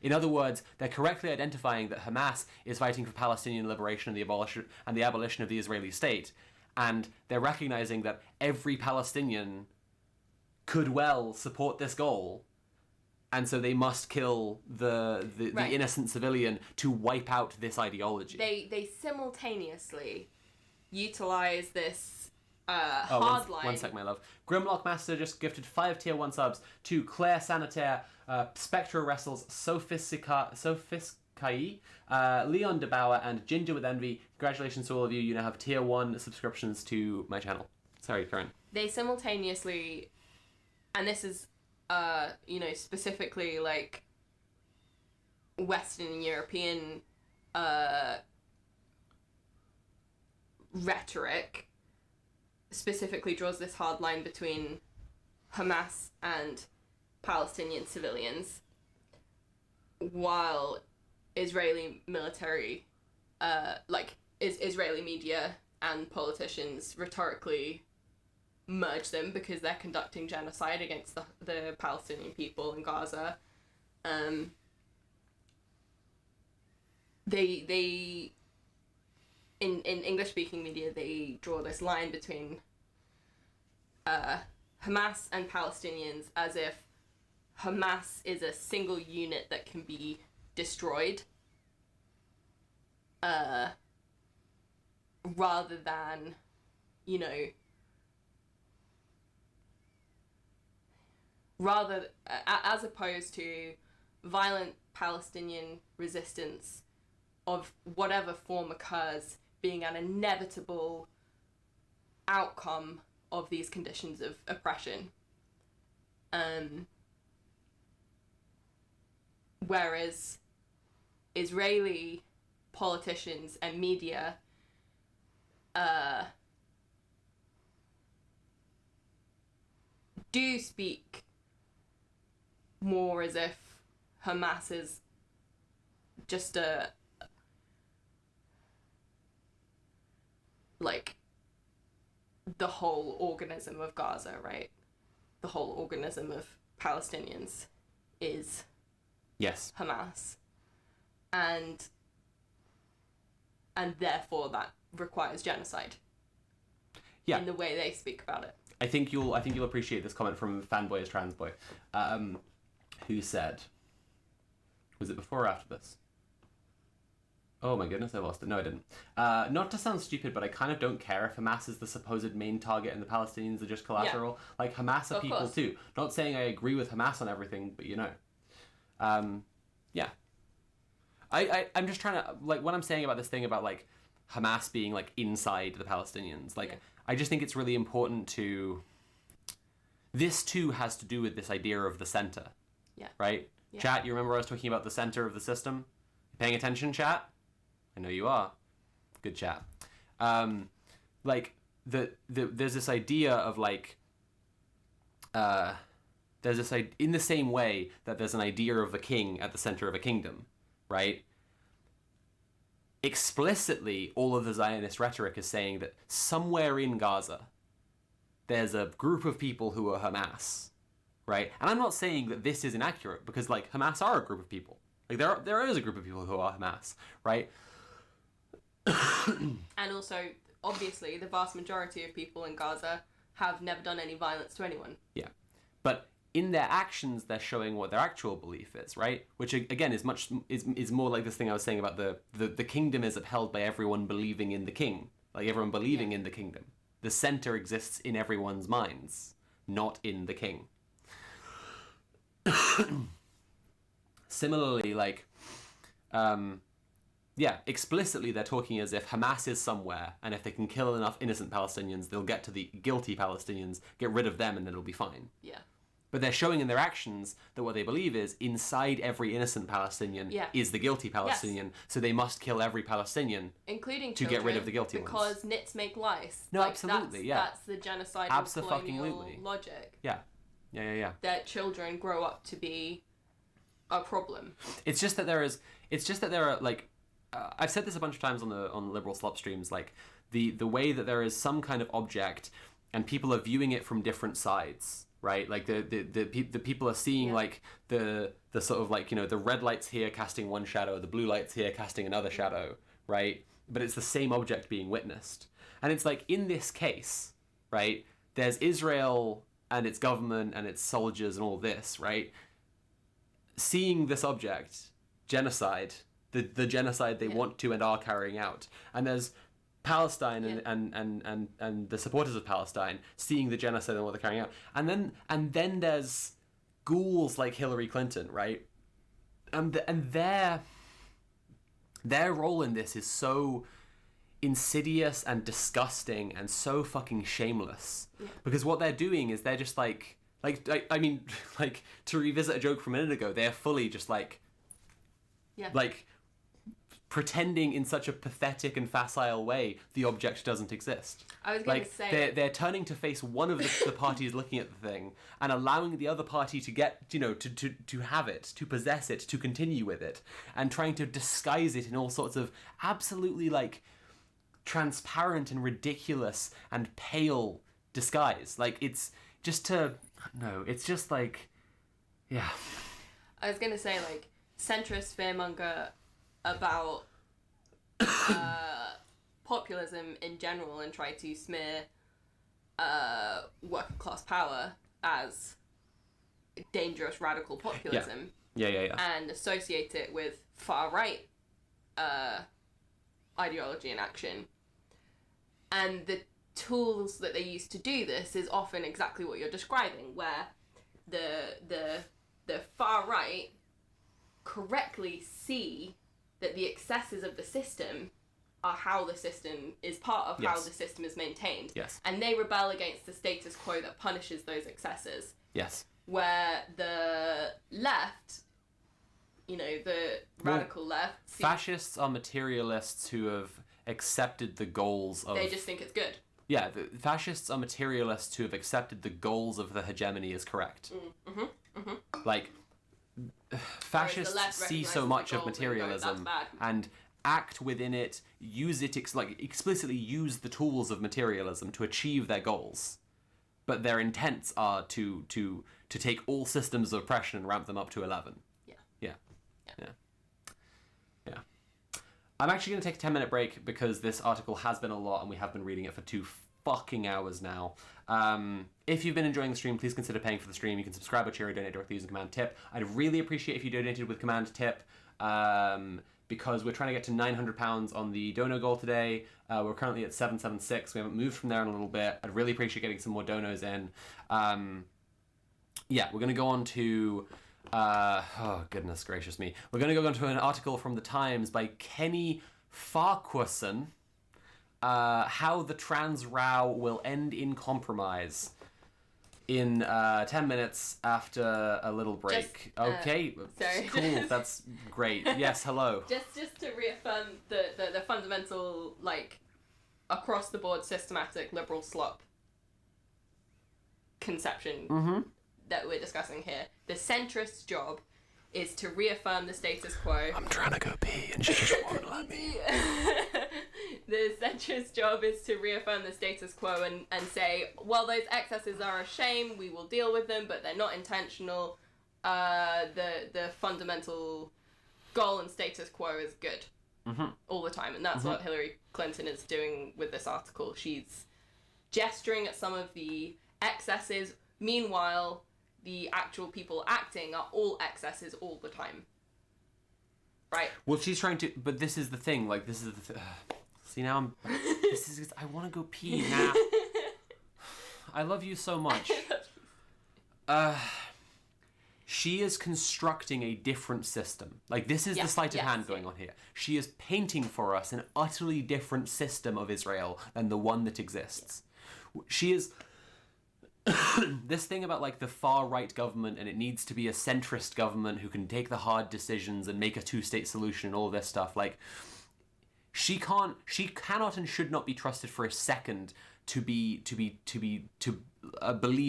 In other words, they're correctly identifying that Hamas is fighting for Palestinian liberation and the abolition of the Israeli state, and they're recognizing that every Palestinian could well support this goal, and so they must kill the innocent civilian to wipe out this ideology. They simultaneously utilize this hard line. One sec, my love. Grimlock Master just gifted 5 tier 1 subs to Claire Sanitaire, Spectra Wrestles, Sophiskai, Leon DeBauer, and Ginger with Envy. Congratulations to all of you. You now have tier 1 subscriptions to my channel. Sorry, Karen. They simultaneously, and this is, specifically like Western European rhetoric, specifically draws this hard line between Hamas and Palestinian civilians, while Israeli military, Israeli media and politicians rhetorically merge them because they're conducting genocide against the Palestinian people in Gaza. They in English-speaking media, they draw this line between Hamas and Palestinians as if Hamas is a single unit that can be destroyed, rather than, as opposed to violent Palestinian resistance of whatever form occurs being an inevitable outcome of these conditions of oppression. Whereas Israeli politicians and media do speak more as if Hamas is just the whole organism of Gaza, right? The whole organism of Palestinians is Hamas. And therefore that requires genocide. Yeah. In the way they speak about it. I think you'll appreciate this comment from Fanboy is Transboy, who said, was it before or after this? Oh my goodness, I lost it. No, I didn't. Not to sound stupid, but I kind of don't care if Hamas is the supposed main target and the Palestinians are just collateral. Yeah. Like, Hamas are people course. Too. Not saying I agree with Hamas on everything, but yeah. I'm just trying to, like, what I'm saying about this thing about, like, Hamas being, like, inside the Palestinians, like, I just think it's really important to... This, too, has to do with this idea of the center. Yeah. Right? Yeah. Chat, you remember I was talking about the center of the system? You paying attention, chat? I know you are. Good chat. Like, there's this idea of, like... there's this... In the same way that there's an idea of the king at the center of a kingdom, right? Explicitly, all of the Zionist rhetoric is saying that somewhere in Gaza, there's a group of people who are Hamas, right? And I'm not saying that this is inaccurate, because, like, Hamas are a group of people. Like, there is a group of people who are Hamas, right? And also, obviously, the vast majority of people in Gaza have never done any violence to anyone. Yeah. But in their actions they're showing what their actual belief is, right? Which again is more like this thing I was saying about the kingdom is upheld by everyone believing in the king, like everyone believing in the kingdom. The center exists in everyone's minds, not in the king. Similarly, like, explicitly they're talking as if Hamas is somewhere, and if they can kill enough innocent Palestinians, they'll get to the guilty Palestinians, get rid of them, and it'll be fine. Yeah. But they're showing in their actions that what they believe is inside every innocent Palestinian is the guilty Palestinian, so they must kill every Palestinian, including to get rid of the guilty ones. Because nits make lice. No, absolutely, That's the genocidal colonial logic. Yeah. That children grow up to be a problem. It's just that there are like, I've said this a bunch of times on liberal slop streams, like the way that there is some kind of object and people are viewing it from different sides, right? Like the people are seeing like the sort of like, you know, the red light's here casting one shadow, the blue light's here casting another shadow, right? But it's the same object being witnessed. And it's like, in this case, right, there's Israel and its government and its soldiers and all this, right? Seeing this object, genocide, the genocide they want to and are carrying out. And there's Palestine and the supporters of Palestine seeing the genocide and what they're carrying out. And then there's ghouls like Hillary Clinton, right? And their role in this is so insidious and disgusting and so fucking shameless. Yeah. Because what they're doing is they're just like I mean, like, to revisit a joke from a minute ago, they're fully just like pretending in such a pathetic and facile way the object doesn't exist. I was going to say... They're turning to face one of the parties looking at the thing and allowing the other party to get, you know, to have it, to possess it, to continue with it, and trying to disguise it in all sorts of absolutely, like, transparent and ridiculous and pale disguise. Like, it's just to... No, it's just like... Yeah. I was going to say, like, centrist fearmonger about populism in general and try to smear working class power as dangerous radical populism. Yeah. And associate it with far right ideology and action. And the tools that they use to do this is often exactly what you're describing, where the far right correctly see that the excesses of the system are how the system is part of how the system is maintained. Yes. And they rebel against the status quo that punishes those excesses. Yes. Where the left, you know, the radical left... Fascists are materialists who have accepted the goals of... They just think it's good. Yeah, the fascists are materialists who have accepted the goals of the hegemony as correct. Like, fascists see so much of materialism and act within it, use it, explicitly use the tools of materialism to achieve their goals. But their intents are to take all systems of oppression and ramp them up to 11. Yeah. I'm actually going to take a 10-minute break because this article has been a lot and we have been reading it for 2 fucking hours now. If you've been enjoying the stream, please consider paying for the stream. You can subscribe or cheer or donate directly using Command Tip. I'd really appreciate if you donated with Command Tip, because we're trying to get to £900 on the dono goal today. We're currently at 776. We haven't moved from there in a little bit. I'd really appreciate getting some more donos in. We're going to go on to... oh, goodness gracious me. We're going to go on to an article from The Times by Kenny Farquharson. How the trans row will end in compromise. In 10 minutes after a little break. Okay, sorry. Cool, that's great. Yes, hello. Just to reaffirm the fundamental, like, across the board systematic liberal slop conception that we're discussing here. The centrist's job is to reaffirm the status quo. I'm trying to go pee and she just won't let me. The centrist's job is to reaffirm the status quo and say, well, those excesses are a shame, we will deal with them, but they're not intentional. The fundamental goal and status quo is good all the time, and that's what Hillary Clinton is doing with this article. She's gesturing at some of the excesses. Meanwhile, the actual people acting are all excesses all the time. Right? Well, she's trying to, but this is the thing, like, this is the see, now I want to go pee now. I love you so much. She is constructing a different system. Like, this is the sleight of hand going on here. She is painting for us an utterly different system of Israel than the one that exists. She is... this thing about, like, the far-right government, and it needs to be a centrist government who can take the hard decisions and make a two-state solution and all this stuff, like... She cannot and should not be trusted for a second to believe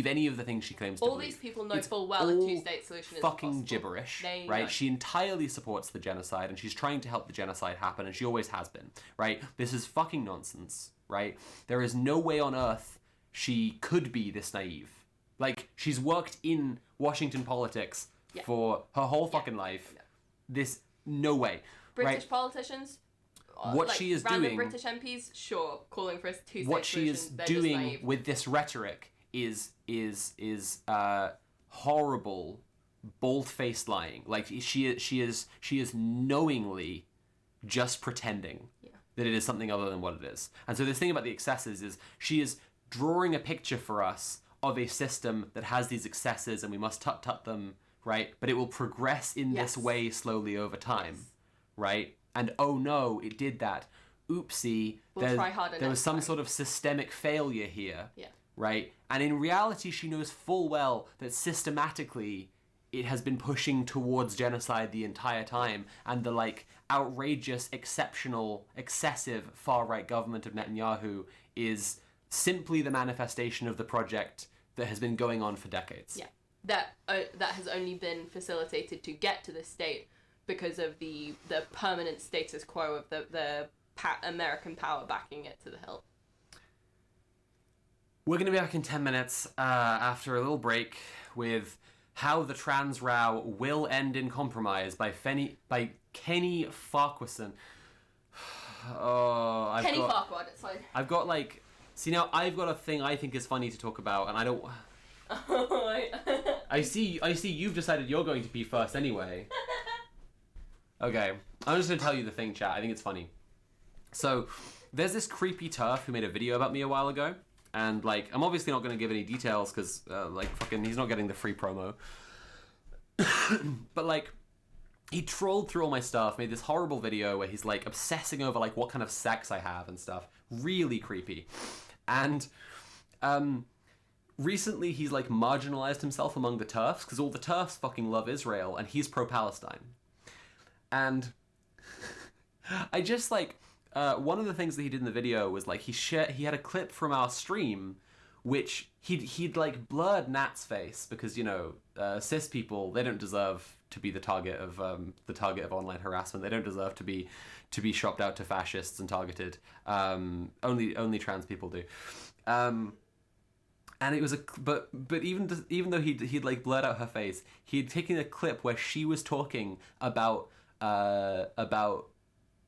any of the things she claims to believe. All these people know full well a two-state solution is fucking impossible. Gibberish, right? Know. She entirely supports the genocide, and she's trying to help the genocide happen, and she always has been, right? This is fucking nonsense, right? There is no way on earth she could be this naive. Like, she's worked in Washington politics for her whole fucking life. Yeah. This, no way. British politicians... What she is doing, British MPs, sure, calling for a two-state what she solution, is they're doing with this rhetoric is horrible, bold-faced lying. Like, she is knowingly just pretending that it is something other than what it is. And so this thing about the excesses is she is drawing a picture for us of a system that has these excesses, and we must tut them, right? But it will progress in this way slowly over time, right? And oh no, it did that. Oopsie, there was some sort of systemic failure here, right? And in reality, she knows full well that systematically it has been pushing towards genocide the entire time, and the, like, outrageous, exceptional, excessive far-right government of Netanyahu is simply the manifestation of the project that has been going on for decades. Yeah, that has only been facilitated to get to this state because of the permanent status quo of the American power backing it to the hill. We're going to be back in 10 minutes after a little break with How the Trans Row Will End in Compromise by Kenny Farquharson. Kenny Farquhar, it's fine. I've got, like... See, now, I've got a thing I think is funny to talk about, and I don't... I see you've decided you're going to pee first anyway. Okay, I'm just going to tell you the thing, chat. I think it's funny. So, there's this creepy TERF who made a video about me a while ago. And, like, I'm obviously not going to give any details because, fucking, he's not getting the free promo. But, like, he trolled through all my stuff, made this horrible video where he's, like, obsessing over, like, what kind of sex I have and stuff. Really creepy. And, recently he's, like, marginalized himself among the TERFs because all the TERFs fucking love Israel and he's pro-Palestine. And I just, like, one of the things that he did in the video was, like, he had a clip from our stream which he'd like blurred Nat's face because, you know, cis people, they don't deserve to be the target of online harassment. They don't deserve to be shopped out to fascists and targeted. Only trans people do. And it was but even though he'd like blurred out her face, he'd taken a clip where she was talking about what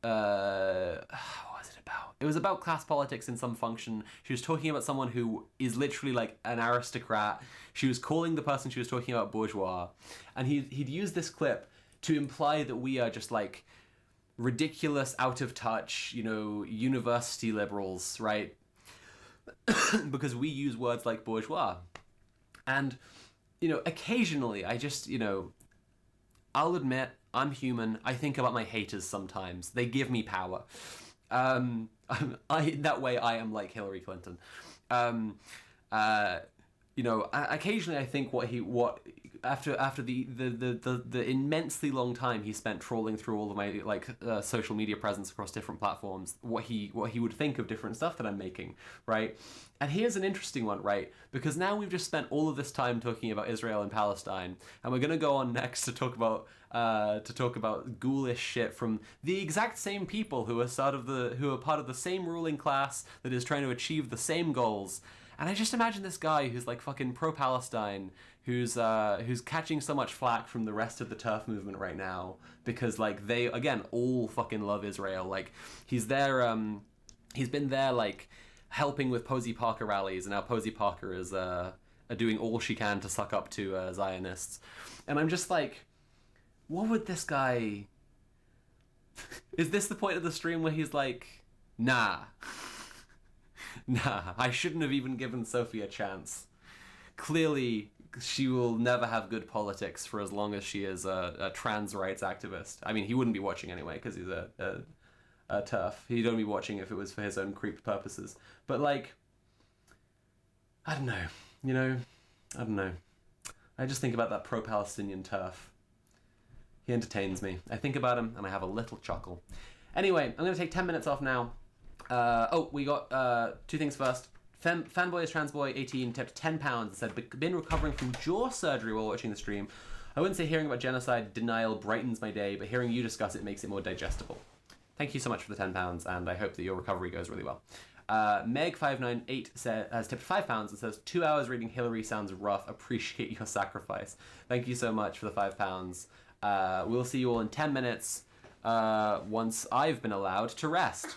was it about? It was about class politics in some function. She was talking about someone who is literally like an aristocrat. She was calling the person she was talking about bourgeois, and he'd used this clip to imply that we are just like ridiculous, out of touch, you know, university liberals, right? Because we use words like bourgeois. And, you know, occasionally I just, you know, I'll admit, I'm human. I think about my haters sometimes. They give me power. That way I am like Hillary Clinton. You know, occasionally I think after the immensely long time he spent trawling through all of my like social media presence across different platforms, what he would think of different stuff that I'm making, right? And here's an interesting one, right? Because now we've just spent all of this time talking about Israel and Palestine, and we're gonna go on next to talk about ghoulish shit from the exact same people who are part of the same ruling class that is trying to achieve the same goals. And I just imagine this guy who's like fucking pro-Palestine, who's catching so much flack from the rest of the TERF movement right now because like they again all fucking love Israel. Like he's there, he's been there like helping with Posey Parker rallies, and now Posey Parker is are doing all she can to suck up to Zionists. And I'm just like, what would this guy... Is this the point of the stream where he's like, nah, I shouldn't have even given Sophie a chance. Clearly, she will never have good politics for as long as she is a trans rights activist. I mean, he wouldn't be watching anyway because he's a TERF. He'd only be watching if it was for his own creep purposes. But like, I don't know, you know? I don't know. I just think about that pro-Palestinian TERF. He entertains me. I think about him and I have a little chuckle. Anyway, I'm going to take 10 minutes off now. We got two things first. Fanboy is Transboy 18 tipped £10 and said, been recovering from jaw surgery while watching the stream. I wouldn't say hearing about genocide denial brightens my day, but hearing you discuss it makes it more digestible. Thank you so much for the £10 and I hope that your recovery goes really well. Meg598 has tipped £5 and says, 2 hours reading Hillary sounds rough. Appreciate your sacrifice. Thank you so much for the £5. We'll see you all in 10 minutes once I've been allowed to rest.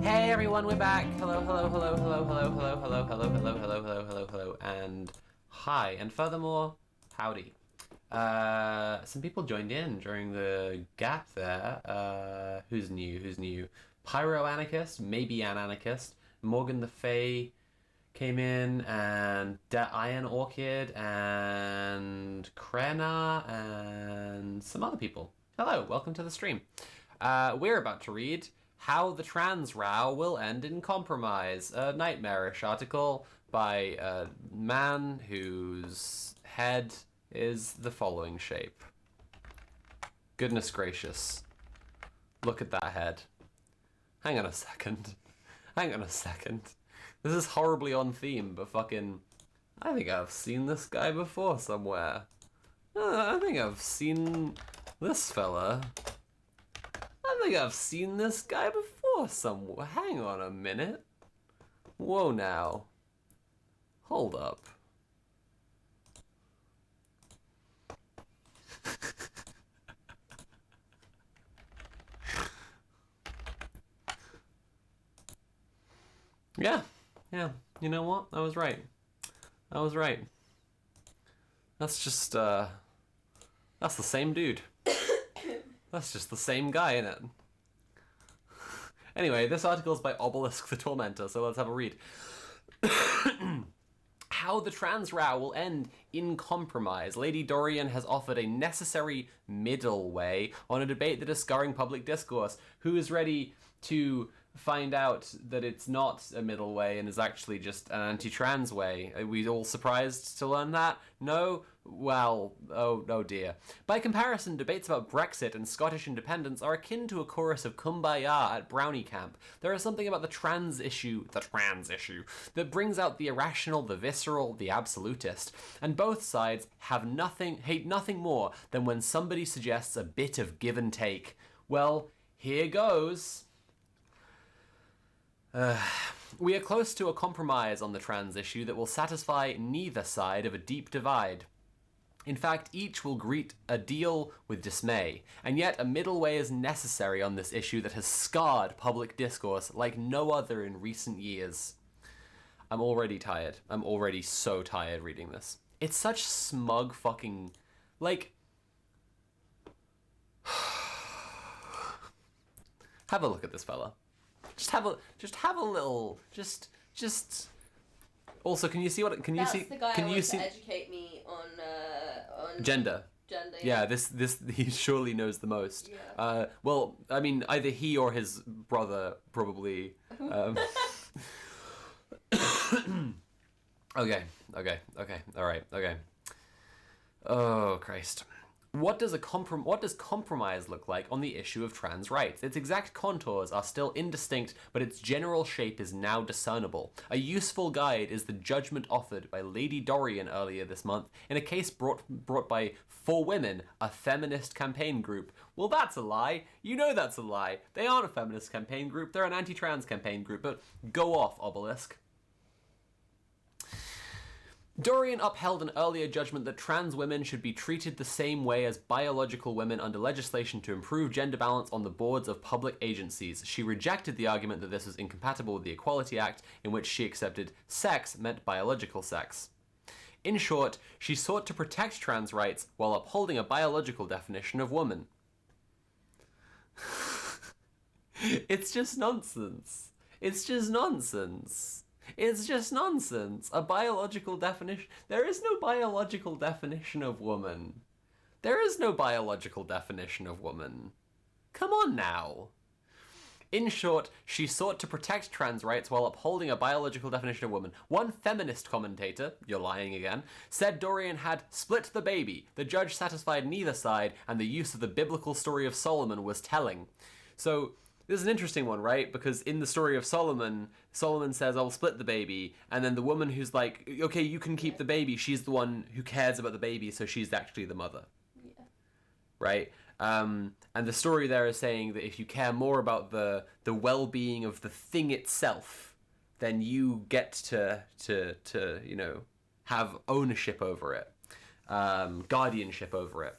Hey everyone, we're back. Hello, hello, hello, hello, hello, hello, hello, hello, hello, hello, hello, hello, hello, and hi. And furthermore, howdy. Some people joined in during the gap there. Who's new? Who's new? Pyro Anarchist, maybe an Anarchist. Morgan the Fae came in, and Iron Orchid, and Krena, and some other people. Hello, welcome to the stream. We're about to read How the Trans Row Will End in Compromise, a nightmarish article by a man whose head is the following shape. Goodness gracious. Look at that head. Hang on a second. Hang on a second. This is horribly on theme, but fucking... I think I've seen this guy before somewhere. I think I've seen this fella. I think I've seen this guy before somewhere. Hang on a minute. Whoa now. Hold up. Yeah, you know what? I was right. I was right. That's just, that's the same dude. That's just the same guy, innit? Anyway, this article is by Obelisk the Tormentor, so let's have a read. How the trans row will end in compromise. Lady Dorian has offered a necessary middle way on a debate that is scarring public discourse. Who is ready to find out that it's not a middle way and is actually just an anti-trans way? Are we all surprised to learn that? No? Well, oh dear. By comparison, debates about Brexit and Scottish independence are akin to a chorus of Kumbaya at Brownie Camp. There is something about the trans issue, that brings out the irrational, the visceral, the absolutist. And both sides hate nothing more than when somebody suggests a bit of give and take. Well, here goes. We are close to a compromise on the trans issue that will satisfy neither side of a deep divide. In fact, each will greet a deal with dismay, and yet a middle way is necessary on this issue that has scarred public discourse like no other in recent years. I'm already tired. I'm already so tired reading this. It's such smug fucking... like... Have a look at this fella. Just have a little... Just... Also, can you see what... Can you see... That's the guy can who you wants see... to educate me on Gender. Gender. Yeah, this he surely knows the most. Yeah. Well, I mean, either he or his brother probably. Okay. All right. Okay. Oh Christ. What does compromise look like on the issue of trans rights? Its exact contours are still indistinct, but its general shape is now discernible. A useful guide is the judgment offered by Lady Dorian earlier this month in a case brought by For Women, a feminist campaign group. Well, that's a lie. You know that's a lie. They aren't a feminist campaign group, they're an anti-trans campaign group, but go off, Obelisk. Dorian upheld an earlier judgment that trans women should be treated the same way as biological women under legislation to improve gender balance on the boards of public agencies. She rejected the argument that this was incompatible with the Equality Act, in which she accepted sex meant biological sex. In short, she sought to protect trans rights while upholding a biological definition of woman. It's just nonsense. It's just nonsense. It's just nonsense. A biological definition... There is no biological definition of woman. There is no biological definition of woman. Come on now. In short, she sought to protect trans rights while upholding a biological definition of woman. One feminist commentator, you're lying again, said Dorian had split the baby. The judge satisfied neither side, and the use of the biblical story of Solomon was telling. So... this is an interesting one, right? Because in the story of Solomon says, I'll split the baby. And then the woman who's like, okay, you can keep the baby. She's the one who cares about the baby, so she's actually the mother. Yeah. Right? And the story there is saying that if you care more about the well-being of the thing itself, then you get to you know, have ownership over it. Guardianship over it.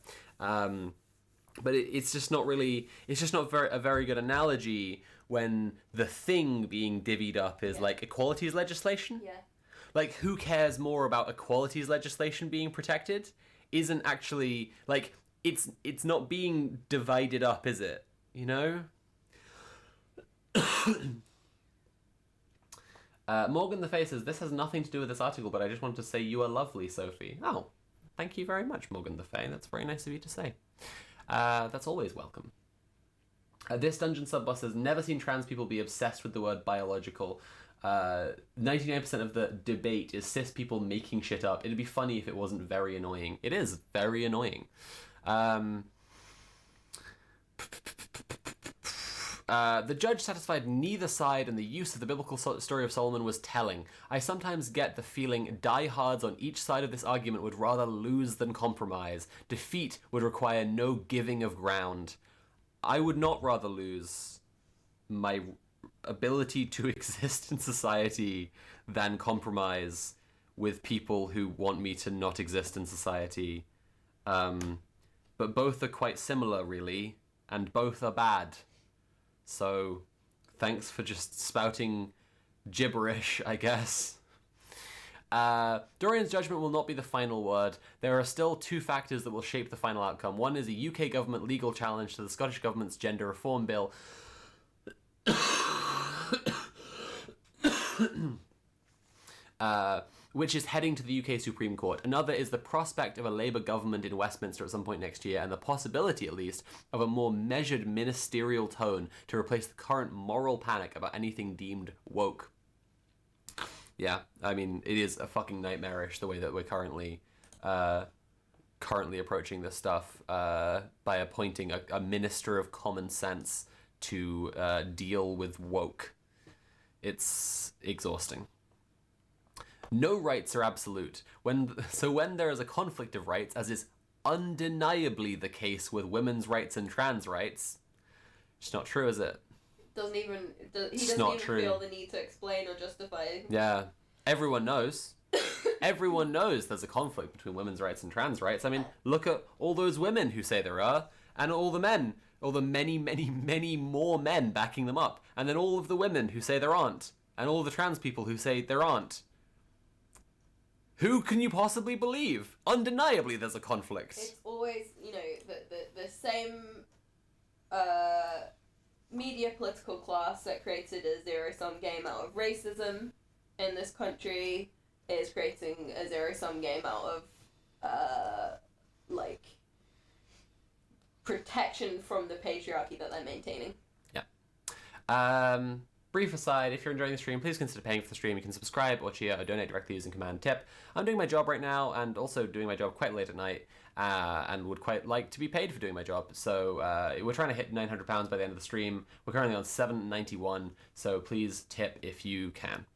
But it's just not really, it's just not a very good analogy when the thing being divvied up is like equalities legislation. Yeah. Like, who cares more about equalities legislation being protected? Isn't actually, like, it's not being divided up, is it? You know? Morgan the Face says, this has nothing to do with this article, but I just wanted to say you are lovely, Sophie. Oh, thank you very much, Morgan the Fae. That's very nice of you to say. That's always welcome. This Dungeon Subbus has never seen trans people be obsessed with the word biological. 99% of the debate is cis people making shit up. It'd be funny if it wasn't very annoying. It is very annoying. The judge satisfied neither side, and the use of the biblical story of Solomon was telling. I sometimes get the feeling diehards on each side of this argument would rather lose than compromise. Defeat would require no giving of ground. I would not rather lose my ability to exist in society than compromise with people who want me to not exist in society. But both are quite similar, really, and both are bad. So, thanks for just spouting gibberish, I guess. Dorian's judgment will not be the final word. There are still two factors that will shape the final outcome. One is a UK government legal challenge to the Scottish Government's gender reform bill. Which is heading to the UK Supreme Court. Another is the prospect of a Labour government in Westminster at some point next year, and the possibility, at least, of a more measured ministerial tone to replace the current moral panic about anything deemed woke. Yeah, I mean, it is a fucking nightmarish the way that we're currently approaching this stuff by appointing a minister of common sense to deal with woke. It's exhausting. No rights are absolute. When there is a conflict of rights, as is undeniably the case with women's rights and trans rights, it's not true, is it? He doesn't even feel the need to explain or justify. Yeah. Everyone knows. Everyone knows there's a conflict between women's rights and trans rights. I mean, look at all those women who say there are, and all the men, all the many, many, many more men backing them up, and then all of the women who say there aren't, and all the trans people who say there aren't. Who can you possibly believe? Undeniably there's a conflict. It's always, the same media political class that created a zero-sum game out of racism in this country is creating a zero-sum game out of, protection from the patriarchy that they're maintaining. Yeah. Brief aside, if you're enjoying the stream, please consider paying for the stream. You can subscribe or cheer or donate directly using Command Tip. I'm doing my job right now and also doing my job quite late at night and would quite like to be paid for doing my job. So we're trying to hit £900 by the end of the stream. We're currently on $791, so please tip if you can.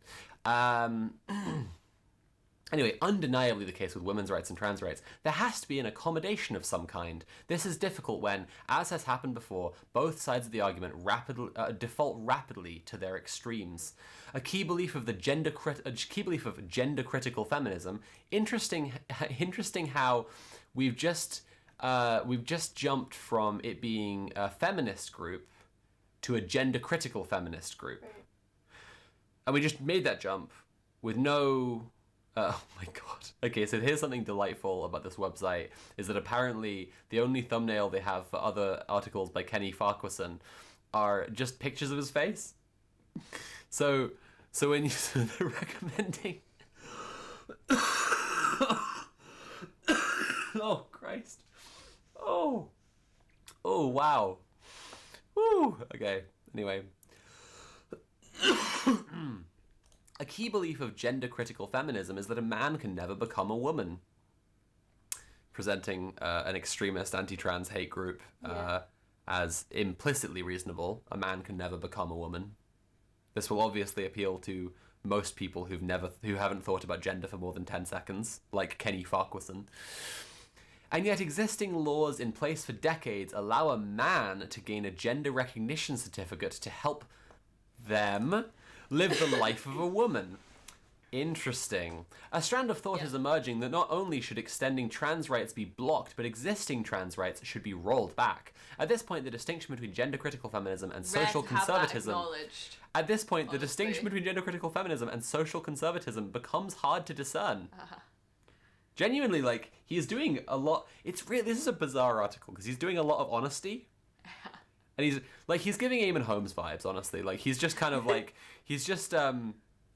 Anyway, undeniably the case with women's rights and trans rights. There has to be an accommodation of some kind. This is difficult when, as has happened before, both sides of the argument default rapidly to their extremes. A key belief of gender critical feminism. Interesting how we've just jumped from it being a feminist group to a gender critical feminist group, right. And we just made that jump with no. Oh my god. Okay, so here's something delightful about this website, is that apparently the only thumbnail they have for other articles by Kenny Farquharson are just pictures of his face. So when they're recommending... Oh, Christ. Oh, wow. Woo. Okay, anyway. A key belief of gender-critical feminism is that a man can never become a woman. Presenting an extremist anti-trans hate group as implicitly reasonable. A man can never become a woman. This will obviously appeal to most people who haven't thought about gender for more than 10 seconds, like Kenny Farquharson. And yet existing laws in place for decades allow a man to gain a gender recognition certificate to help them live the life of a woman. Interesting. A strand of thought is emerging that not only should extending trans rights be blocked, but existing trans rights should be rolled back. At this point, the distinction between gender-critical feminism and social conservatism. At this point, the distinction between gender-critical feminism and social conservatism becomes hard to discern. Genuinely, like, he is doing a lot. It's really, this is a bizarre article because he's doing a lot of honesty. And he's giving Eamon Holmes vibes, honestly. Like, he's just kind of like, he's just a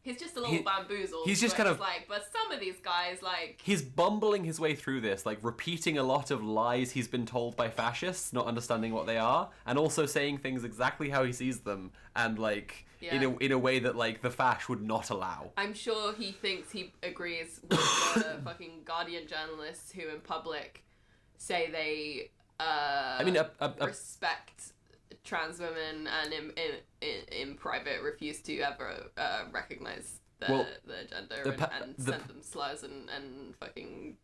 little bamboozled. He's just kind of like, but some of these guys, like... He's bumbling his way through this, like, repeating a lot of lies he's been told by fascists, not understanding what they are, and also saying things exactly how he sees them, and, like, in a way that, like, the fash would not allow. I'm sure he thinks he agrees with the fucking Guardian journalists who, in public, say they, respect trans women and in private refuse to ever recognize their gender and send them slurs and fucking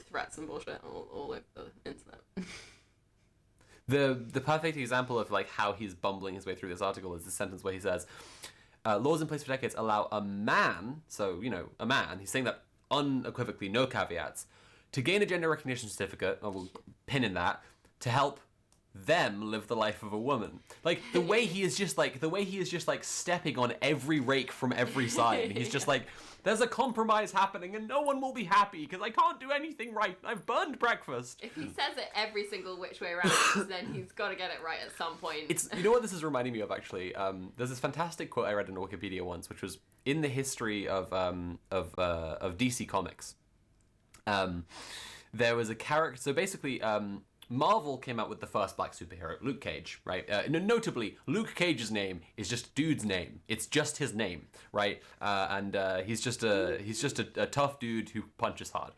threats and bullshit all over the internet. The perfect example of like how he's bumbling his way through this article is the sentence where he says, laws in place for decades allow a man, so, you know, a man, he's saying that unequivocally, no caveats, to gain a gender recognition certificate, I will pin in that, to help them live the life of a woman. Like, the way he is just like stepping on every rake from every side. He's just like, there's a compromise happening and no one will be happy because I can't do anything right. I've burned breakfast. If he says it every single which way around, then he's got to get it right at some point. It's, you know what this is reminding me of, actually? There's this fantastic quote I read in Wikipedia once, which was in the history of DC Comics. There was a character, so basically, Marvel came out with the first black superhero, Luke Cage, right? Notably, Luke Cage's name is just dude's name. It's just his name, right? And he's just a tough dude who punches hard.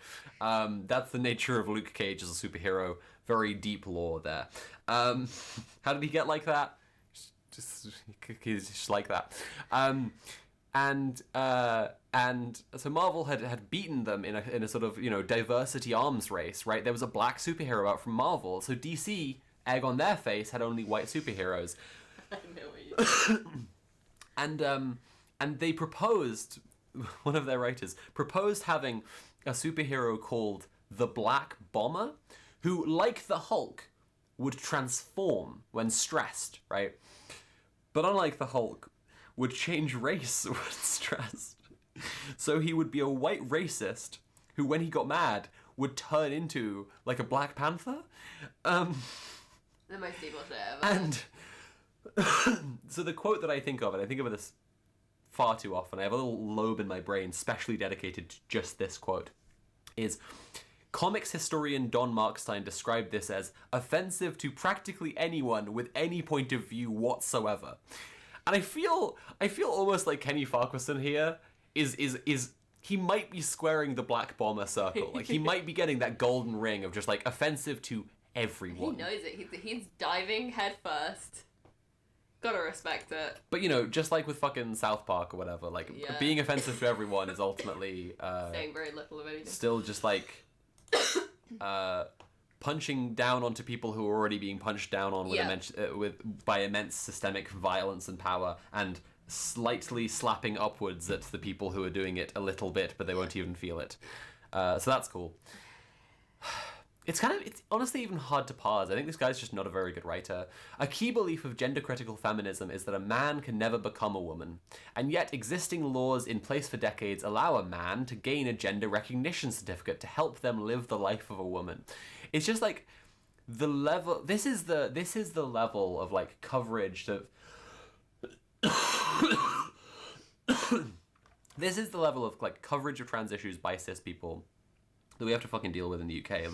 That's the nature of Luke Cage as a superhero. Very deep lore there. How did he get like that? He's just like that. And so Marvel had beaten them in a sort of, you know, diversity arms race, right? There was a black superhero out from Marvel, so DC, egg on their face, had only white superheroes. I know what you mean. And they proposed, one of their writers proposed having a superhero called the Black Bomber, who, like the Hulk, would transform when stressed, right? But unlike the Hulk, would change race when stressed. So he would be a white racist who, when he got mad, would turn into, like, a Black Panther. The most evil shit ever. And so the quote that I think of, and I think of this far too often, I have a little lobe in my brain specially dedicated to just this quote, is comics historian Don Markstein described this as offensive to practically anyone with any point of view whatsoever. And I feel almost like Kenny Farquharson here is he might be squaring the Black Bomber circle. Like, he might be getting that golden ring of just, like, offensive to everyone. He knows it. He's diving head first. Gotta respect it. But, you know, just like with fucking South Park or whatever, like, being offensive to everyone is ultimately saying very little of anything. Still just, like, punching down onto people who are already being punched down on by immense systemic violence and power, and slightly slapping upwards at the people who are doing it a little bit, but they won't even feel it. So that's cool. It's honestly even hard to parse. I think this guy's just not a very good writer. A key belief of gender-critical feminism is that a man can never become a woman, and yet existing laws in place for decades allow a man to gain a gender recognition certificate to help them live the life of a woman. It's just like the level. This is the level of, like, coverage of. This is the level of, like, coverage of trans issues by cis people that we have to fucking deal with in the UK.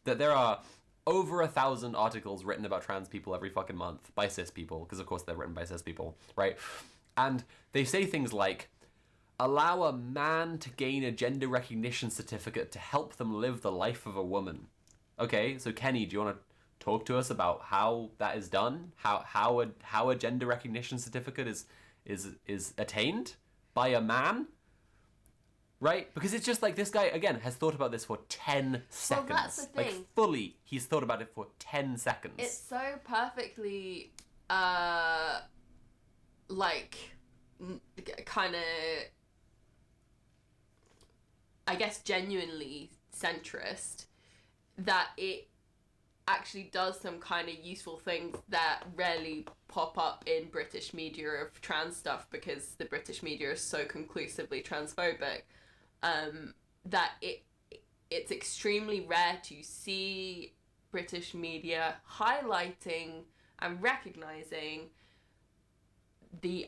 That there are over 1,000 articles written about trans people every fucking month by cis people, because of course they're written by cis people, right? And they say things like, allow a man to gain a gender recognition certificate to help them live the life of a woman. Okay, so Kenny, do you want to talk to us about how that is done? How a gender recognition certificate is attained by a man? Right? Because it's just like this guy, again, has thought about this for 10 seconds. Well, that's the thing. Like, fully, he's thought about it for 10 seconds. It's so perfectly, like, kind of guess, genuinely centrist, that it actually does some kind of useful things that rarely pop up in British media of trans stuff, because the British media is so conclusively transphobic, that it's extremely rare to see British media highlighting and recognizing the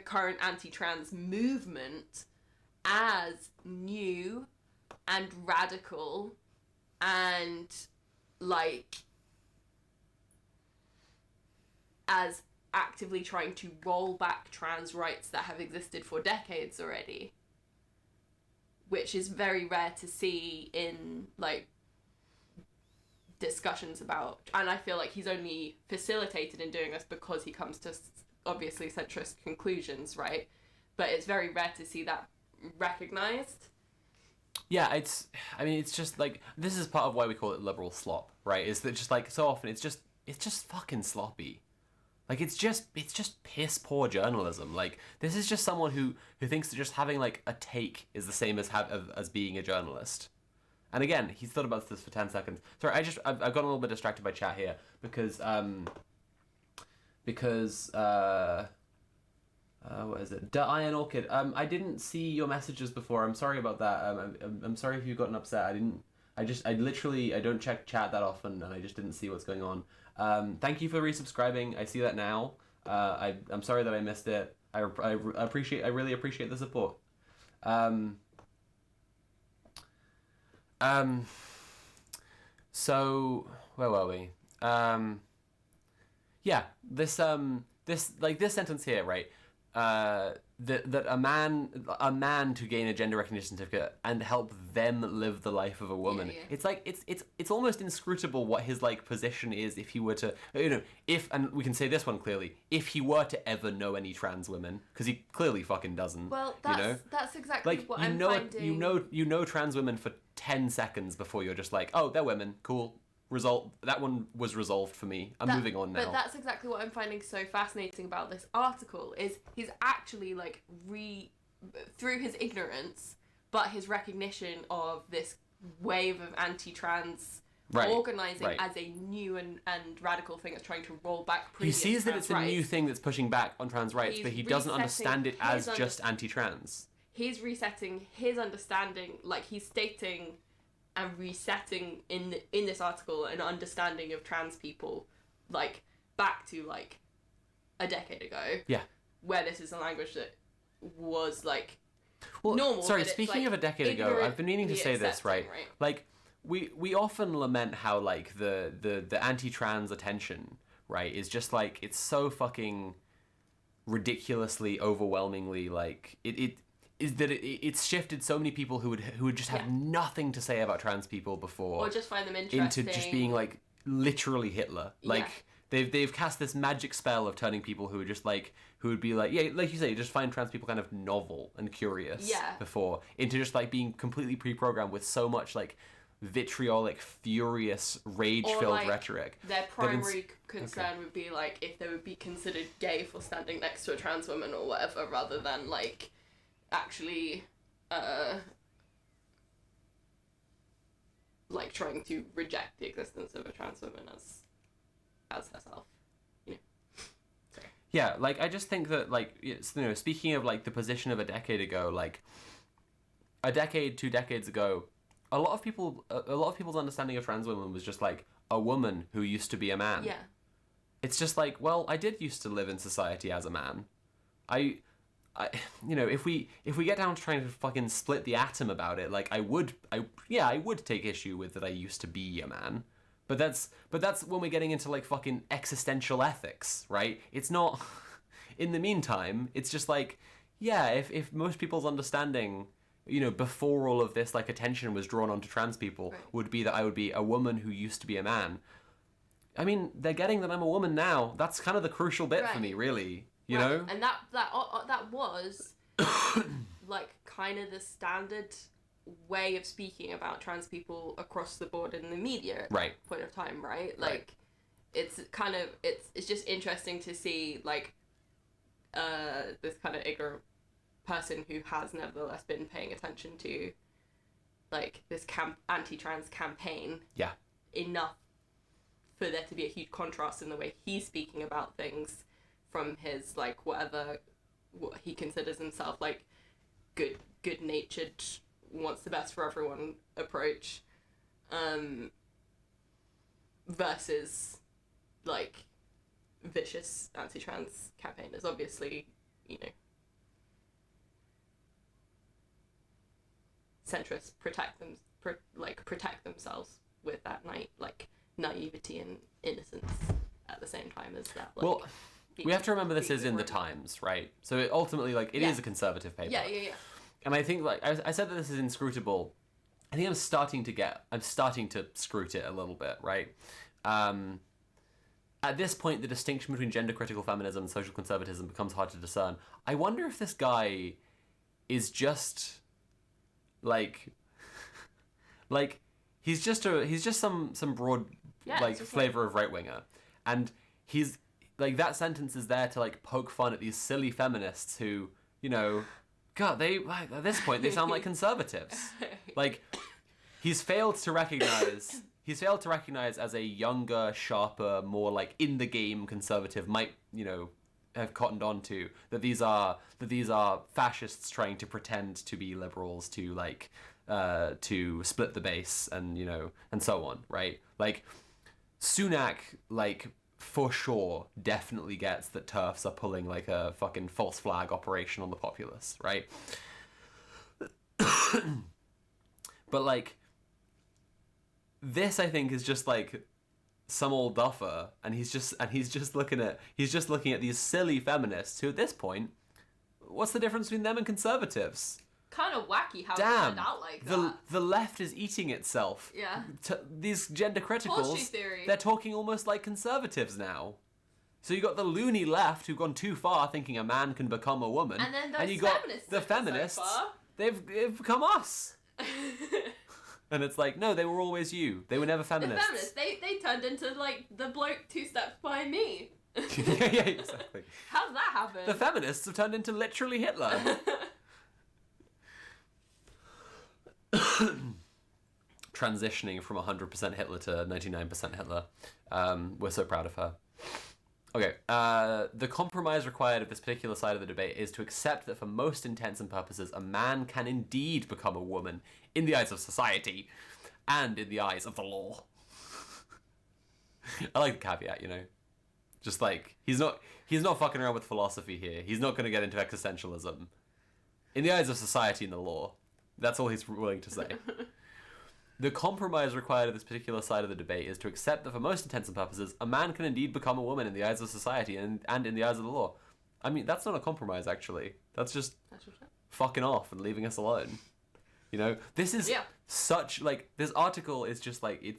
current anti-trans movement as new and radical and like as actively trying to roll back trans rights that have existed for decades already, which is very rare to see in like discussions about, and I feel like he's only facilitated in doing this because he comes to obviously centrist conclusions, right? But it's very rare to see that recognized. Yeah, it's just like, this is part of why we call it liberal slop, right? Is that just like so often it's just fucking sloppy. Like it's just piss poor journalism. Like this is just someone who thinks that just having like a take is the same as being a journalist. And again, he's thought about this for 10 seconds. Sorry, I've got a little bit distracted by chat here because what is it? Iron Orchid. I didn't see your messages before. I'm sorry about that. I'm sorry if you've gotten upset. I don't check chat that often, and I just didn't see what's going on. Thank you for resubscribing. I see that now. I'm sorry that I missed it. I really appreciate the support. So where were we? Yeah, this sentence here, right? That a man to gain a gender recognition certificate and help them live the life of a woman. Yeah. It's like it's almost inscrutable what his like position is if he were to, if, and we can say this one clearly, if he were to ever know any trans women, because he clearly fucking doesn't. Well, that's exactly like, what I'm finding. You know trans women for 10 seconds before you're just like, oh, they're women, cool. That one was resolved for me. I'm moving on now. But that's exactly what I'm finding so fascinating about this article, is he's actually like through his ignorance, but his recognition of this wave of anti-trans organising as a new and radical thing that's trying to roll back previous He sees that trans it's rights. A new thing that's pushing back on trans rights, but he doesn't understand it as just anti-trans. He's resetting his understanding, like he's stating and resetting in this article an understanding of trans people, like back to like a decade ago. Yeah. Where this is a language that was like normal. Sorry, speaking of a decade ago, I've been meaning to say this, right? Like we often lament how like the anti-trans attention, right, is just like it's so fucking ridiculously overwhelmingly like it's shifted so many people who would just have nothing to say about trans people before, or just find them interesting, into just being like literally Hitler. Like they've cast this magic spell of turning people who are just like who would be like like you say, just find trans people kind of novel and curious before, into just like being completely pre-programmed with so much like vitriolic, furious, rage-filled like, rhetoric. Their primary concern would be like if they would be considered gay for standing next to a trans woman or whatever, rather than like actually like trying to reject the existence of a trans woman as herself. Yeah, like I just think that like speaking of like the position of a decade ago, like a decade, 2 decades ago, a lot of people's understanding of trans women was just like a woman who used to be a man. Yeah. It's just like, well, I did used to live in society as a man. I if we get down to trying to fucking split the atom about it, like I would take issue with that I used to be a man. But that's when we're getting into like fucking existential ethics, right? It's not in the meantime, it's just like, yeah, if most people's understanding, before all of this like attention was drawn onto trans people, would be that I would be a woman who used to be a man. I mean, they're getting that I'm a woman now. That's kind of the crucial bit for me, really. You know? And that was like kind of the standard way of speaking about trans people across the board in the media at that point of time, right? Like it's kind of it's just interesting to see like this kind of ignorant person who has nevertheless been paying attention to like this anti-trans campaign Yeah. enough for there to be a huge contrast in the way he's speaking about things from his like what he considers himself like good-natured, wants the best for everyone approach, versus like vicious anti-trans campaigners. Obviously, you know, centrists protect themselves with that naivety and innocence at the same time as that. Like, well, we have to remember this is in the Times, right? So it ultimately, like, it is a conservative paper. Yeah. And I think, like, I said that this is inscrutable. I think I'm starting to scrut it a little bit, right? At this point, the distinction between gender-critical feminism and social conservatism becomes hard to discern. I wonder if this guy is just, like, he's just some broad, flavor of right-winger. And he's, like, that sentence is there to, like, poke fun at these silly feminists who, you know, God, at this point, they sound like conservatives. Like, he's failed to recognize as a younger, sharper, more, like, in-the-game conservative might, you know, have cottoned on to that these are fascists trying to pretend to be liberals to, like, to split the base and, you know, and so on, right? Like, Sunak, like, for sure, definitely gets that TERFs are pulling, like, a fucking false flag operation on the populace, right? But, like, this, I think, is just, like, some old duffer, and he's just looking at these silly feminists who, at this point, what's the difference between them and conservatives? Kind of wacky how it turned out like that. The left is eating itself. Yeah. These gender criticals, Horseshoe theory. They're talking almost like conservatives now. So you got the loony left who've gone too far, thinking a man can become a woman, and then those you got feminists the feminists. So they've become us. And it's like, no, they were always you. They were never feminists. The feminists, they turned into, like, the bloke 2 steps behind me. yeah, exactly. How's that happen? The feminists have turned into literally Hitler. Transitioning from 100% Hitler to 99% Hitler. We're so proud of her. Okay, the compromise required of this particular side of the debate is to accept that for most intents and purposes, a man can indeed become a woman in the eyes of society and in the eyes of the law. I like the caveat, you know? Just like, he's not fucking around with philosophy here. He's not going to get into existentialism. In the eyes of society and the law. That's all he's willing to say. The compromise required of this particular side of the debate is to accept that for most intents and purposes, a man can indeed become a woman in the eyes of society and in the eyes of the law. I mean, that's not a compromise, actually. That's just fucking off and leaving us alone. You know? This is such, like, this article is just, like, it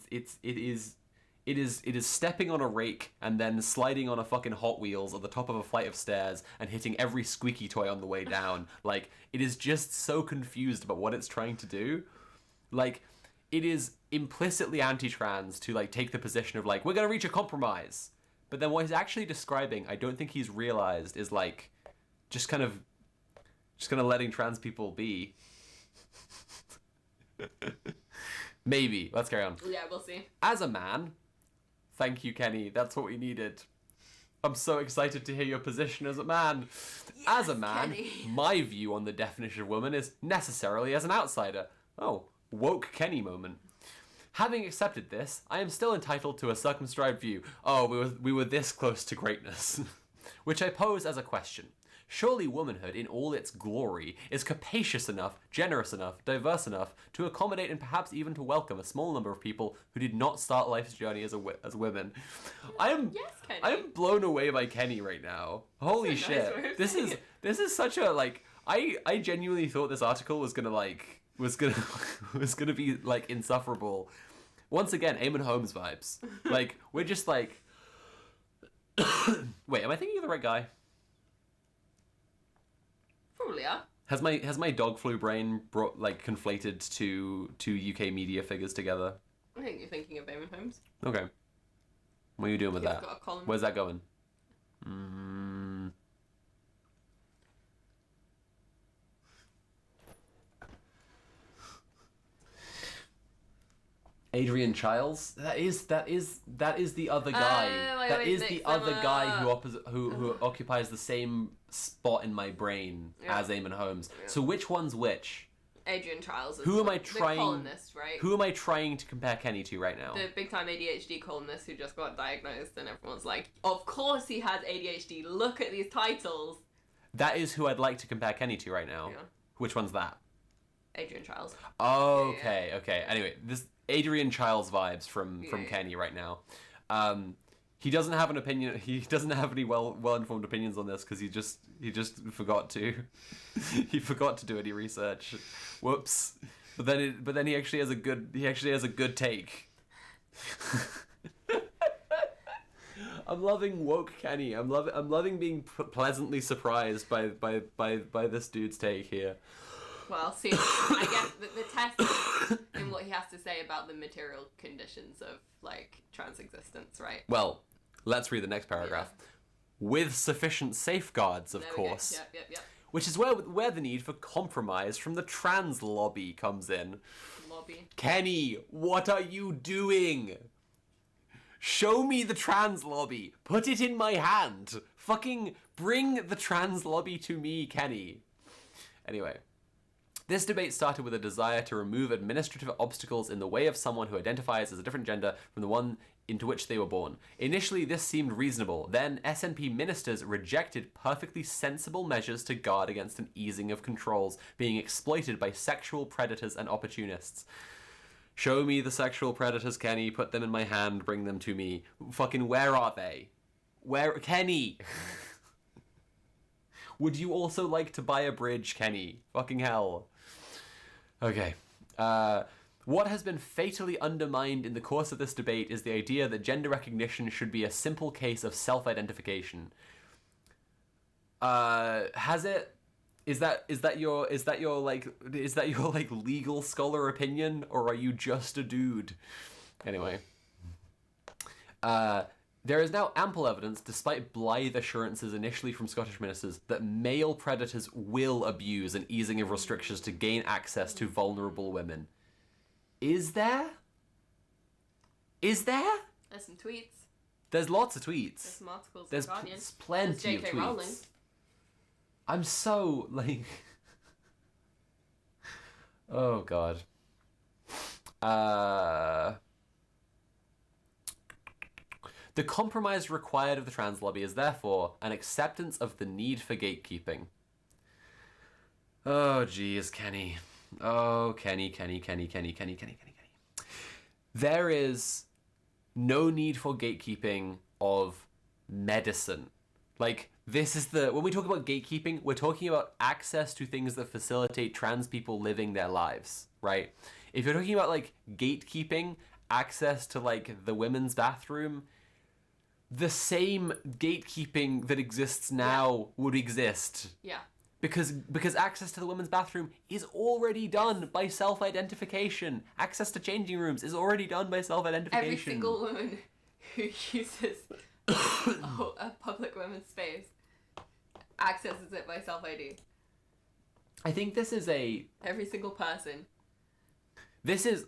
is stepping on a rake and then sliding on a fucking Hot Wheels at the top of a flight of stairs and hitting every squeaky toy on the way down. Like, it is just so confused about what it's trying to do. Like, it is implicitly anti-trans to, like, take the position of, like, we're gonna reach a compromise. But then what he's actually describing, I don't think he's realized, is, like, just kind of letting trans people be. Maybe. Let's carry on. Yeah, we'll see. As a man, thank you, Kenny. That's what we needed. I'm so excited to hear your position as a man. Yes, as a man, Kenny. my view on the definition of woman is necessarily as an outsider. Oh, woke Kenny moment. Having accepted this, I am still entitled to a circumscribed view. Oh, we were this close to greatness. Which I pose as a question. Surely womanhood in all its glory is capacious enough, generous enough, diverse enough to accommodate and perhaps even to welcome a small number of people who did not start life's journey as women. Yes, Kenny. I am blown away by Kenny right now. Holy That's a nice way shit. of saying it. This is such a, like, I genuinely thought this article was gonna be, like, insufferable. Once again, Eamon Holmes vibes. Like, we're just like wait, am I thinking of the right guy? Probably are. Has my dog flu brain brought, like, conflated two UK media figures together? I think you're thinking of Eamon Holmes. Okay. What are you doing with He's that? got a column. Where's that going? Adrian Childs? That is the other guy. Wait, Is mix the them other guy up. who occupies the same spot in my brain as Eamon Holmes. Yeah. So which one's which? Adrian Childs is Who am I the trying? columnist, right? Who am I trying to compare Kenny to right now? The big time ADHD columnist who just got diagnosed, and everyone's like, of course he has ADHD, look at these titles. That is who I'd like to compare Kenny to right now. Yeah. Which one's that? Adrian Childs. Oh, okay. Anyway, this Adrian Childs vibes from Yeah. Kenny right now. He doesn't have an opinion. He doesn't have any well-informed opinions on this because he just forgot to. He forgot to do any research. Whoops. But then he actually has a good take. I'm loving woke Kenny. I'm loving being pleasantly surprised by this dude's take here. Well, see, I guess the test is in what he has to say about the material conditions of, like, trans existence, right? Well, let's read the next paragraph. Yeah. With sufficient safeguards, of There we go. course. Yep. Which is where the need for compromise from the trans lobby comes in. Lobby. Kenny, what are you doing? Show me the trans lobby. Put it in my hand. Fucking bring the trans lobby to me, Kenny. Anyway. This debate started with a desire to remove administrative obstacles in the way of someone who identifies as a different gender from the one into which they were born. Initially, this seemed reasonable. Then, SNP ministers rejected perfectly sensible measures to guard against an easing of controls being exploited by sexual predators and opportunists. Show me the sexual predators, Kenny. Put them in my hand. Bring them to me. Fucking where are they? Where... Kenny! Would you also like to buy a bridge, Kenny? Fucking hell. Okay. What has been fatally undermined in the course of this debate is the idea that gender recognition should be a simple case of self-identification. Has it? Is that your legal scholar opinion, or are you just a dude? Anyway. There is now ample evidence, despite blithe assurances initially from Scottish ministers, that male predators will abuse an easing of restrictions to gain access to vulnerable women. Is there? Is there? There's some tweets. There's lots of tweets. There's some articles. There's in the Guardian. plenty of There's tweets. J.K. Rowling. I'm so, like... Oh, God. The compromise required of the trans lobby is therefore an acceptance of the need for gatekeeping. Oh, geez, Kenny. Oh, Kenny. There is no need for gatekeeping of medicine. Like, this is when we talk about gatekeeping, we're talking about access to things that facilitate trans people living their lives, right? If you're talking about, like, gatekeeping, access to, like, the women's bathroom, the same gatekeeping that exists now would exist. Yeah. Because access to the women's bathroom is already done by self-identification. Access to changing rooms is already done by self-identification. Every single woman who uses a public women's space accesses it by self-ID. I think this is Every single person.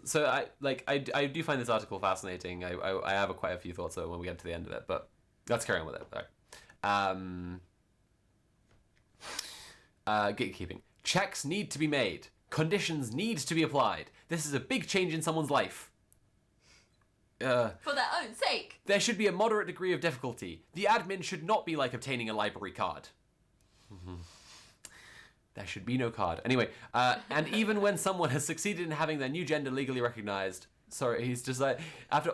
So I do find this article fascinating. I have quite a few thoughts on it when we get to the end of it, but let's carry on with it. Right. Gatekeeping. Checks need to be made. Conditions need to be applied. This is a big change in someone's life. For their own sake. There should be a moderate degree of difficulty. The admin should not be like obtaining a library card. There should be no card. Anyway, and even when someone has succeeded in having their new gender legally recognized, sorry, he's just like, after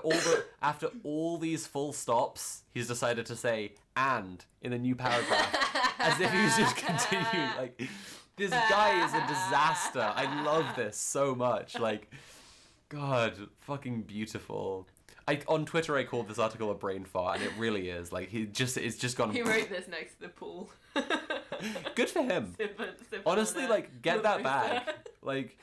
all these full stops, he's decided to say "and" in a new paragraph, as if he was just continuing. Like, this guy is a disaster. I love this so much. Like, God, fucking beautiful. On Twitter, I called this article a brain fart, and it really is. Like, it's just gone. He wrote this next to the pool. Good for him. Honestly, like, get that back. Like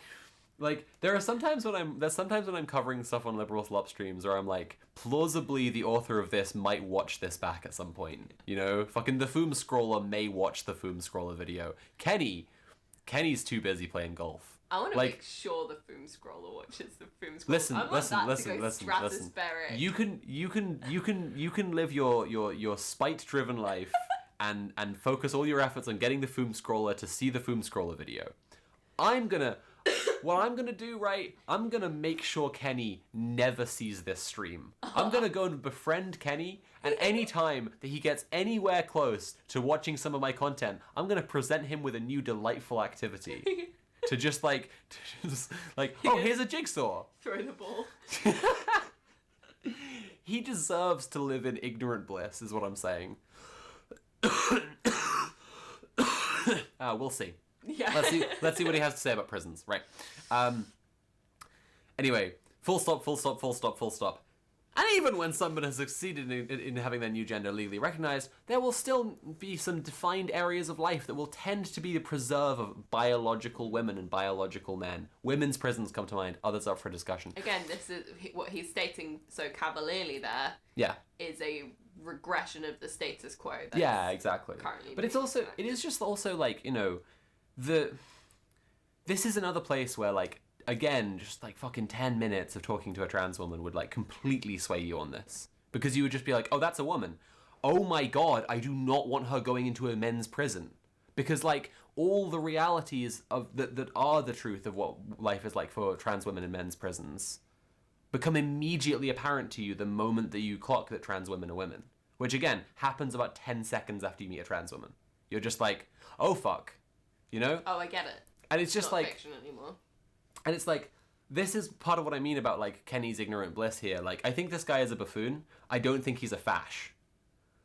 there's sometimes when I'm covering stuff on liberal slop streams where I'm like, plausibly the author of this might watch this back at some point. You know, fucking the Foom Scroller may watch the Foom Scroller video. Kenny's too busy playing golf. I want to Like- make sure the Foom Scroller watches the Foom Scroller. Listen, I want listen, that listen, to go listen, stratospheric. You can live your spite-driven life and focus all your efforts on getting the Foom Scroller to see the Foom Scroller video. What I'm gonna do, right? I'm gonna make sure Kenny never sees this stream. I'm gonna go and befriend Kenny, and any time that he gets anywhere close to watching some of my content, I'm gonna present him with a new delightful activity. To just like, oh, here's a jigsaw. Throw the ball. He deserves to live in ignorant bliss, is what I'm saying. We'll see. Yeah. Let's see what he has to say about prisons. Right. Anyway, full stop. And even when someone has succeeded in having their new gender legally recognized, there will still be some defined areas of life that will tend to be the preserve of biological women and biological men. Women's prisons come to mind, others up for discussion. Again, this is what he's stating so cavalierly there. Yeah. Is a regression of the status quo. Yeah, exactly. Currently but it is just also like, this is another place where, like, again, just like fucking 10 minutes of talking to a trans woman would like completely sway you on this. Because you would just be like, oh, that's a woman. Oh my god, I do not want her going into a men's prison. Because like all the realities of that are the truth of what life is like for trans women in men's prisons become immediately apparent to you the moment that you clock that trans women are women. Which again, happens about 10 seconds after you meet a trans woman. You're just like, oh fuck. You know? Oh, I get it. And it's just not like fiction anymore. And it's like, this is part of what I mean about, like, Kenny's ignorant bliss here. Like, I think this guy is a buffoon. I don't think he's a fash.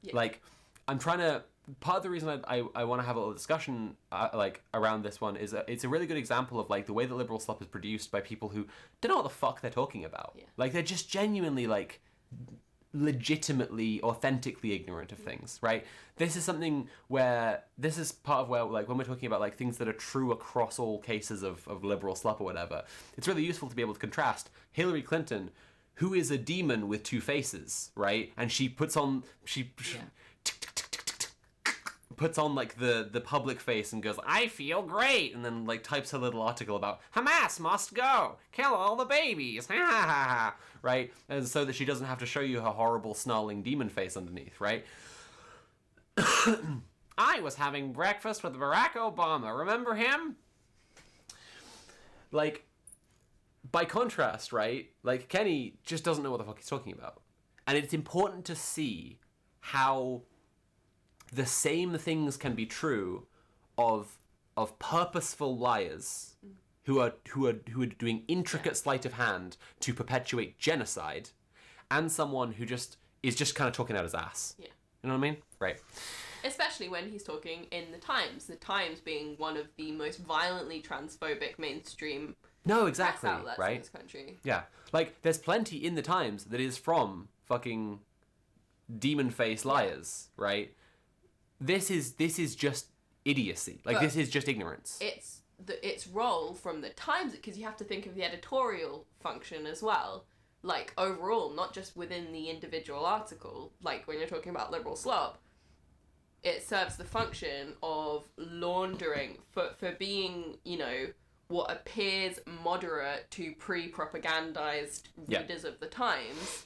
Yeah. Like, I'm trying to... Part of the reason I want to have a little discussion, like, around this one is it's a really good example of, like, the way that liberal slop is produced by people who don't know what the fuck they're talking about. Yeah. Like, they're just genuinely, like, legitimately, authentically ignorant of things, right? This is something where, this is part of where, like, when we're talking about, like, things that are true across all cases of liberal slop or whatever, it's really useful to be able to contrast Hillary Clinton, who is a demon with two faces, right? And she puts on, puts on, like, the public face and goes, I feel great, and then, like, types a little article about, Hamas must go, kill all the babies, ha ha ha ha, right? And so that she doesn't have to show you her horrible, snarling demon face underneath, right? I was having breakfast with Barack Obama, remember him? Like, by contrast, right? Like, Kenny just doesn't know what the fuck he's talking about. And it's important to see how the same things can be true of purposeful liars who are doing intricate sleight of hand to perpetuate genocide, and someone who is just kind of talking out his ass. Yeah. You know what I mean? Right. Especially when he's talking in the Times. The Times being one of the most violently transphobic mainstream No, exactly. press outlets Right. in this country. Yeah. Like, there's plenty in the Times that is from fucking demon face liars, right? This is just idiocy. Like, But this is just ignorance. Its role from the Times, because you have to think of the editorial function as well. Like, overall, not just within the individual article. Like, when you're talking about liberal slop, it serves the function of laundering for being, what appears moderate to pre-propagandized readers of the Times.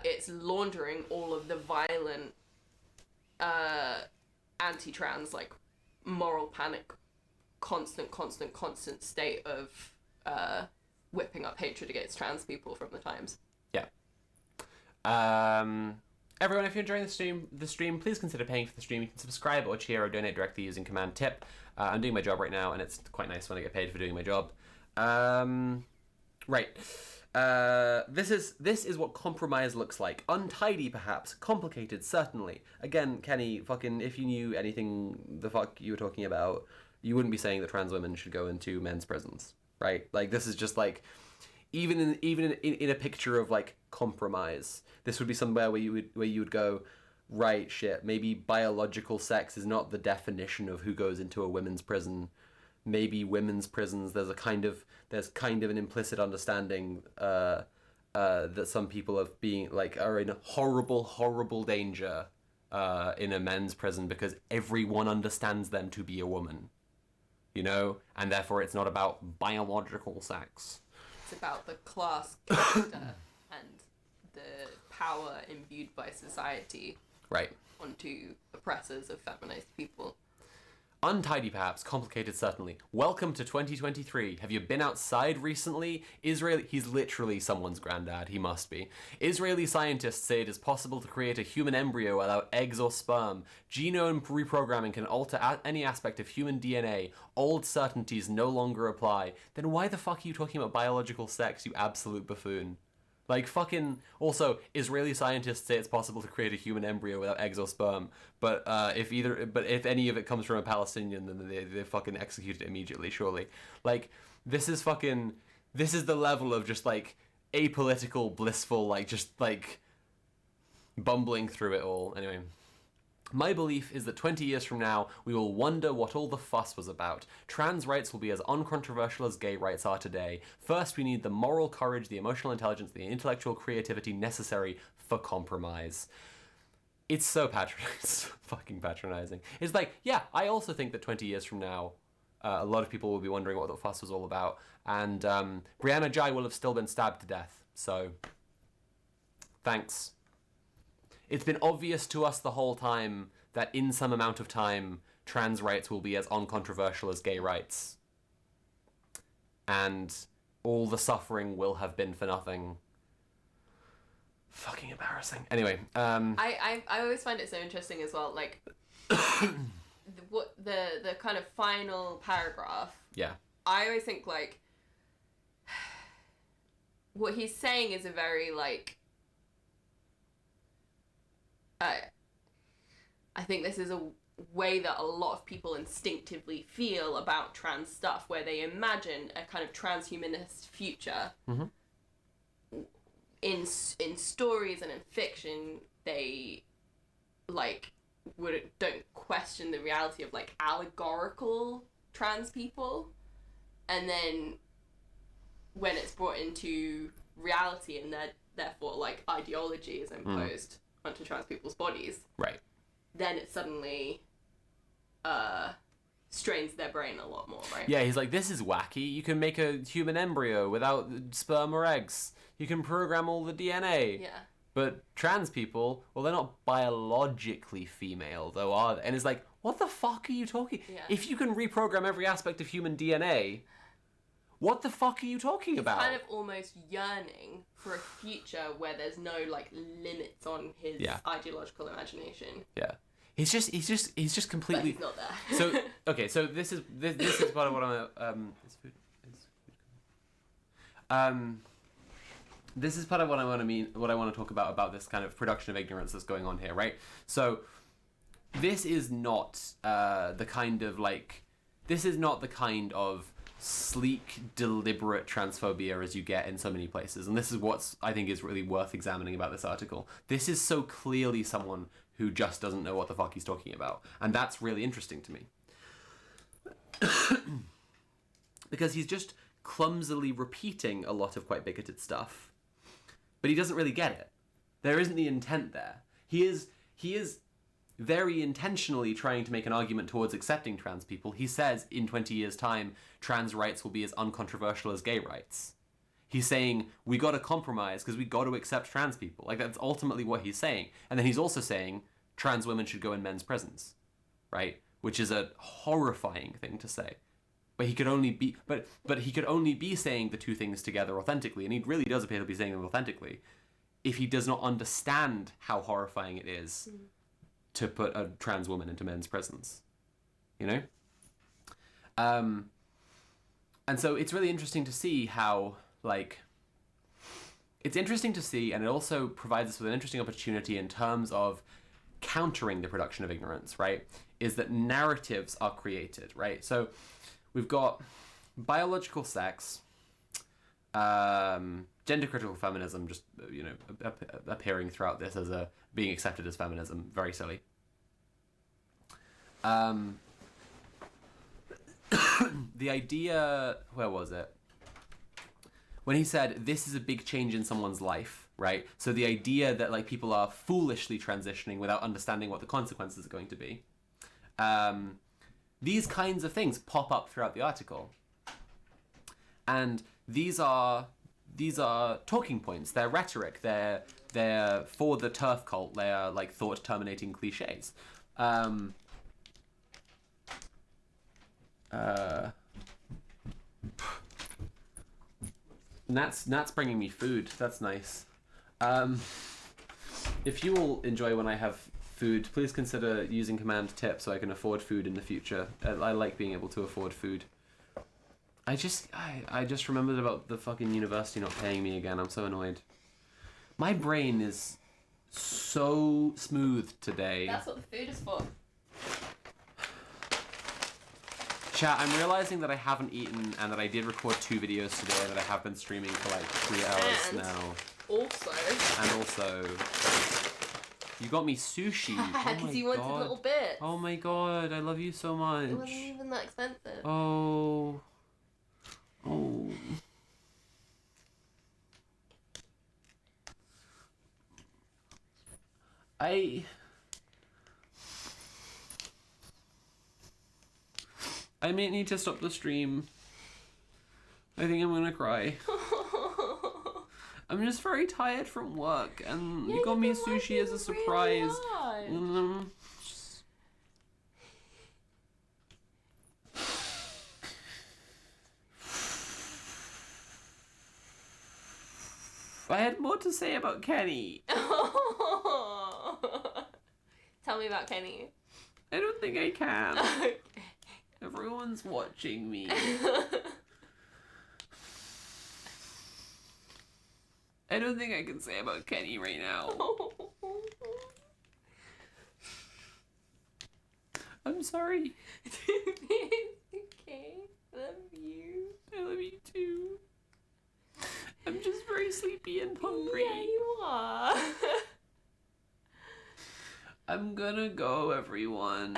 It's laundering all of the violent anti-trans, like, moral panic, constant state of whipping up hatred against trans people from the Times. Yeah. Everyone, if you're enjoying the stream, please consider paying for the stream. You can subscribe or cheer or donate directly using Command Tip. I'm doing my job right now, and it's quite nice when I get paid for doing my job. Right. This is what compromise looks like. Untidy, perhaps. Complicated, certainly. Again, Kenny, fucking, if you knew anything the fuck you were talking about, you wouldn't be saying that trans women should go into men's prisons, right? Like, this is just like, even in a picture of, like, compromise, this would be somewhere where you would go, right, shit, maybe biological sex is not the definition of who goes into a women's prison. Maybe women's prisons, there's kind of an implicit understanding that some people are in horrible danger in a men's prison because everyone understands them to be a woman. you know, and therefore it's not about biological sex. It's about the class character and the power imbued by society Right. onto oppressors of feminized people. Untidy perhaps, complicated certainly. Welcome to 2023. Have you been outside recently? He's literally someone's granddad, he must be. Israeli scientists say it is possible to create a human embryo without eggs or sperm. Genome reprogramming can alter any aspect of human DNA. Old certainties no longer apply. Then why the fuck are you talking about biological sex, you absolute buffoon? Like, fucking... Also, Israeli scientists say it's possible to create a human embryo without eggs or sperm, but if any of it comes from a Palestinian, then they fucking execute it immediately, surely. Like, this is the level of just, like, apolitical, blissful, like, just, like, bumbling through it all. Anyway... My belief is that 20 years from now, we will wonder what all the fuss was about. Trans rights will be as uncontroversial as gay rights are today. First, we need the moral courage, the emotional intelligence, the intellectual creativity necessary for compromise. It's so it's fucking patronizing. It's like, yeah, I also think that 20 years from now, a lot of people will be wondering what the fuss was all about. And Brianna Jai will have still been stabbed to death. So, thanks. It's been obvious to us the whole time that in some amount of time, trans rights will be as uncontroversial as gay rights. And all the suffering will have been for nothing. Fucking embarrassing. Anyway, I always find it so interesting as well, like, the kind of final paragraph. Yeah. I always think, like, what he's saying is a very, like, I think this is a way that a lot of people instinctively feel about trans stuff, where they imagine a kind of transhumanist future. Mm-hmm. In stories and in fiction, they, like, don't question the reality of, like, allegorical trans people, and then when it's brought into reality and therefore, like, ideology is imposed onto trans people's bodies, right, then it suddenly strains their brain a lot more, right? Yeah, he's like, this is wacky. You can make a human embryo without sperm or eggs. You can program all the DNA. Yeah. But trans people, well, they're not biologically female, though, are they? And it's like, what the fuck are you talking? Yeah. If you can reprogram every aspect of human DNA, what the fuck are you talking about? He's kind of almost yearning for a future where there's no, like, limits on his ideological imagination. Yeah. He's just completely. But he's not there. So okay, so this is part of what I'm. This is part of what I want to talk about this kind of production of ignorance that's going on here, right? So this is not the kind of sleek, deliberate transphobia as you get in so many places. And this is what I think is really worth examining about this article. This is so clearly someone who just doesn't know what the fuck he's talking about. And that's really interesting to me. Because he's just clumsily repeating a lot of quite bigoted stuff. But he doesn't really get it. There isn't the intent there. He is very intentionally trying to make an argument towards accepting trans people. He says in 20 years' time, trans rights will be as uncontroversial as gay rights. He's saying, we got to compromise because we got to accept trans people. Like, that's ultimately what he's saying. And then he's also saying trans women should go in men's prisons, right? Which is a horrifying thing to say. But he could only be, but he could only be saying the two things together authentically, and he really does appear to be saying them authentically, if he does not understand how horrifying it is to put a trans woman into men's prisons, you know? And so it's really interesting to see how, like, it's interesting to see, and it also provides us with an interesting opportunity in terms of countering the production of ignorance, right? Is that narratives are created, right? So we've got biological sex, gender critical feminism, just, you know, appearing throughout this as being accepted as feminism. Very silly. The idea, where was it? When he said, this is a big change in someone's life, right? So the idea that, like, people are foolishly transitioning without understanding what the consequences are going to be. these kinds of things pop up throughout the article. And these are talking points, they're rhetoric, they're for the turf cult, they are like thought terminating cliches. Nat's bringing me food. That's nice. If you all enjoy when I have food, please consider using command tip so I can afford food in the future. I like being able to afford food. I just remembered about the fucking university not paying me again. I'm so annoyed. My brain is so smooth today. That's what the food is for. Chat, I'm realizing that I haven't eaten and that I did record 2 videos today and that I have been streaming for like 3 hours now. Also, you got me sushi. Yeah, because you wanted a little bit. Oh my god, I love you so much. It wasn't even that expensive. Oh. I may need to stop the stream. I think I'm gonna cry. I'm just very tired from work, and you got me sushi as a surprise. Really I had more to say about Kenny. Tell me about Kenny. I don't think I can. Everyone's watching me. I don't think I can say about Kenny right now. I'm sorry. It's okay. Love you. I love you too. I'm just very sleepy and hungry. Yeah, you are. I'm gonna go, everyone.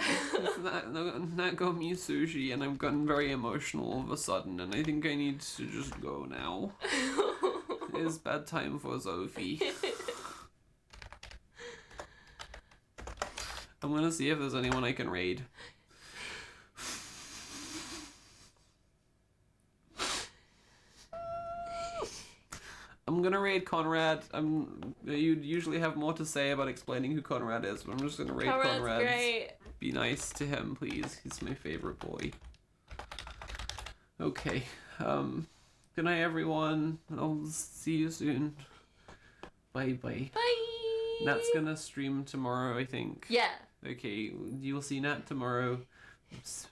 Not got me sushi, and I've gotten very emotional all of a sudden, and I think I need to just go now. It's bedtime for Sophie. I'm gonna see if there's anyone I can raid. I'm gonna raid Conrad. You'd usually have more to say about explaining who Conrad is, but I'm just gonna raid Conrad. Great. Be nice to him, please. He's my favorite boy. Okay. Good night, everyone. I'll see you soon. Bye. Bye. Nat's gonna stream tomorrow, I think. Yeah. Okay, you'll see Nat tomorrow. Oops.